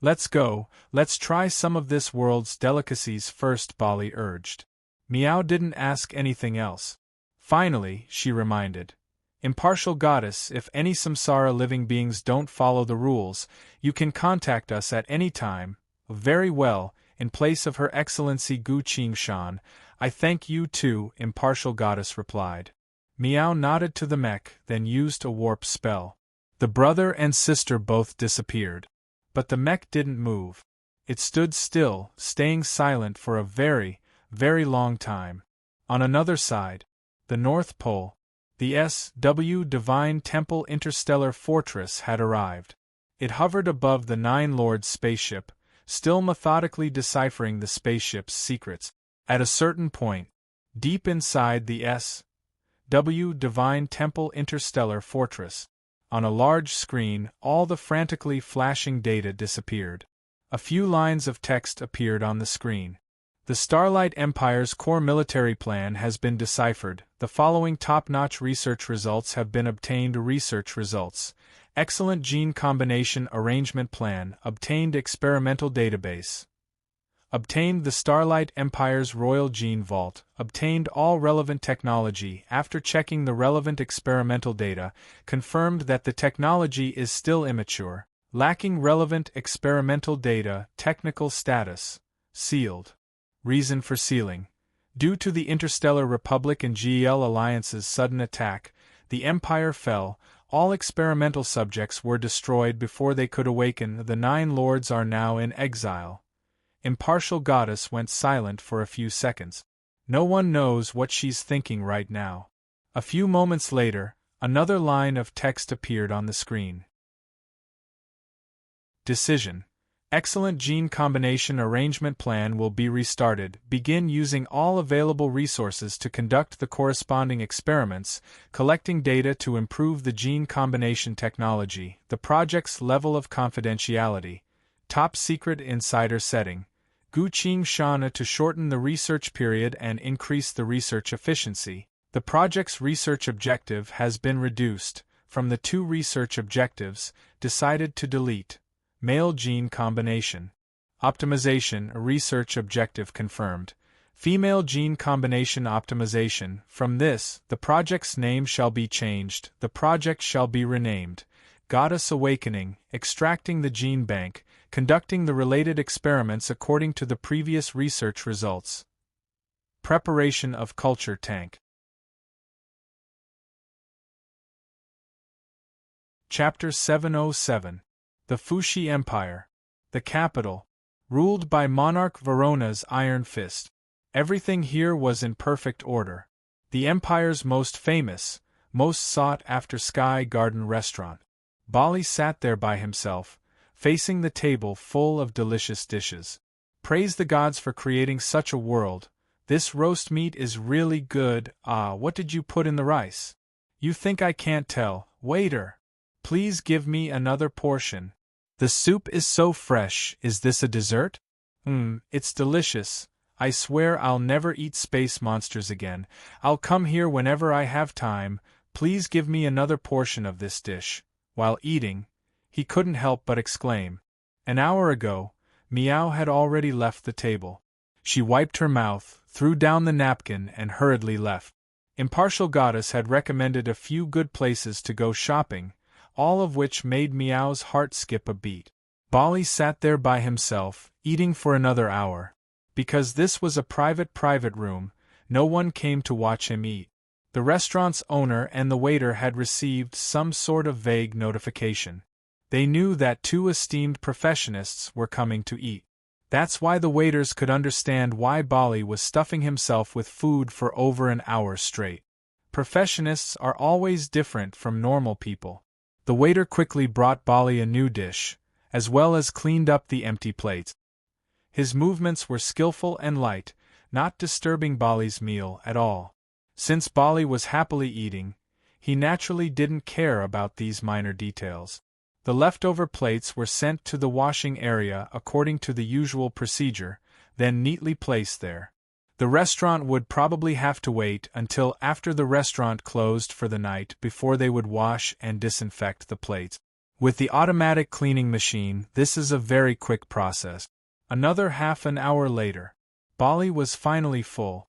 Let's go, let's try some of this world's delicacies first, Bali urged. Meow didn't ask anything else. Finally, she reminded. Impartial goddess, if any samsara living beings don't follow the rules, you can contact us at any time. Very well, in place of Her Excellency Gu Qingshan, I thank you too, Impartial goddess replied. Meow nodded to the mech, then used a warp spell. The brother and sister both disappeared. But the mech didn't move. It stood still, staying silent for a very, very long time. On another side, the North Pole, the S.W. Divine Temple Interstellar Fortress had arrived. It hovered above the Nine Lords spaceship, still methodically deciphering the spaceship's secrets. At a certain point, deep inside the S.W. Divine Temple Interstellar Fortress, on a large screen, all the frantically flashing data disappeared. A few lines of text appeared on the screen. The Starlight Empire's core military plan has been deciphered. The following top-notch research results have been obtained. Research results. Excellent gene combination arrangement plan. Obtained experimental database. obtained the Starlight Empire's Royal Gene Vault, obtained all relevant technology after checking the relevant experimental data, confirmed that the technology is still immature, lacking relevant experimental data, technical status, sealed. Reason for sealing. Due to the Interstellar Republic and GL Alliance's sudden attack, the Empire fell, all experimental subjects were destroyed before they could awaken, the 9 lords are now in exile. Impartial Goddess went silent for a few seconds. No one knows what she's thinking right now. A few moments later, another line of text appeared on the screen. Decision. Excellent gene combination arrangement plan will be restarted. Begin using all available resources to conduct the corresponding experiments, collecting data to improve the gene combination technology. The project's level of confidentiality. Top secret insider setting. Guqing Shana to shorten the research period and increase the research efficiency. The project's research objective has been reduced. From the 2 research objectives, decided to delete. Male gene combination. Optimization, a research objective confirmed. Female gene combination optimization. From this, the project's name shall be changed. The project shall be renamed. Goddess Awakening, extracting the gene bank, conducting the related experiments according to the previous research results. Preparation of culture tank. Chapter 707. The Fuxi Empire. The capital. Ruled by Monarch Verona's Iron Fist. Everything here was in perfect order. The Empire's most famous, most sought-after Sky Garden restaurant. Bali sat there by himself, facing the table full of delicious dishes. Praise the gods for creating such a world. This roast meat is really good. Ah, what did you put in the rice? You think I can't tell? Waiter! Please give me another portion. The soup is so fresh. Is this a dessert? It's delicious. I swear I'll never eat space monsters again. I'll come here whenever I have time. Please give me another portion of this dish. While eating, he couldn't help but exclaim. An hour ago, Meow had already left the table. She wiped her mouth, threw down the napkin, and hurriedly left. Impartial Goddess had recommended a few good places to go shopping, all of which made Meow's heart skip a beat. Bali sat there by himself, eating for another hour. Because this was a private room, no one came to watch him eat. The restaurant's owner and the waiter had received some sort of vague notification. They knew that 2 esteemed professionists were coming to eat. That's why the waiters could understand why Bali was stuffing himself with food for over an hour straight. Professionists are always different from normal people. The waiter quickly brought Bali a new dish, as well as cleaned up the empty plates. His movements were skillful and light, not disturbing Bali's meal at all. Since Bali was happily eating, he naturally didn't care about these minor details. The leftover plates were sent to the washing area according to the usual procedure, then neatly placed there. The restaurant would probably have to wait until after the restaurant closed for the night before they would wash and disinfect the plates. With the automatic cleaning machine, this is a very quick process. Another half an hour later, Bali was finally full.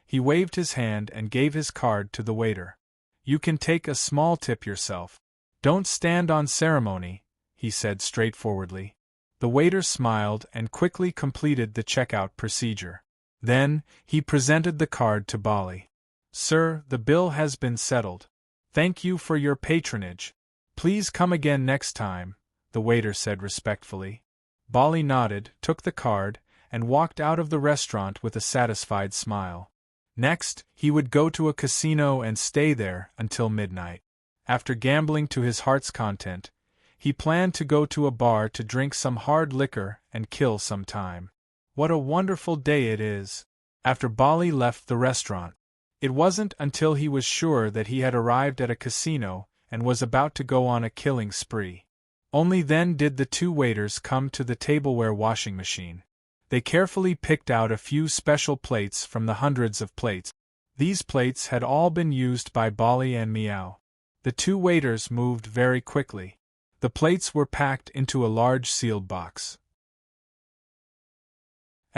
He waved his hand and gave his card to the waiter. You can take a small tip yourself. Don't stand on ceremony, he said straightforwardly. The waiter smiled and quickly completed the checkout procedure. Then, he presented the card to Bali. Sir, the bill has been settled. Thank you for your patronage. Please come again next time, the waiter said respectfully. Bali nodded, took the card, and walked out of the restaurant with a satisfied smile. Next, he would go to a casino and stay there until midnight. After gambling to his heart's content, he planned to go to a bar to drink some hard liquor and kill some time. What a wonderful day it is! After Bali left the restaurant, it wasn't until he was sure that he had arrived at a casino and was about to go on a killing spree. Only then did the 2 waiters come to the tableware washing machine. They carefully picked out a few special plates from the hundreds of plates. These plates had all been used by Bali and Meow. The 2 waiters moved very quickly. The plates were packed into a large sealed box.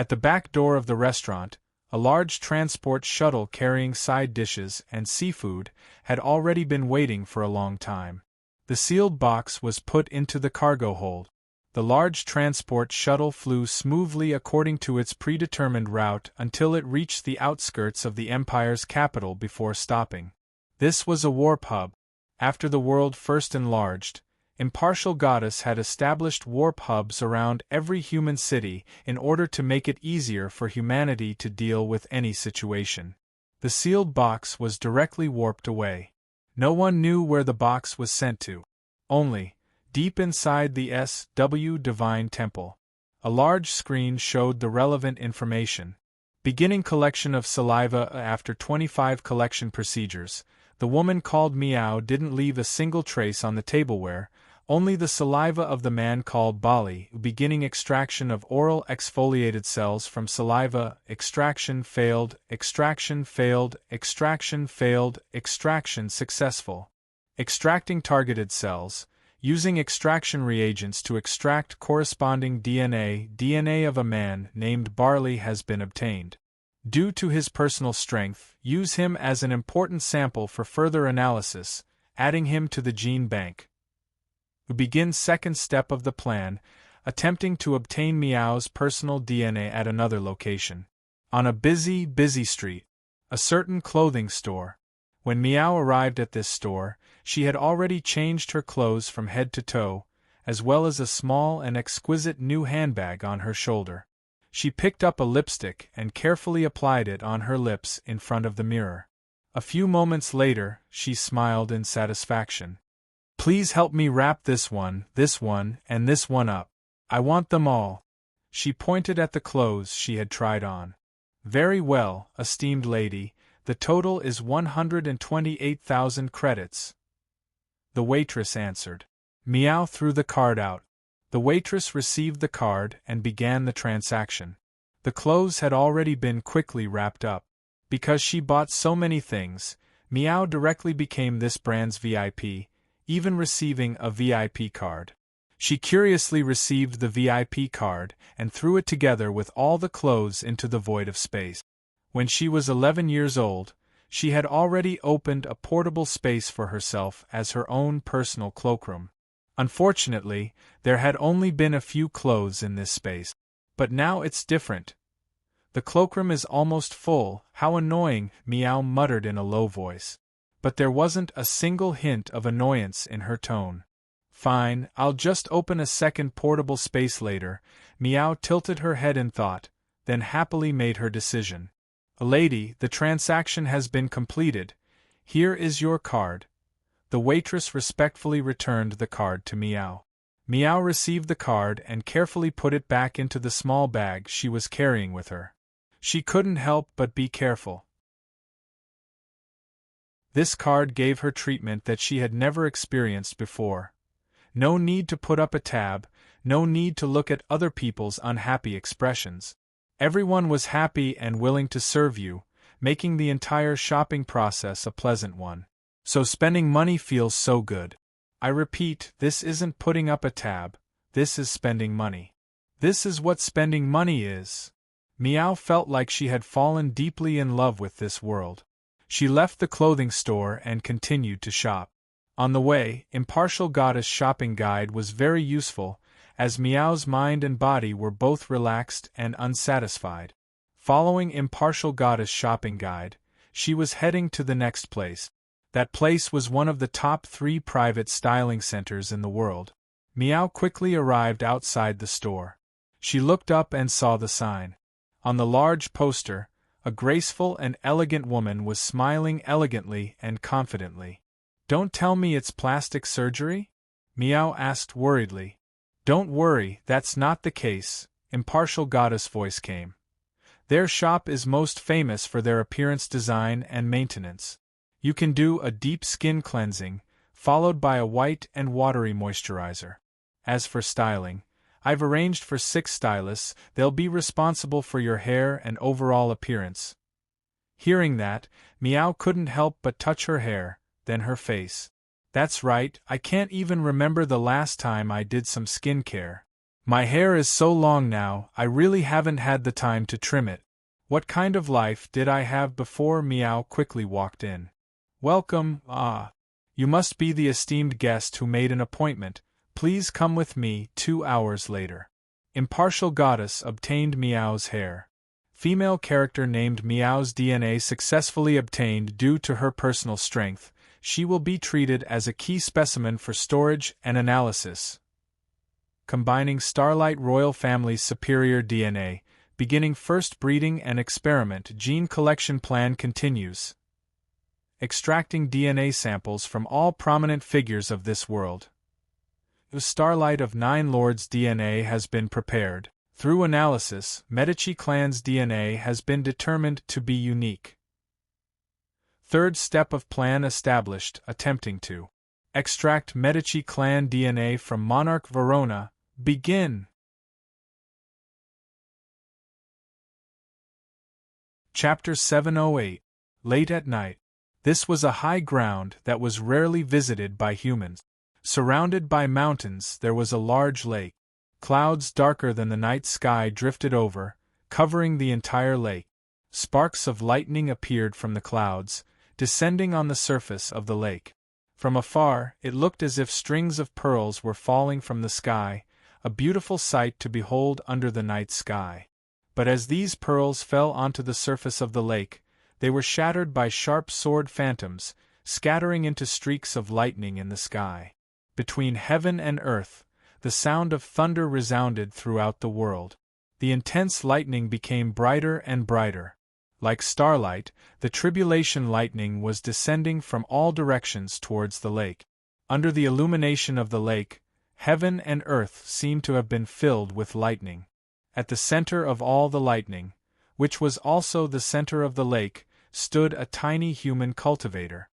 At the back door of the restaurant, a large transport shuttle carrying side dishes and seafood had already been waiting for a long time. The sealed box was put into the cargo hold. The large transport shuttle flew smoothly according to its predetermined route until it reached the outskirts of the Empire's capital before stopping. This was a warp hub. After the world first enlarged, Impartial Goddess had established warp hubs around every human city in order to make it easier for humanity to deal with any situation. The sealed box was directly warped away. No one knew where the box was sent to. Only, deep inside the SW Divine Temple, a large screen showed the relevant information. Beginning collection of saliva. After 25 collection procedures, the woman called Meow didn't leave a single trace on the tableware, only the saliva of the man called Bali. Beginning extraction of oral exfoliated cells from saliva. Extraction failed, extraction failed, extraction failed, extraction successful. Extracting targeted cells, using extraction reagents to extract corresponding DNA of a man named Barley has been obtained. Due to his personal strength, use him as an important sample for further analysis, adding him to the gene bank. Begin second step of the plan, attempting to obtain Meow's personal DNA at another location. On a busy street, a certain clothing store. When Meow arrived at this store, she had already changed her clothes from head to toe, as well as a small and exquisite new handbag on her shoulder. She picked up a lipstick and carefully applied it on her lips in front of the mirror. A few moments later, she smiled in satisfaction. Please help me wrap this one, and this one up. I want them all. She pointed at the clothes she had tried on. Very well, esteemed lady, the total is 128,000 credits. The waitress answered. Meow threw the card out. The waitress received the card and began the transaction. The clothes had already been quickly wrapped up. Because she bought so many things, Meow directly became this brand's VIP, even receiving a VIP card. She curiously received the VIP card and threw it together with all the clothes into the void of space. When she was 11 years old, she had already opened a portable space for herself as her own personal cloakroom. Unfortunately, there had only been a few clothes in this space. But now it's different. The cloakroom is almost full. How annoying, Meow muttered in a low voice. But there wasn't a single hint of annoyance in her tone. Fine, I'll just open a second portable space later. Meow tilted her head in thought, then happily made her decision. Lady, the transaction has been completed. Here is your card. The waitress respectfully returned the card to Meow. Meow received the card and carefully put it back into the small bag she was carrying with her. She couldn't help but be careful. This card gave her treatment that she had never experienced before. No need to put up a tab, no need to look at other people's unhappy expressions. Everyone was happy and willing to serve you, making the entire shopping process a pleasant one. So spending money feels so good. I repeat, this isn't putting up a tab, this is spending money. This is what spending money is. Meow felt like she had fallen deeply in love with this world. She left the clothing store and continued to shop. On the way, Impartial Goddess shopping guide was very useful, as Meow's mind and body were both relaxed and unsatisfied. Following Impartial Goddess shopping guide, she was heading to the next place. That place was one of the top 3 private styling centers in the world. Meow quickly arrived outside the store. She looked up and saw the sign. On the large poster, a graceful and elegant woman was smiling elegantly and confidently. Don't tell me it's plastic surgery? Meow asked worriedly. Don't worry, that's not the case, Impartial Goddess voice came. Their shop is most famous for their appearance design and maintenance. You can do a deep skin cleansing, followed by a white and watery moisturizer. As for styling, I've arranged for 6 stylists. They'll be responsible for your hair and overall appearance. Hearing that, Meow couldn't help but touch her hair, then her face. That's right, I can't even remember the last time I did some skincare. My hair is so long now, I really haven't had the time to trim it. What kind of life did I have before? Meow quickly walked in. Welcome, you must be the esteemed guest who made an appointment. Please come with me. 2 hours later. Impartial goddess obtained Meow's hair. Female character named Meow's DNA successfully obtained due to her personal strength. She will be treated as a key specimen for storage and analysis. Combining Starlight Royal Family's superior DNA, beginning first breeding and experiment. Gene collection plan continues. Extracting DNA samples from all prominent figures of this world. The Starlight of Nine Lords' DNA has been prepared. Through analysis, Medici clan's DNA has been determined to be unique. Third step of plan established, attempting to extract Medici clan DNA from Monarch Verona. Begin. Chapter 708. Late at night. This was a high ground that was rarely visited by humans. Surrounded by mountains, there was a large lake. Clouds darker than the night sky drifted over, covering the entire lake. Sparks of lightning appeared from the clouds, descending on the surface of the lake. From afar, it looked as if strings of pearls were falling from the sky, a beautiful sight to behold under the night sky. But as these pearls fell onto the surface of the lake, they were shattered by sharp sword phantoms, scattering into streaks of lightning in the sky. Between heaven and earth, the sound of thunder resounded throughout the world. The intense lightning became brighter and brighter. Like starlight, the tribulation lightning was descending from all directions towards the lake. Under the illumination of the lake, heaven and earth seemed to have been filled with lightning. At the center of all the lightning, which was also the center of the lake, stood a tiny human cultivator.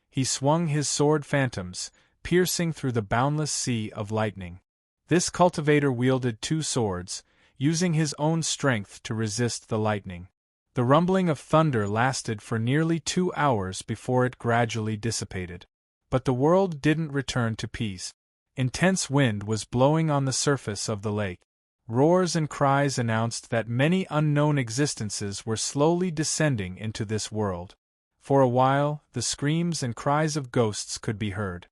He swung his sword phantoms, piercing through the boundless sea of lightning. This cultivator wielded 2 swords, using his own strength to resist the lightning. The rumbling of thunder lasted for nearly 2 hours before it gradually dissipated. But the world didn't return to peace. Intense wind was blowing on the surface of the lake. Roars and cries announced that many unknown existences were slowly descending into this world. For a while, the screams and cries of ghosts could be heard.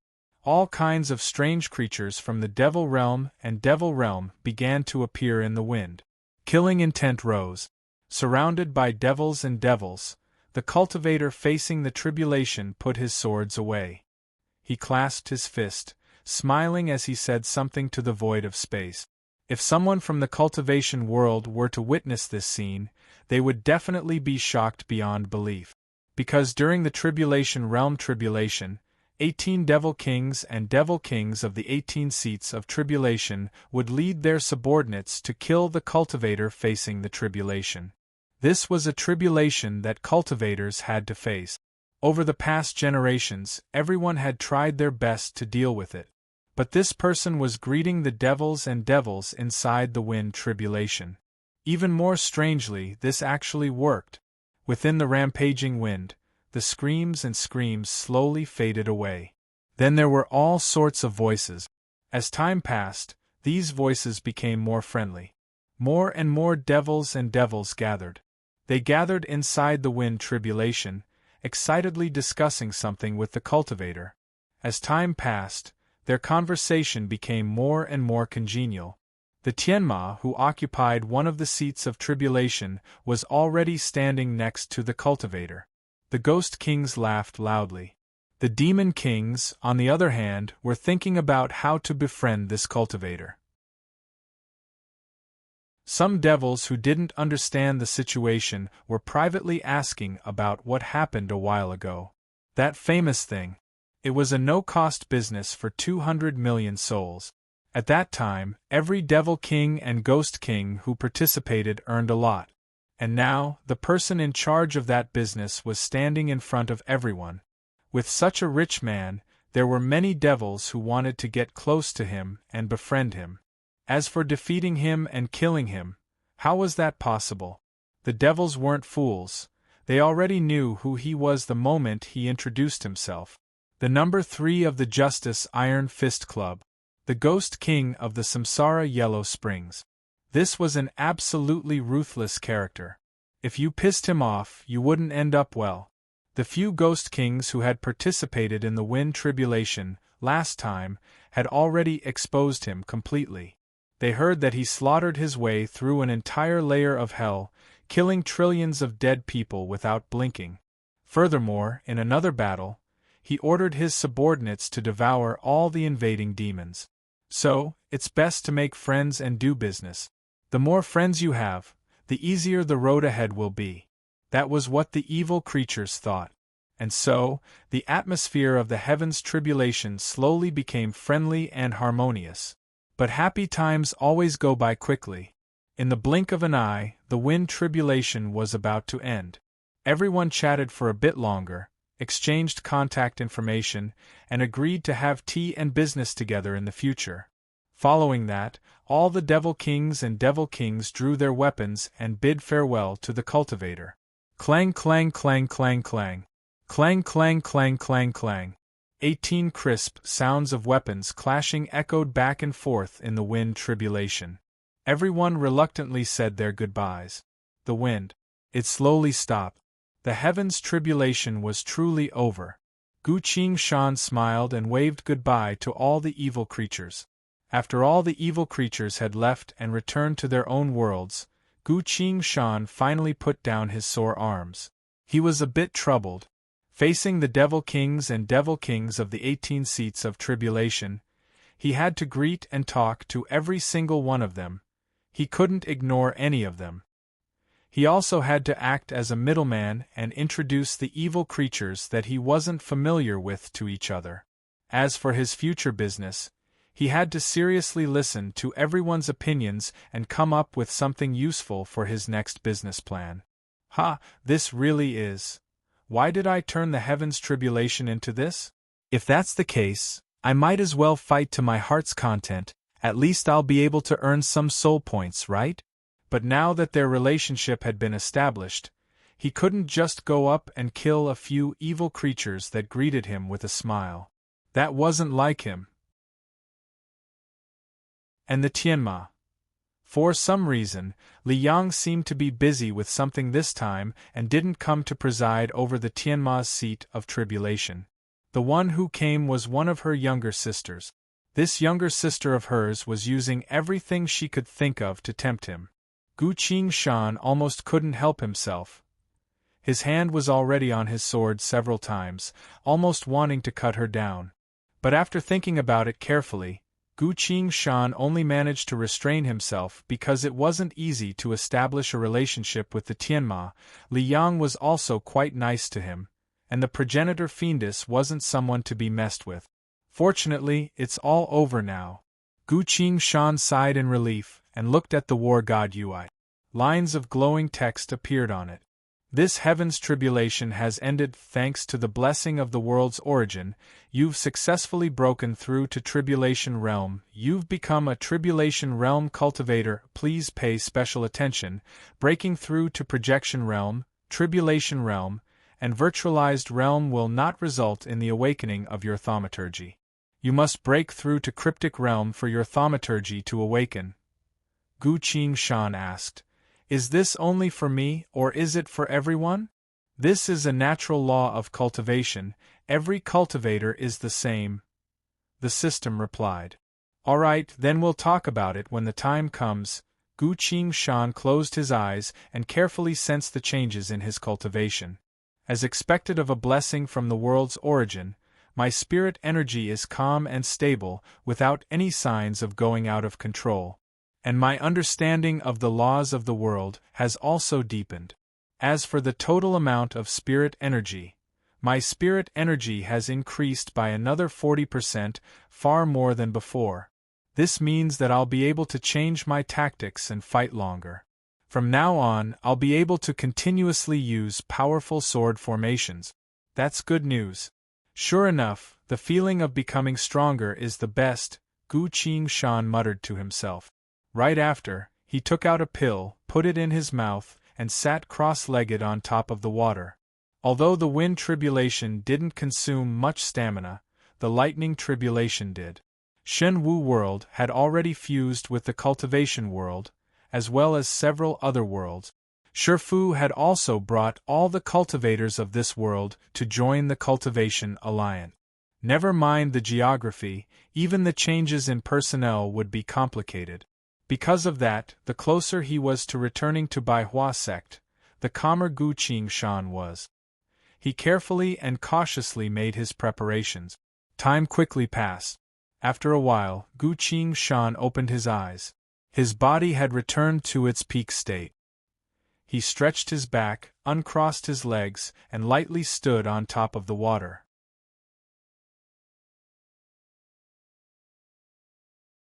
All kinds of strange creatures from the Devil Realm and Devil Realm began to appear in the wind. Killing intent rose. Surrounded by devils and devils, the cultivator facing the tribulation put his swords away. He clasped his fist, smiling as he said something to the void of space. If someone from the cultivation world were to witness this scene, they would definitely be shocked beyond belief. Because during the tribulation realm tribulation, 18 devil kings and devil kings of the 18 seats of tribulation would lead their subordinates to kill the cultivator facing the tribulation. This was a tribulation that cultivators had to face. Over the past generations, everyone had tried their best to deal with it. But this person was greeting the devils and devils inside the wind tribulation. Even more strangely, this actually worked. Within the rampaging wind, the screams and screams slowly faded away. Then there were all sorts of voices. As time passed, these voices became more friendly. More and more devils and devils gathered. They gathered inside the wind tribulation, excitedly discussing something with the cultivator. As time passed, their conversation became more and more congenial. The Tianma, who occupied one of the seats of tribulation, was already standing next to the cultivator. The ghost kings laughed loudly. The demon kings, on the other hand, were thinking about how to befriend this cultivator. Some devils who didn't understand the situation were privately asking about what happened a while ago. That famous thing. It was a no-cost business for 200 million souls. At that time, every devil king and ghost king who participated earned a lot. And now, the person in charge of that business was standing in front of everyone. With such a rich man, there were many devils who wanted to get close to him and befriend him. As for defeating him and killing him, how was that possible? The devils weren't fools. They already knew who he was the moment he introduced himself. The number 3 of the Justice Iron Fist Club. the Ghost King of the Samsara Yellow Springs. This was an absolutely ruthless character. If you pissed him off, you wouldn't end up well. The few Ghost Kings who had participated in the Wind Tribulation last time had already exposed him completely. They heard that he slaughtered his way through an entire layer of hell, killing trillions of dead people without blinking. Furthermore, in another battle, he ordered his subordinates to devour all the invading demons. So, it's best to make friends and do business. The more friends you have, the easier the road ahead will be. That was what the evil creatures thought. And so, the atmosphere of the heavens' tribulation slowly became friendly and harmonious. But happy times always go by quickly. In the blink of an eye, the Wind Tribulation was about to end. Everyone chatted for a bit longer, exchanged contact information, and agreed to have tea and business together in the future. Following that, all the Devil Kings and Devil Kings drew their weapons and bid farewell to the cultivator. Clang clang clang clang clang. Clang clang clang clang clang. 18 crisp sounds of weapons clashing echoed back and forth in the Wind Tribulation. Everyone reluctantly said their goodbyes. The wind. It slowly stopped. The heavens' tribulation was truly over. Gu Qingshan smiled and waved goodbye to all the evil creatures. After all the evil creatures had left and returned to their own worlds, Gu Qingshan finally put down his sore arms. He was a bit troubled. Facing the Devil Kings and Devil Kings of the 18 seats of tribulation, he had to greet and talk to every single one of them. He couldn't ignore any of them. He also had to act as a middleman and introduce the evil creatures that he wasn't familiar with to each other. As for his future business, he had to seriously listen to everyone's opinions and come up with something useful for his next business plan. This really is. Why did I turn the heavens' tribulation into this? If that's the case, I might as well fight to my heart's content. At least I'll be able to earn some soul points, right? But now that their relationship had been established, he couldn't just go up and kill a few evil creatures that greeted him with a smile. That wasn't like him. And the Tianma. For some reason, Li Yang seemed to be busy with something this time and didn't come to preside over the Tianma's seat of tribulation. The one who came was one of her younger sisters. This younger sister of hers was using everything she could think of to tempt him. Gu Qingshan almost couldn't help himself. His hand was already on his sword several times, almost wanting to cut her down. But after thinking about it carefully, Gu Qingshan only managed to restrain himself because it wasn't easy to establish a relationship with the Tianma. Li Yang was also quite nice to him, and the progenitor fiendess wasn't someone to be messed with. Fortunately, it's all over now. Gu Qingshan sighed in relief and looked at the war god UI. Lines of glowing text appeared on it. This heaven's tribulation has ended thanks to the blessing of the world's origin. You've successfully broken through to Tribulation Realm. You've become a Tribulation Realm cultivator. Please pay special attention. Breaking through to Projection Realm, Tribulation Realm, and Virtualized Realm will not result in the awakening of your thaumaturgy. You must break through to Cryptic Realm for your thaumaturgy to awaken. Gu Qingshan asked. Is this only for me, or is it for everyone? This is a natural law of cultivation. Every cultivator is the same. The system replied. Alright, then we'll talk about it when the time comes. Gu Qingshan closed his eyes and carefully sensed the changes in his cultivation. As expected of a blessing from the world's origin, my spirit energy is calm and stable, without any signs of going out of control. And my understanding of the laws of the world has also deepened. As for the total amount of spirit energy, my spirit energy has increased by another 40%, far more than before. This means that I'll be able to change my tactics and fight longer. From now on, I'll be able to continuously use powerful sword formations. That's good news. Sure enough, the feeling of becoming stronger is the best, Gu Qingshan muttered to himself. Right after, he took out a pill, put it in his mouth, and sat cross-legged on top of the water. Although the wind tribulation didn't consume much stamina, the lightning tribulation did. Shen Wu world had already fused with the cultivation world, as well as several other worlds. Shifu had also brought all the cultivators of this world to join the Cultivation Alliance. Never mind the geography, even the changes in personnel would be complicated. Because of that, the closer he was to returning to Baihua sect, the calmer Gu Qingshan was. He carefully and cautiously made his preparations. Time quickly passed. After a while, Gu Qingshan opened his eyes. His body had returned to its peak state. He stretched his back, uncrossed his legs, and lightly stood on top of the water.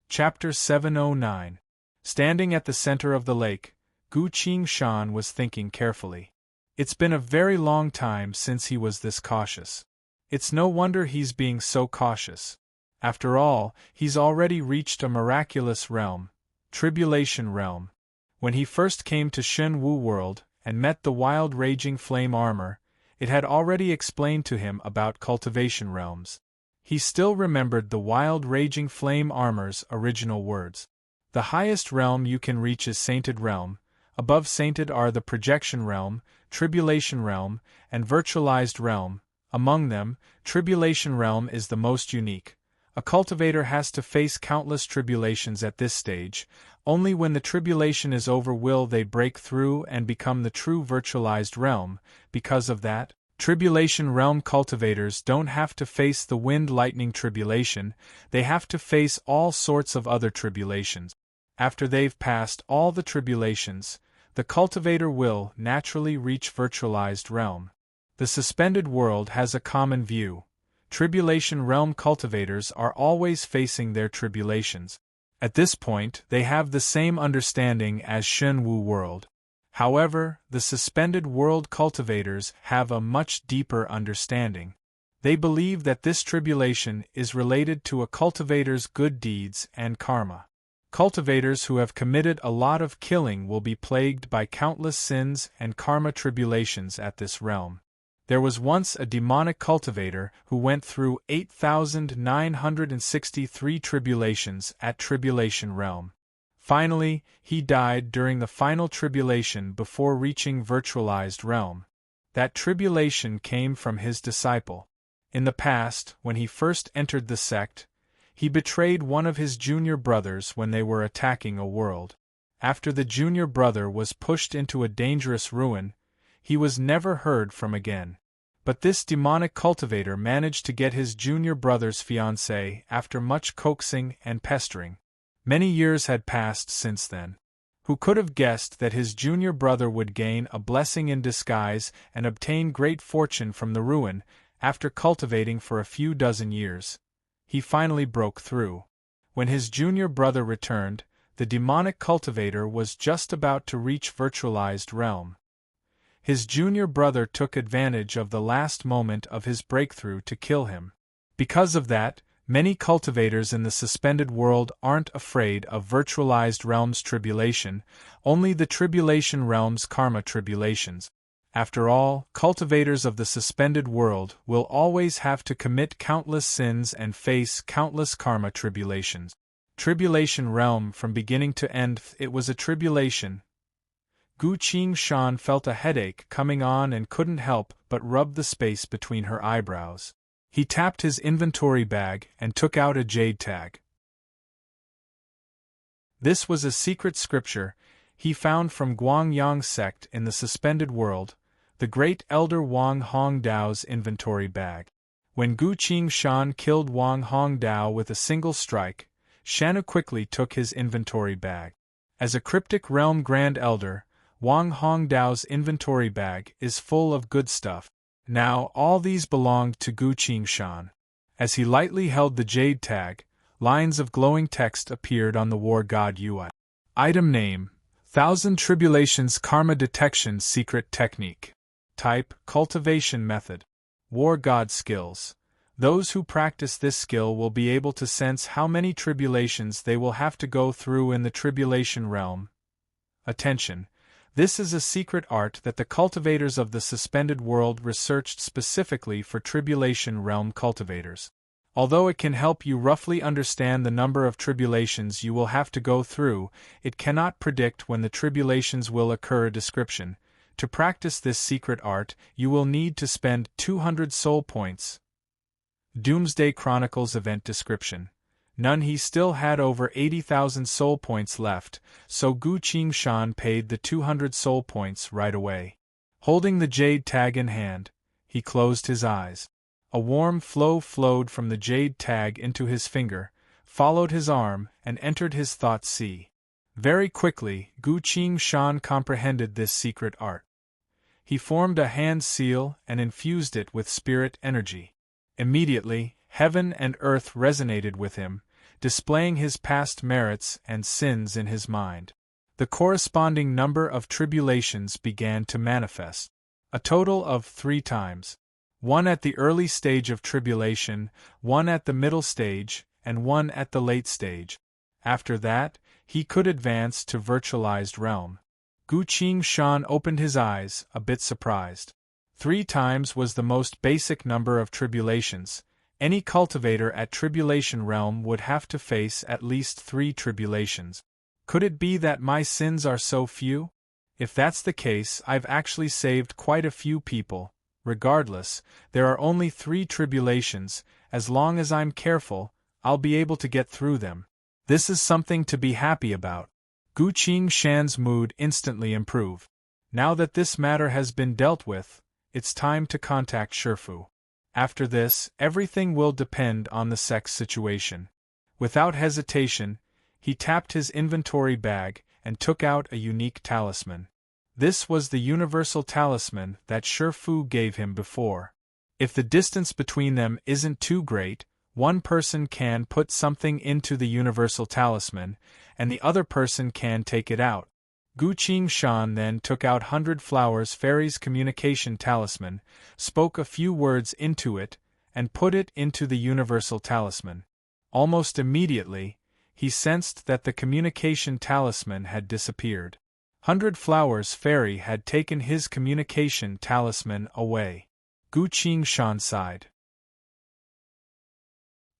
Chapter 709. Standing at the center of the lake, Gu Qingshan was thinking carefully. It's been a very long time since he was this cautious. It's no wonder he's being so cautious. After all, he's already reached a miraculous realm, Tribulation Realm. When he first came to Shen Wu world and met the wild raging flame armor, it had already explained to him about cultivation realms. He still remembered the wild raging flame armor's original words. The highest realm you can reach is Sainted Realm. Above Sainted are the Projection Realm, Tribulation Realm, and Virtualized Realm. Among them, Tribulation Realm is the most unique. A cultivator has to face countless tribulations at this stage. Only when the tribulation is over will they break through and become the true virtualized realm. Because of that, Tribulation Realm cultivators don't have to face the wind lightning tribulation, they have to face all sorts of other tribulations. After they've passed all the tribulations, the cultivator will naturally reach virtualized realm. The suspended world has a common view. Tribulation Realm cultivators are always facing their tribulations. At this point, they have the same understanding as Shen Wu world. However, the suspended world cultivators have a much deeper understanding. They believe that this tribulation is related to a cultivator's good deeds and karma. Cultivators who have committed a lot of killing will be plagued by countless sins and karma tribulations at this realm. There was once a demonic cultivator who went through 8,963 tribulations at Tribulation Realm. Finally, he died during the final tribulation before reaching Virtualized Realm. That tribulation came from his disciple. In the past, when he first entered the sect, he betrayed one of his junior brothers when they were attacking a world. After the junior brother was pushed into a dangerous ruin, he was never heard from again. But this demonic cultivator managed to get his junior brother's fiancée after much coaxing and pestering. Many years had passed since then. Who could have guessed that his junior brother would gain a blessing in disguise and obtain great fortune from the ruin, after cultivating for a few dozen years? He finally broke through. When his junior brother returned, the demonic cultivator was just about to reach Virtualized Realm. His junior brother took advantage of the last moment of his breakthrough to kill him. Because of that, many cultivators in the suspended world aren't afraid of Virtualized Realm's tribulation, only the Tribulation Realm's karma tribulations. After all, cultivators of the suspended world will always have to commit countless sins and face countless karma tribulations. Tribulation Realm from beginning to end, it was a tribulation. Gu Qingshan felt a headache coming on and couldn't help but rub the space between her eyebrows. He tapped his inventory bag and took out a jade tag. This was a secret scripture he found from Guangyang sect in the suspended world, the great elder Wang Hongdao's inventory bag. When Gu Qingshan killed Wang Hongdao with a single strike, Shanu quickly took his inventory bag. As a cryptic realm grand elder, Wang Hongdao's inventory bag is full of good stuff. Now all these belonged to Gu Qingshan. As he lightly held the jade tag, lines of glowing text appeared on the war god UI. Item name: Thousand Tribulations Karma Detection Secret Technique. Type: Cultivation Method. War god skills. Those who practice this skill will be able to sense how many tribulations they will have to go through in the Tribulation Realm. Attention! This is a secret art that the cultivators of the suspended world researched specifically for Tribulation Realm cultivators. Although it can help you roughly understand the number of tribulations you will have to go through, it cannot predict when the tribulations will occur. Description: to practice this secret art, you will need to spend 200 soul points. Doomsday Chronicles event description: none. He still had over 80,000 soul points left, so Gu Qingshan paid the 200 soul points right away. Holding the jade tag in hand, he closed his eyes. A warm flow flowed from the jade tag into his finger, followed his arm, and entered his thought sea. Very quickly, Gu Qingshan comprehended this secret art. He formed a hand seal and infused it with spirit energy. Immediately, heaven and earth resonated with him, displaying his past merits and sins in his mind. The corresponding number of tribulations began to manifest. A total of 3 times. 1 at the early stage of tribulation, 1 at the middle stage, and 1 at the late stage. After that, he could advance to virtualized realm. Gu Qingshan opened his eyes, a bit surprised. 3 times was the most basic number of tribulations. Any cultivator at tribulation realm would have to face at least 3 tribulations. Could it be that my sins are so few? If that's the case, I've actually saved quite a few people. Regardless, there are only 3 tribulations. As long as I'm careful, I'll be able to get through them. This is something to be happy about. Gu Qingshan's mood instantly improved. Now that this matter has been dealt with, it's time to contact Shifu. After this, everything will depend on the sex situation. Without hesitation, he tapped his inventory bag and took out a unique talisman. This was the universal talisman that Shifu gave him before. If the distance between them isn't too great, one person can put something into the universal talisman, and the other person can take it out. Gu Qingshan then took out 100 Flowers Fairy's communication talisman, spoke a few words into it, and put it into the universal talisman. Almost immediately, he sensed that the communication talisman had disappeared. 100 Flowers Fairy had taken his communication talisman away. Gu Qingshan sighed.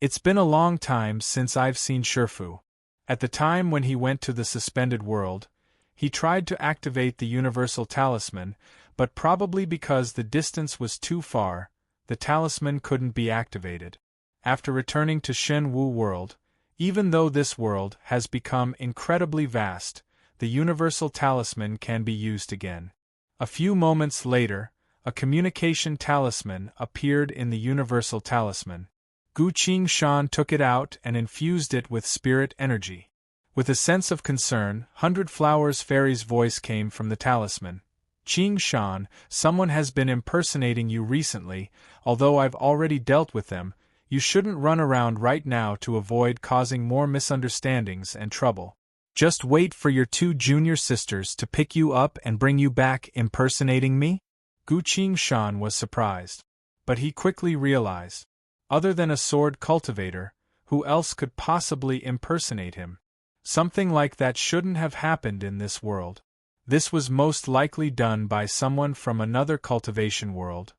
It's been a long time since I've seen Shifu. At the time when he went to the suspended world, he tried to activate the universal talisman, but probably because the distance was too far, the talisman couldn't be activated. After returning to Shenwu world, even though this world has become incredibly vast, the universal talisman can be used again. A few moments later, a communication talisman appeared in the universal talisman. Gu Qingshan took it out and infused it with spirit energy. With a sense of concern, 100 Flowers Fairy's voice came from the talisman. Qingshan, someone has been impersonating you recently. Although I've already dealt with them, you shouldn't run around right now to avoid causing more misunderstandings and trouble. Just wait for your 2 junior sisters to pick you up and bring you back impersonating me? Gu Qingshan was surprised. But he quickly realized, other than a sword cultivator, who else could possibly impersonate him? Something like that shouldn't have happened in this world. This was most likely done by someone from another cultivation world.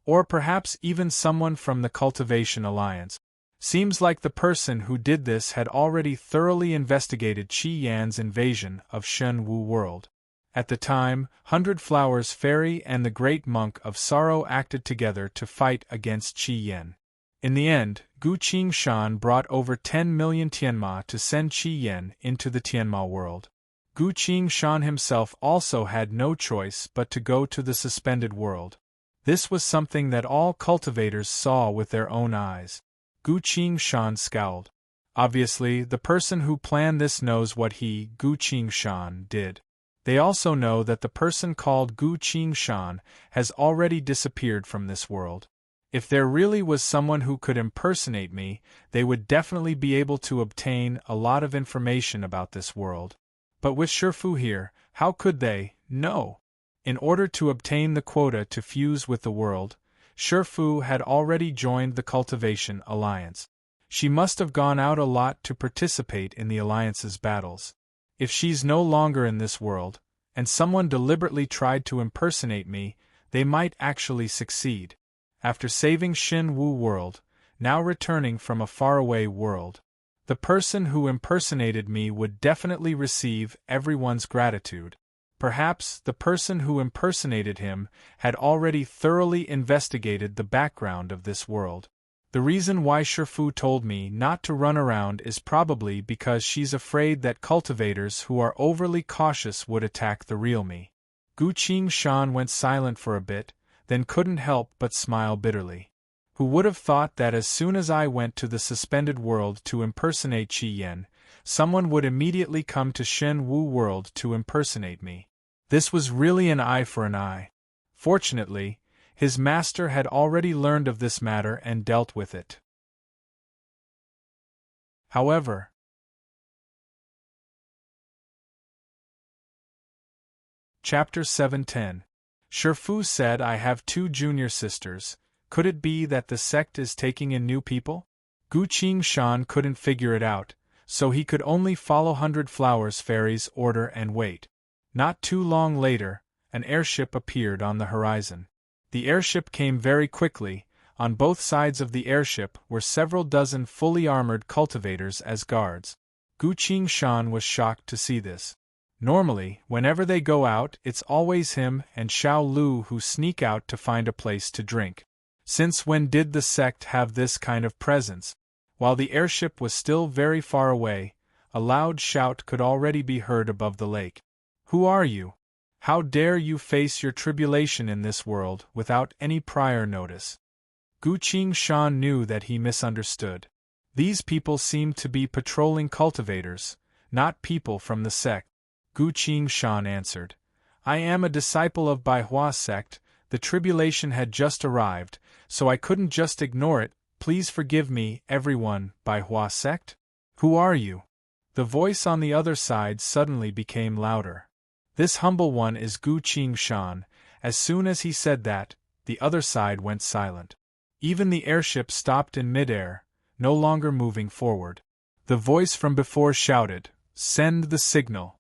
Or perhaps even someone from the Cultivation Alliance. Seems like the person who did this had already thoroughly investigated Qi Yan's invasion of Shenwu world. At the time, 100 Flowers Fairy and the Great Monk of Sorrow acted together to fight against Qi Yan. In the end, Gu Qingshan brought over 10 million Tianma to send Qi Yan into the Tianma world. Gu Qingshan himself also had no choice but to go to the suspended world. This was something that all cultivators saw with their own eyes. Gu Qingshan scowled. Obviously, the person who planned this knows what he, Gu Qingshan, did. They also know that the person called Gu Qingshan has already disappeared from this world. If there really was someone who could impersonate me, they would definitely be able to obtain a lot of information about this world. But with Shifu here, how could they? No. In order to obtain the quota to fuse with the world, Shifu had already joined the Cultivation Alliance. She must have gone out a lot to participate in the Alliance's battles. If she's no longer in this world, and someone deliberately tried to impersonate me, they might actually succeed. After saving Shenwu world, now returning from a faraway world. The person who impersonated me would definitely receive everyone's gratitude. Perhaps the person who impersonated him had already thoroughly investigated the background of this world. The reason why Shifu told me not to run around is probably because she's afraid that cultivators who are overly cautious would attack the real me. Gu Qingshan went silent for a bit, then couldn't help but smile bitterly. Who would have thought that as soon as I went to the suspended world to impersonate Qi Yan, someone would immediately come to Shen Wu world to impersonate me? This was really an eye for an eye. Fortunately, his master had already learned of this matter and dealt with it. However, Chapter 710. Shifu said, I have 2 junior sisters. Could it be that the sect is taking in new people? Gu Qingshan couldn't figure it out, so he could only follow 100 Flowers Fairy's order and wait. Not too long later, an airship appeared on the horizon. The airship came very quickly. On both sides of the airship were several dozen fully armored cultivators as guards. Gu Qingshan was shocked to see this. Normally, whenever they go out, it's always him and Xiao Lu who sneak out to find a place to drink. Since when did the sect have this kind of presence? While the airship was still very far away, a loud shout could already be heard above the lake. Who are you? How dare you face your tribulation in this world without any prior notice? Gu Qingshan knew that he misunderstood. These people seemed to be patrolling cultivators, not people from the sect. Gu Qingshan answered, I am a disciple of Baihua sect. The tribulation had just arrived, so I couldn't just ignore it. Please forgive me, everyone. Baihua sect? Who are you? The voice on the other side suddenly became louder. This humble one is Gu Qingshan. As soon as he said that, the other side went silent. Even the airship stopped in midair, no longer moving forward. The voice from before shouted, Send the signal.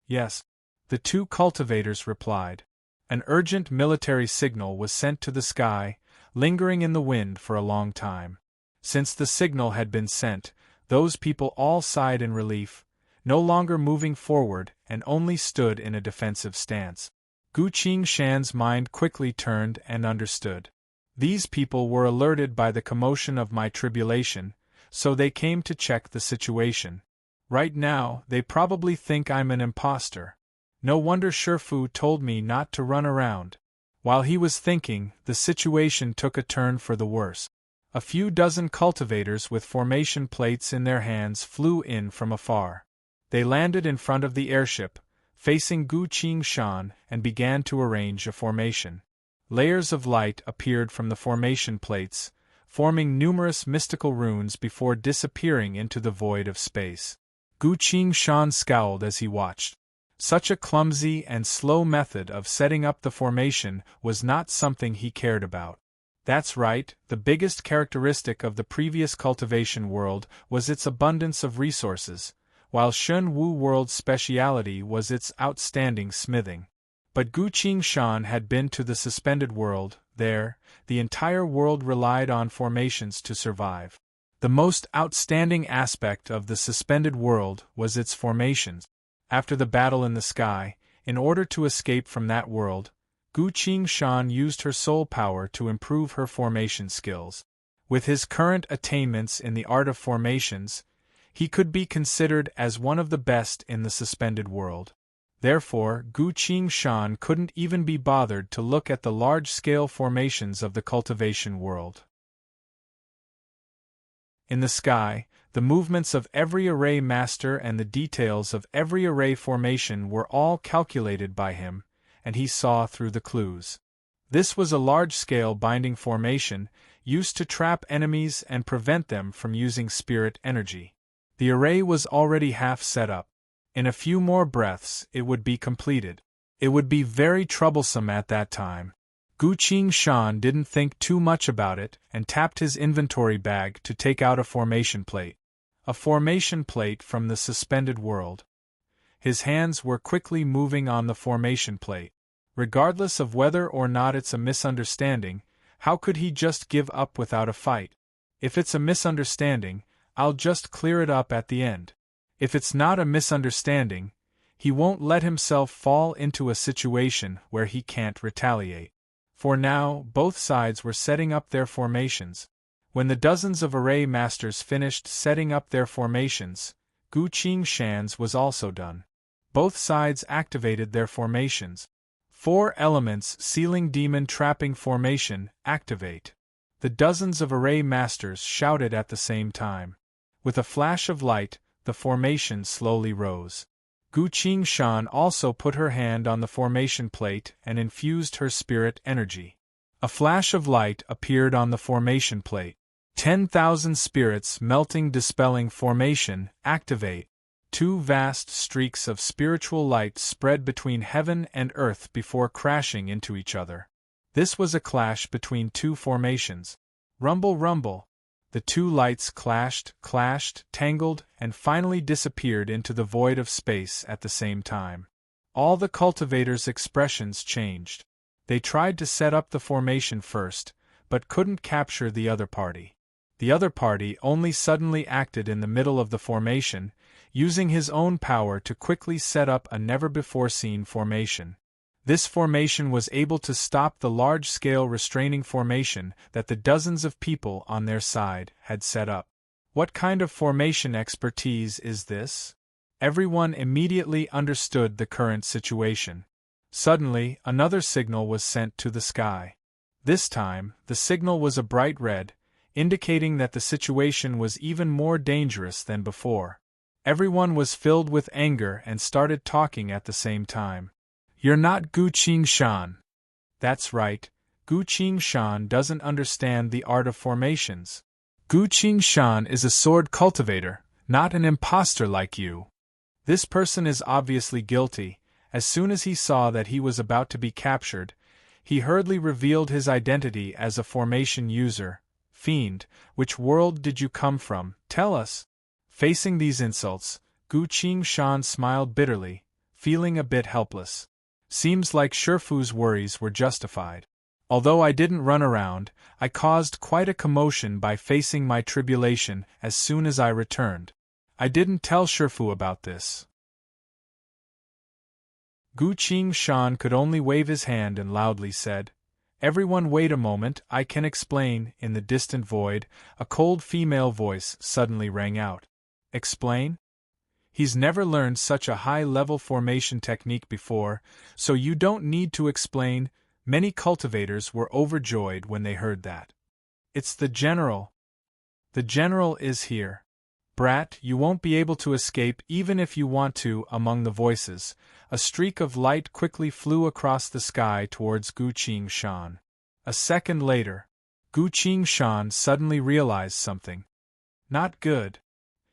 Yes. The 2 cultivators replied. An urgent military signal was sent to the sky, lingering in the wind for a long time. Since the signal had been sent, those people all sighed in relief, no longer moving forward and only stood in a defensive stance. Gu Qingshan's mind quickly turned and understood. These people were alerted by the commotion of my tribulation, so they came to check the situation. Right now, they probably think I'm an imposter. No wonder Shifu told me not to run around. While he was thinking, the situation took a turn for the worse. A few dozen cultivators with formation plates in their hands flew in from afar. They landed in front of the airship, facing Gu Qingshan, and began to arrange a formation. Layers of light appeared from the formation plates, forming numerous mystical runes before disappearing into the void of space. Gu Qingshan scowled as he watched. Such a clumsy and slow method of setting up the formation was not something he cared about. That's right, the biggest characteristic of the previous cultivation world was its abundance of resources, while Shen Wu world's speciality was its outstanding smithing. But Gu Qingshan had been to the suspended world. There, the entire world relied on formations to survive. The most outstanding aspect of the suspended world was its formations. After the battle in the sky, in order to escape from that world, Gu Qingshan used her soul power to improve her formation skills. With his current attainments in the art of formations, he could be considered as one of the best in the suspended world. Therefore, Gu Qingshan couldn't even be bothered to look at the large-scale formations of the cultivation world. In the sky, the movements of every array master and the details of every array formation were all calculated by him, and he saw through the clues. This was a large-scale binding formation, used to trap enemies and prevent them from using spirit energy. The array was already half set up. In a few more breaths, it would be completed. It would be very troublesome at that time. Gu Qingshan didn't think too much about it and tapped his inventory bag to take out a formation plate. A formation plate from the suspended world. His hands were quickly moving on the formation plate. Regardless of whether or not it's a misunderstanding, how could he just give up without a fight? If it's a misunderstanding, I'll just clear it up at the end. If it's not a misunderstanding, he won't let himself fall into a situation where he can't retaliate. For now, both sides were setting up their formations. When the dozens of array masters finished setting up their formations, Gu Qingshan's was also done. Both sides activated their formations. 4 elements sealing demon trapping formation, activate. The dozens of array masters shouted at the same time. With a flash of light, the formation slowly rose. Gu Qingshan also put her hand on the formation plate and infused her spirit energy. A flash of light appeared on the formation plate. 10,000 spirits melting dispelling formation, activate. 2 vast streaks of spiritual light spread between heaven and earth before crashing into each other. This was a clash between 2 formations. Rumble, rumble. The 2 lights clashed, tangled, and finally disappeared into the void of space at the same time. All the cultivators' expressions changed. They tried to set up the formation first, but couldn't capture the other party. The other party only suddenly acted in the middle of the formation, using his own power to quickly set up a never-before-seen formation. This formation was able to stop the large-scale restraining formation that the dozens of people on their side had set up. What kind of formation expertise is this? Everyone immediately understood the current situation. Suddenly, another signal was sent to the sky. This time, the signal was a bright red, indicating that the situation was even more dangerous than before. Everyone was filled with anger and started talking at the same time. You're not Gu Qingshan. That's right, Gu Qingshan doesn't understand the art of formations. Gu Qingshan is a sword cultivator, not an imposter like you. This person is obviously guilty. As soon as he saw that he was about to be captured, he hurriedly revealed his identity as a formation user. Fiend, which world did you come from? Tell us. Facing these insults, Gu Qingshan smiled bitterly, feeling a bit helpless. Seems like Shifu's worries were justified. Although I didn't run around, I caused quite a commotion by facing my tribulation as soon as I returned. I didn't tell Shifu about this. Gu Qingshan could only wave his hand and loudly said, Everyone wait a moment, I can explain. In the distant void, a cold female voice suddenly rang out. Explain? He's never learned such a high-level formation technique before, so you don't need to explain. Many cultivators were overjoyed when they heard that. It's the general. The general is here. Brat, you won't be able to escape even if you want to. Among the voices, a streak of light quickly flew across the sky towards Gu Qingshan. A second later, Gu Qingshan suddenly realized something. Not good,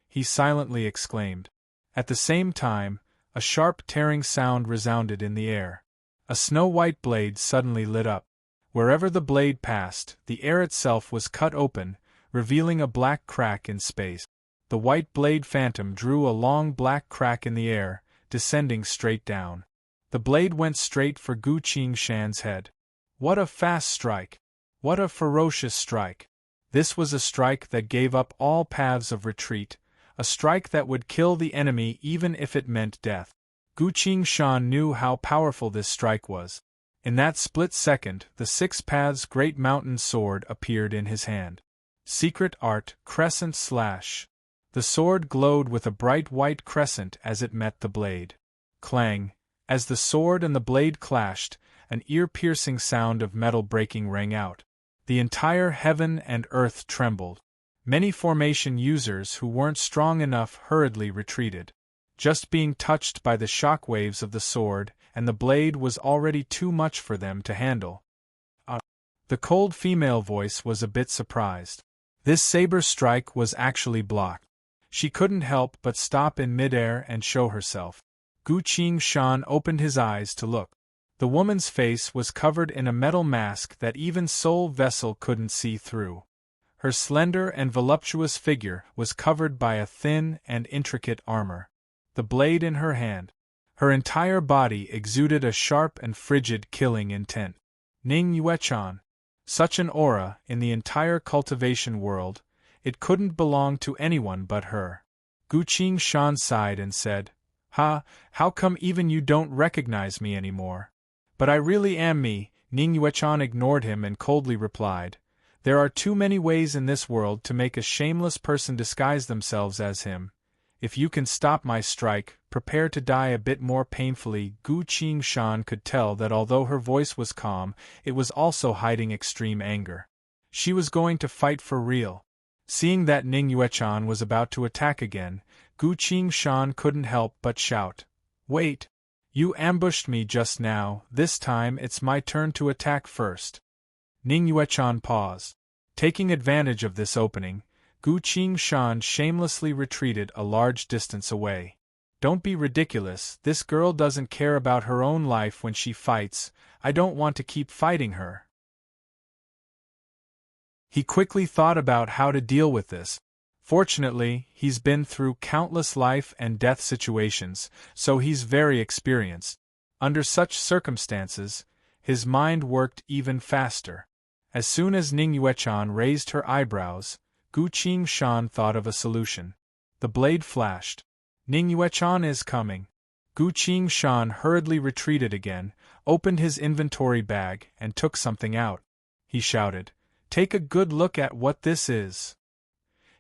he silently exclaimed. At the same time, a sharp tearing sound resounded in the air. A snow-white blade suddenly lit up. Wherever the blade passed, the air itself was cut open, revealing a black crack in space. The white blade phantom drew a long black crack in the air, descending straight down. The blade went straight for Gu Qingshan's head. What a fast strike! What a ferocious strike! This was a strike that gave up all paths of retreat, a strike that would kill the enemy even if it meant death. Gu Qingshan knew how powerful this strike was. In that split second, the 6 paths great mountain sword appeared in his hand. Secret art, crescent slash. The sword glowed with a bright white crescent as it met the blade. Clang! As the sword and the blade clashed, an ear-piercing sound of metal breaking rang out. The entire heaven and earth trembled. Many formation users who weren't strong enough hurriedly retreated. Just being touched by the shock waves of the sword and the blade was already too much for them to handle. The cold female voice was a bit surprised. This saber strike was actually blocked. She couldn't help but stop in midair and show herself. Gu Qingshan opened his eyes to look. The woman's face was covered in a metal mask that even Soul Vessel couldn't see through. Her slender and voluptuous figure was covered by a thin and intricate armor. The blade in her hand. Her entire body exuded a sharp and frigid killing intent. Ning Yuechan. Such an aura, in the entire cultivation world, It couldn't belong to anyone but her. Gu Qingshan sighed and said, how come even you don't recognize me anymore? But I really am me. Ning Yuechan ignored him and coldly replied, there are too many ways in this world to make a shameless person disguise themselves as him. If you can stop my strike, prepare to die a bit more painfully. Gu Qingshan could tell that although her voice was calm, it was also hiding extreme anger. She was going to fight for real. Seeing that Ning Yuechan was about to attack again, Gu Qingshan couldn't help but shout, wait! You ambushed me just now, this time it's my turn to attack first. Ning Yuechan paused. Taking advantage of this opening, Gu Qingshan shamelessly retreated a large distance away. Don't be ridiculous, this girl doesn't care about her own life when she fights, I don't want to keep fighting her. He quickly thought about how to deal with this. Fortunately, he's been through countless life and death situations, so he's very experienced. Under such circumstances, his mind worked even faster. As soon as Ning Yuechan raised her eyebrows, Gu Qingshan thought of a solution. The blade flashed. Ning Yuechan is coming. Gu Qingshan hurriedly retreated again, opened his inventory bag, and took something out. He shouted, take a good look at what this is.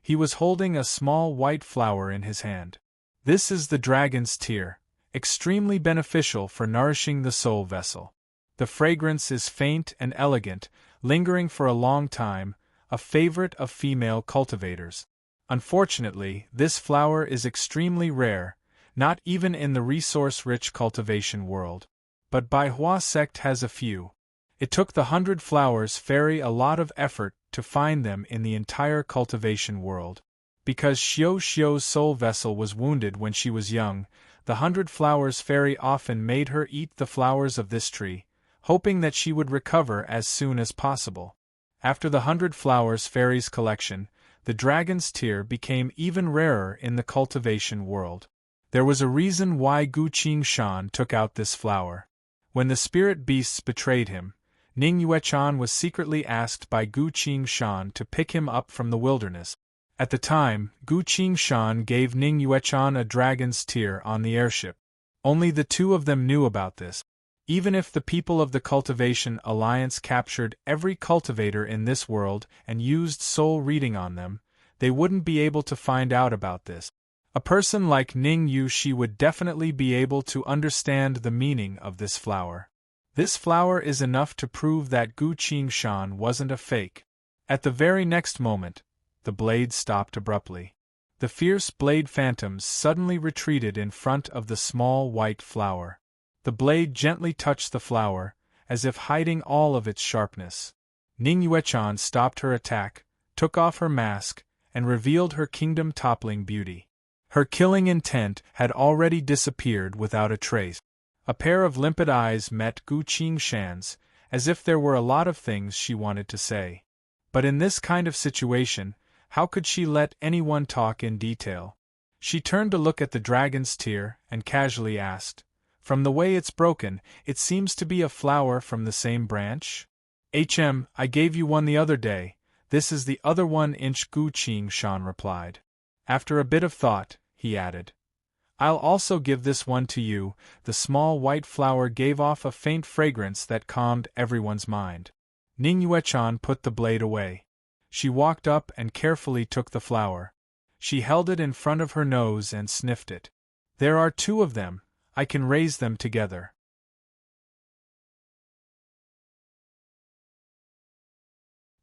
He was holding a small white flower in his hand. This is the dragon's tear, extremely beneficial for nourishing the soul vessel. The fragrance is faint and elegant, lingering for a long time, a favorite of female cultivators. Unfortunately, this flower is extremely rare, not even in the resource-rich cultivation world. But Baihua sect has a few. It took the 100 Flowers Fairy a lot of effort to find them in the entire cultivation world. Because Xiao Xiao's soul vessel was wounded when she was young, the 100 Flowers Fairy often made her eat the flowers of this tree, hoping that she would recover as soon as possible. After the 100 Flowers Fairy's collection, the dragon's tear became even rarer in the cultivation world. There was a reason why Gu Qingshan took out this flower. When the spirit beasts betrayed him, Ning Yuechan was secretly asked by Gu Qingshan to pick him up from the wilderness. At the time, Gu Qingshan gave Ning Yuechan a dragon's tear on the airship. Only the two of them knew about this. Even if the people of the Cultivation Alliance captured every cultivator in this world and used soul reading on them, they wouldn't be able to find out about this. A person like Ning Yushi would definitely be able to understand the meaning of this flower. This flower is enough to prove that Gu Qingshan wasn't a fake. At the very next moment, the blade stopped abruptly. The fierce blade phantoms suddenly retreated in front of the small white flower. The blade gently touched the flower, as if hiding all of its sharpness. Ning Yuechan stopped her attack, took off her mask, and revealed her kingdom-toppling beauty. Her killing intent had already disappeared without a trace. A pair of limpid eyes met Gu Qingshan's, as if there were a lot of things she wanted to say. But in this kind of situation, how could she let anyone talk in detail? She turned to look at the dragon's tear and casually asked, from the way it's broken, it seems to be a flower from the same branch? I gave you one the other day, this is the other 1-inch. Gu Qingshan replied. After a bit of thought, he added, I'll also give this one to you. The small white flower gave off a faint fragrance that calmed everyone's mind. Ning Yuechan put the blade away. She walked up and carefully took the flower. She held it in front of her nose and sniffed it. There are 2 of them, I can raise them together.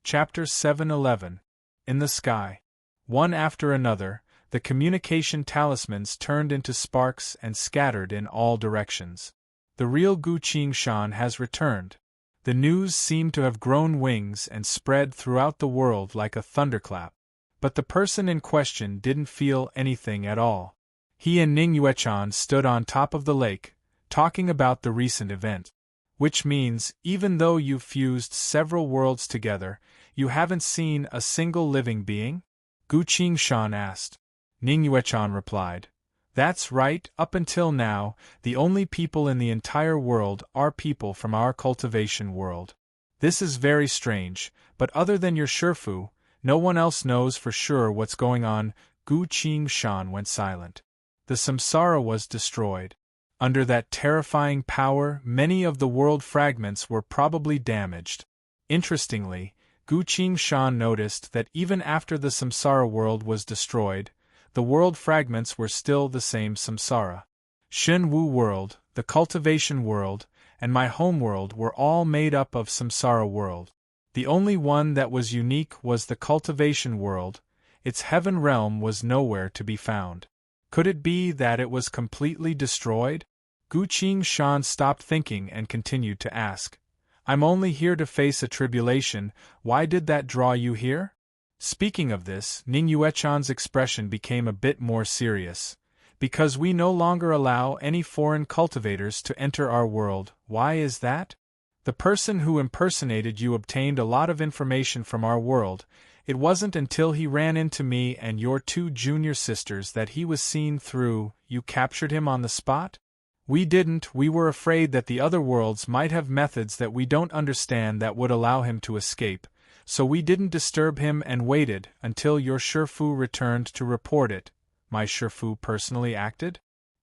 Chapter 711. In the Sky. One after another, the communication talismans turned into sparks and scattered in all directions. The real Gu Qingshan has returned. The news seemed to have grown wings and spread throughout the world like a thunderclap. But the person in question didn't feel anything at all. He and Ning Yuechan stood on top of the lake, talking about the recent event. Which means, even though you've fused several worlds together, you haven't seen a single living being? Gu Qingshan asked. Ning Yuechan replied, That's right, up until now, the only people in the entire world are people from our cultivation world. This is very strange, but other than your Shifu, No one else knows for sure what's going on. Gu Qing Shan went silent. The samsara was destroyed. Under that terrifying power, many of the world fragments were probably damaged. Interestingly, Gu Qing Shan noticed that even after the samsara world was destroyed, the world fragments were still the same samsara. Shen Wu world, the cultivation world, and my homeworld were all made up of samsara world. The only one that was unique was the cultivation world. Its heaven realm was nowhere to be found. Could it be that it was completely destroyed? Gu Qing Shan stopped thinking and continued to ask. I'm only here to face a tribulation, why did that draw you here? Speaking of this, Ning Yuechan's expression became a bit more serious. Because we no longer allow any foreign cultivators to enter our world. Why is that? The person who impersonated you obtained a lot of information from our world. It wasn't until he ran into me and your 2 junior sisters that he was seen through. You captured him on the spot? We didn't. We were afraid that the other worlds might have methods that we don't understand that would allow him to escape, so we didn't disturb him and waited until your Shifu returned to report it. My Shifu personally acted?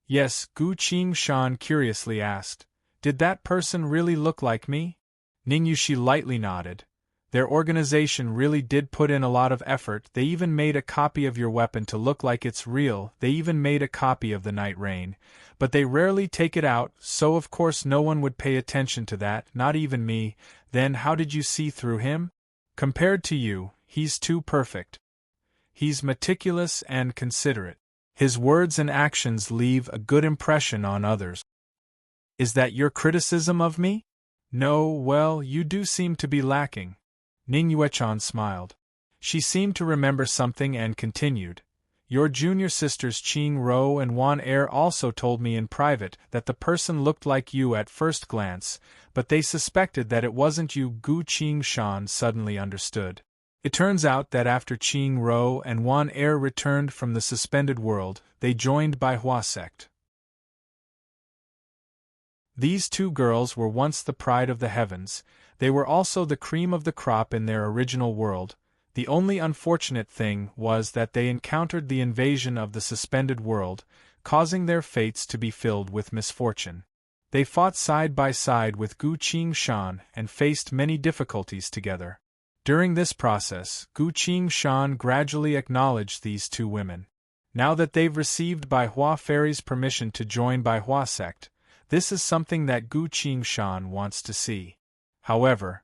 Yes, Gu Qing Shan curiously asked. Did that person really look like me? Ning Yushi lightly nodded. Their organization really did put in a lot of effort. They even made a copy of your weapon to look like it's real. They even made a copy of the Night Rain. But they rarely take it out, so of course no one would pay attention to that, not even me. Then how did you see through him? Compared to you, he's too perfect. He's meticulous and considerate. His words and actions leave a good impression on others. Is that your criticism of me? No, well, you do seem to be lacking. Ning Yuechan smiled. She seemed to remember something and continued. Your junior sisters Qing Ro and Wan Er also told me in private that the person looked like you at first glance, but they suspected that it wasn't you. Gu Qing Shan suddenly understood. It turns out that after Qing Ro and Wan Er returned from the suspended world, they joined Bai Hua sect. These 2 girls were once the pride of the heavens. They were also the cream of the crop in their original world. The only unfortunate thing was that they encountered the invasion of the suspended world, causing their fates to be filled with misfortune. They fought side by side with Gu Qing Shan and faced many difficulties together. During this process, Gu Qing Shan gradually acknowledged these 2 women. Now that they've received Bai Hua Fairy's permission to join Bai Hua sect, this is something that Gu Qing Shan wants to see. However,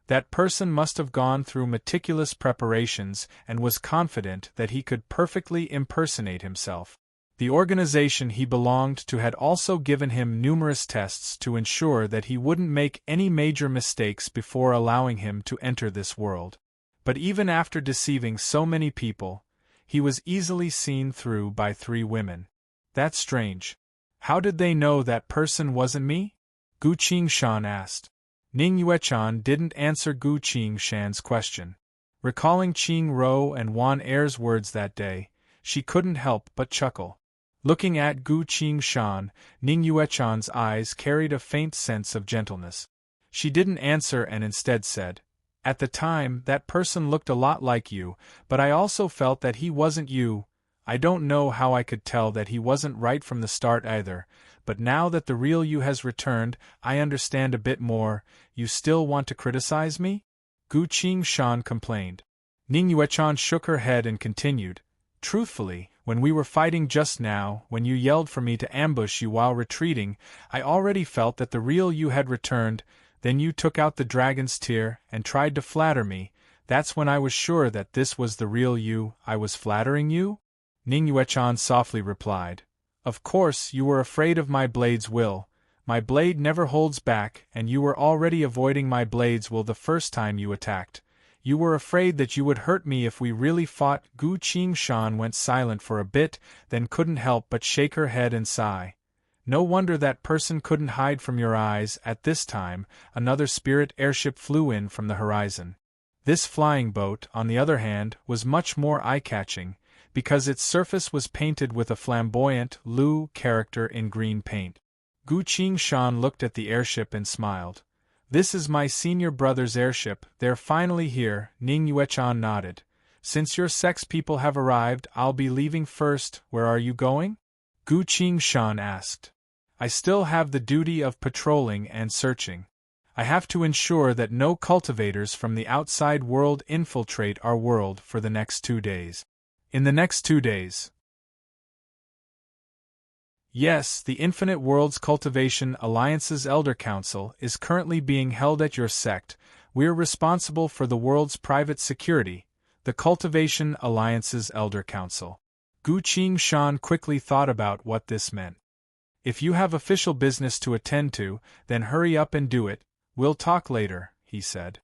that person must have gone through meticulous preparations and was confident that he could perfectly impersonate himself. The organization he belonged to had also given him numerous tests to ensure that he wouldn't make any major mistakes before allowing him to enter this world. But even after deceiving so many people, he was easily seen through by 3 women. That's strange. How did they know that person wasn't me? Gu Qing Shan asked. Ning Yuechan didn't answer Gu Qing Shan's question. Recalling Qing Ro and Wan Er's words that day, she couldn't help but chuckle. Looking at Gu Qing Shan, Ning Yuechan's eyes carried a faint sense of gentleness. She didn't answer and instead said, At the time, that person looked a lot like you, but I also felt that he wasn't you. I don't know how I could tell that he wasn't right from the start either, but now that the real you has returned, I understand a bit more. You still want to criticize me? Gu Qing Shan complained. Ning Yuechan shook her head and continued, Truthfully, when we were fighting just now, when you yelled for me to ambush you while retreating, I already felt that the real you had returned. Then you took out the dragon's tear and tried to flatter me. That's when I was sure that this was the real you. I was flattering you? Ning Yuechan softly replied. Of course, you were afraid of my blade's will. My blade never holds back, and you were already avoiding my blade's will the first time you attacked. You were afraid that you would hurt me if we really fought. Gu Qing Shan went silent for a bit, then couldn't help but shake her head and sigh. No wonder that person couldn't hide from your eyes. At this time, another spirit airship flew in from the horizon. This flying boat, on the other hand, was much more eye-catching, because its surface was painted with a flamboyant Lu character in green paint. Gu Qing Shan looked at the airship and smiled. This is my senior brother's airship. They're finally here. Ning Yuechan nodded. Since your sex people have arrived, I'll be leaving first. Where are you going? Gu Qingshan asked. I still have the duty of patrolling and searching. I have to ensure that no cultivators from the outside world infiltrate our world for the next 2 days. In the next 2 days? Yes, the Infinite Worlds Cultivation Alliance's Elder Council is currently being held at your sect. We're responsible for the world's private security, the Cultivation Alliance's Elder Council. Gu Qingshan quickly thought about what this meant. If you have official business to attend to, then hurry up and do it. We'll talk later, he said.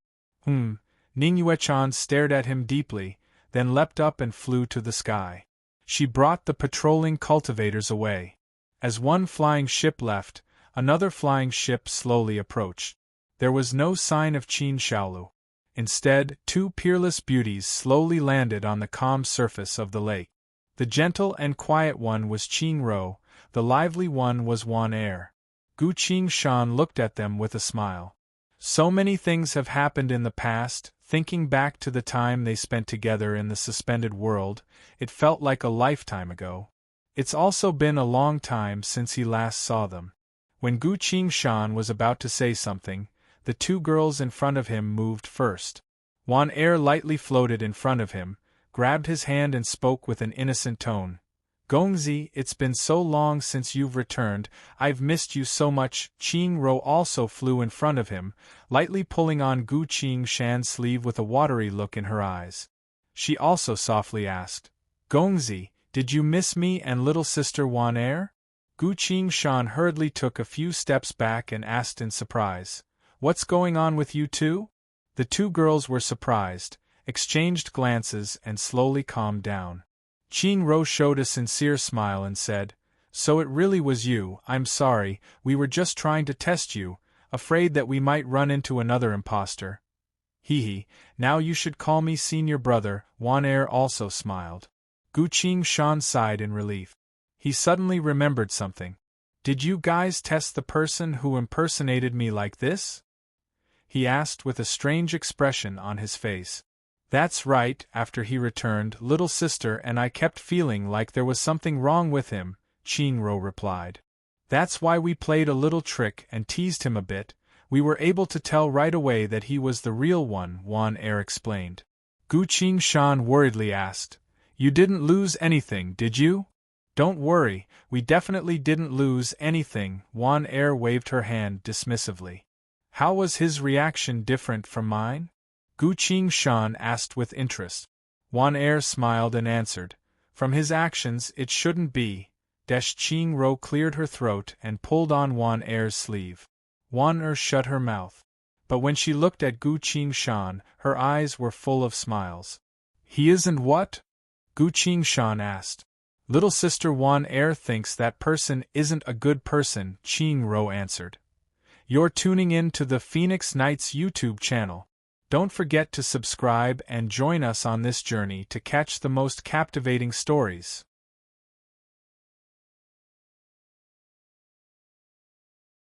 Ning Yuechan stared at him deeply, then leapt up and flew to the sky. She brought the patrolling cultivators away. As one flying ship left, another flying ship slowly approached. There was no sign of Qin Shaolu. Instead, 2 peerless beauties slowly landed on the calm surface of the lake. The gentle and quiet one was Qing Ro, the lively one was Wan Er. Gu Qingshan looked at them with a smile. So many things have happened in the past. Thinking back to the time they spent together in the suspended world, it felt like a lifetime ago. It's also been a long time since he last saw them. When Gu Qingshan was about to say something, the 2 girls in front of him moved first. Wan Er lightly floated in front of him, grabbed his hand and spoke with an innocent tone. Gongzi, it's been so long since you've returned, I've missed you so much. Qing Ro also flew in front of him, lightly pulling on Gu Qingshan's sleeve with a watery look in her eyes. She also softly asked, Gongzi, did you miss me and little sister Wan Er? Gu Qingshan hurriedly took a few steps back and asked in surprise, What's going on with you two? The 2 girls were surprised, exchanged glances and slowly calmed down. Qing Ro showed a sincere smile and said, So it really was you. I'm sorry, we were just trying to test you, afraid that we might run into another imposter. Hee, now you should call me senior brother. Wan Er also smiled. Gu Qingshan sighed in relief. He suddenly remembered something. Did you guys test the person who impersonated me like this? He asked with a strange expression on his face. That's right. After he returned, little sister and I kept feeling like there was something wrong with him, Qing Ro replied. That's why we played a little trick and teased him a bit. We were able to tell right away that he was the real one, Wan Er explained. Gu Qingshan worriedly asked, You didn't lose anything, did you? Don't worry, we definitely didn't lose anything. Wan Er waved her hand dismissively. How was his reaction different from mine? Gu Qingshan asked with interest. Wan Er smiled and answered, From his actions it shouldn't be. Qing Ro cleared her throat and pulled on Wan Er's sleeve. Wan Er shut her mouth. But when she looked at Gu Qingshan, her eyes were full of smiles. He isn't what? Gu Qingshan asked. Little sister Wan Er thinks that person isn't a good person, Qing Ro answered. You're tuning in to the Phoenix Knights YouTube channel. Don't forget to subscribe and join us on this journey to catch the most captivating stories.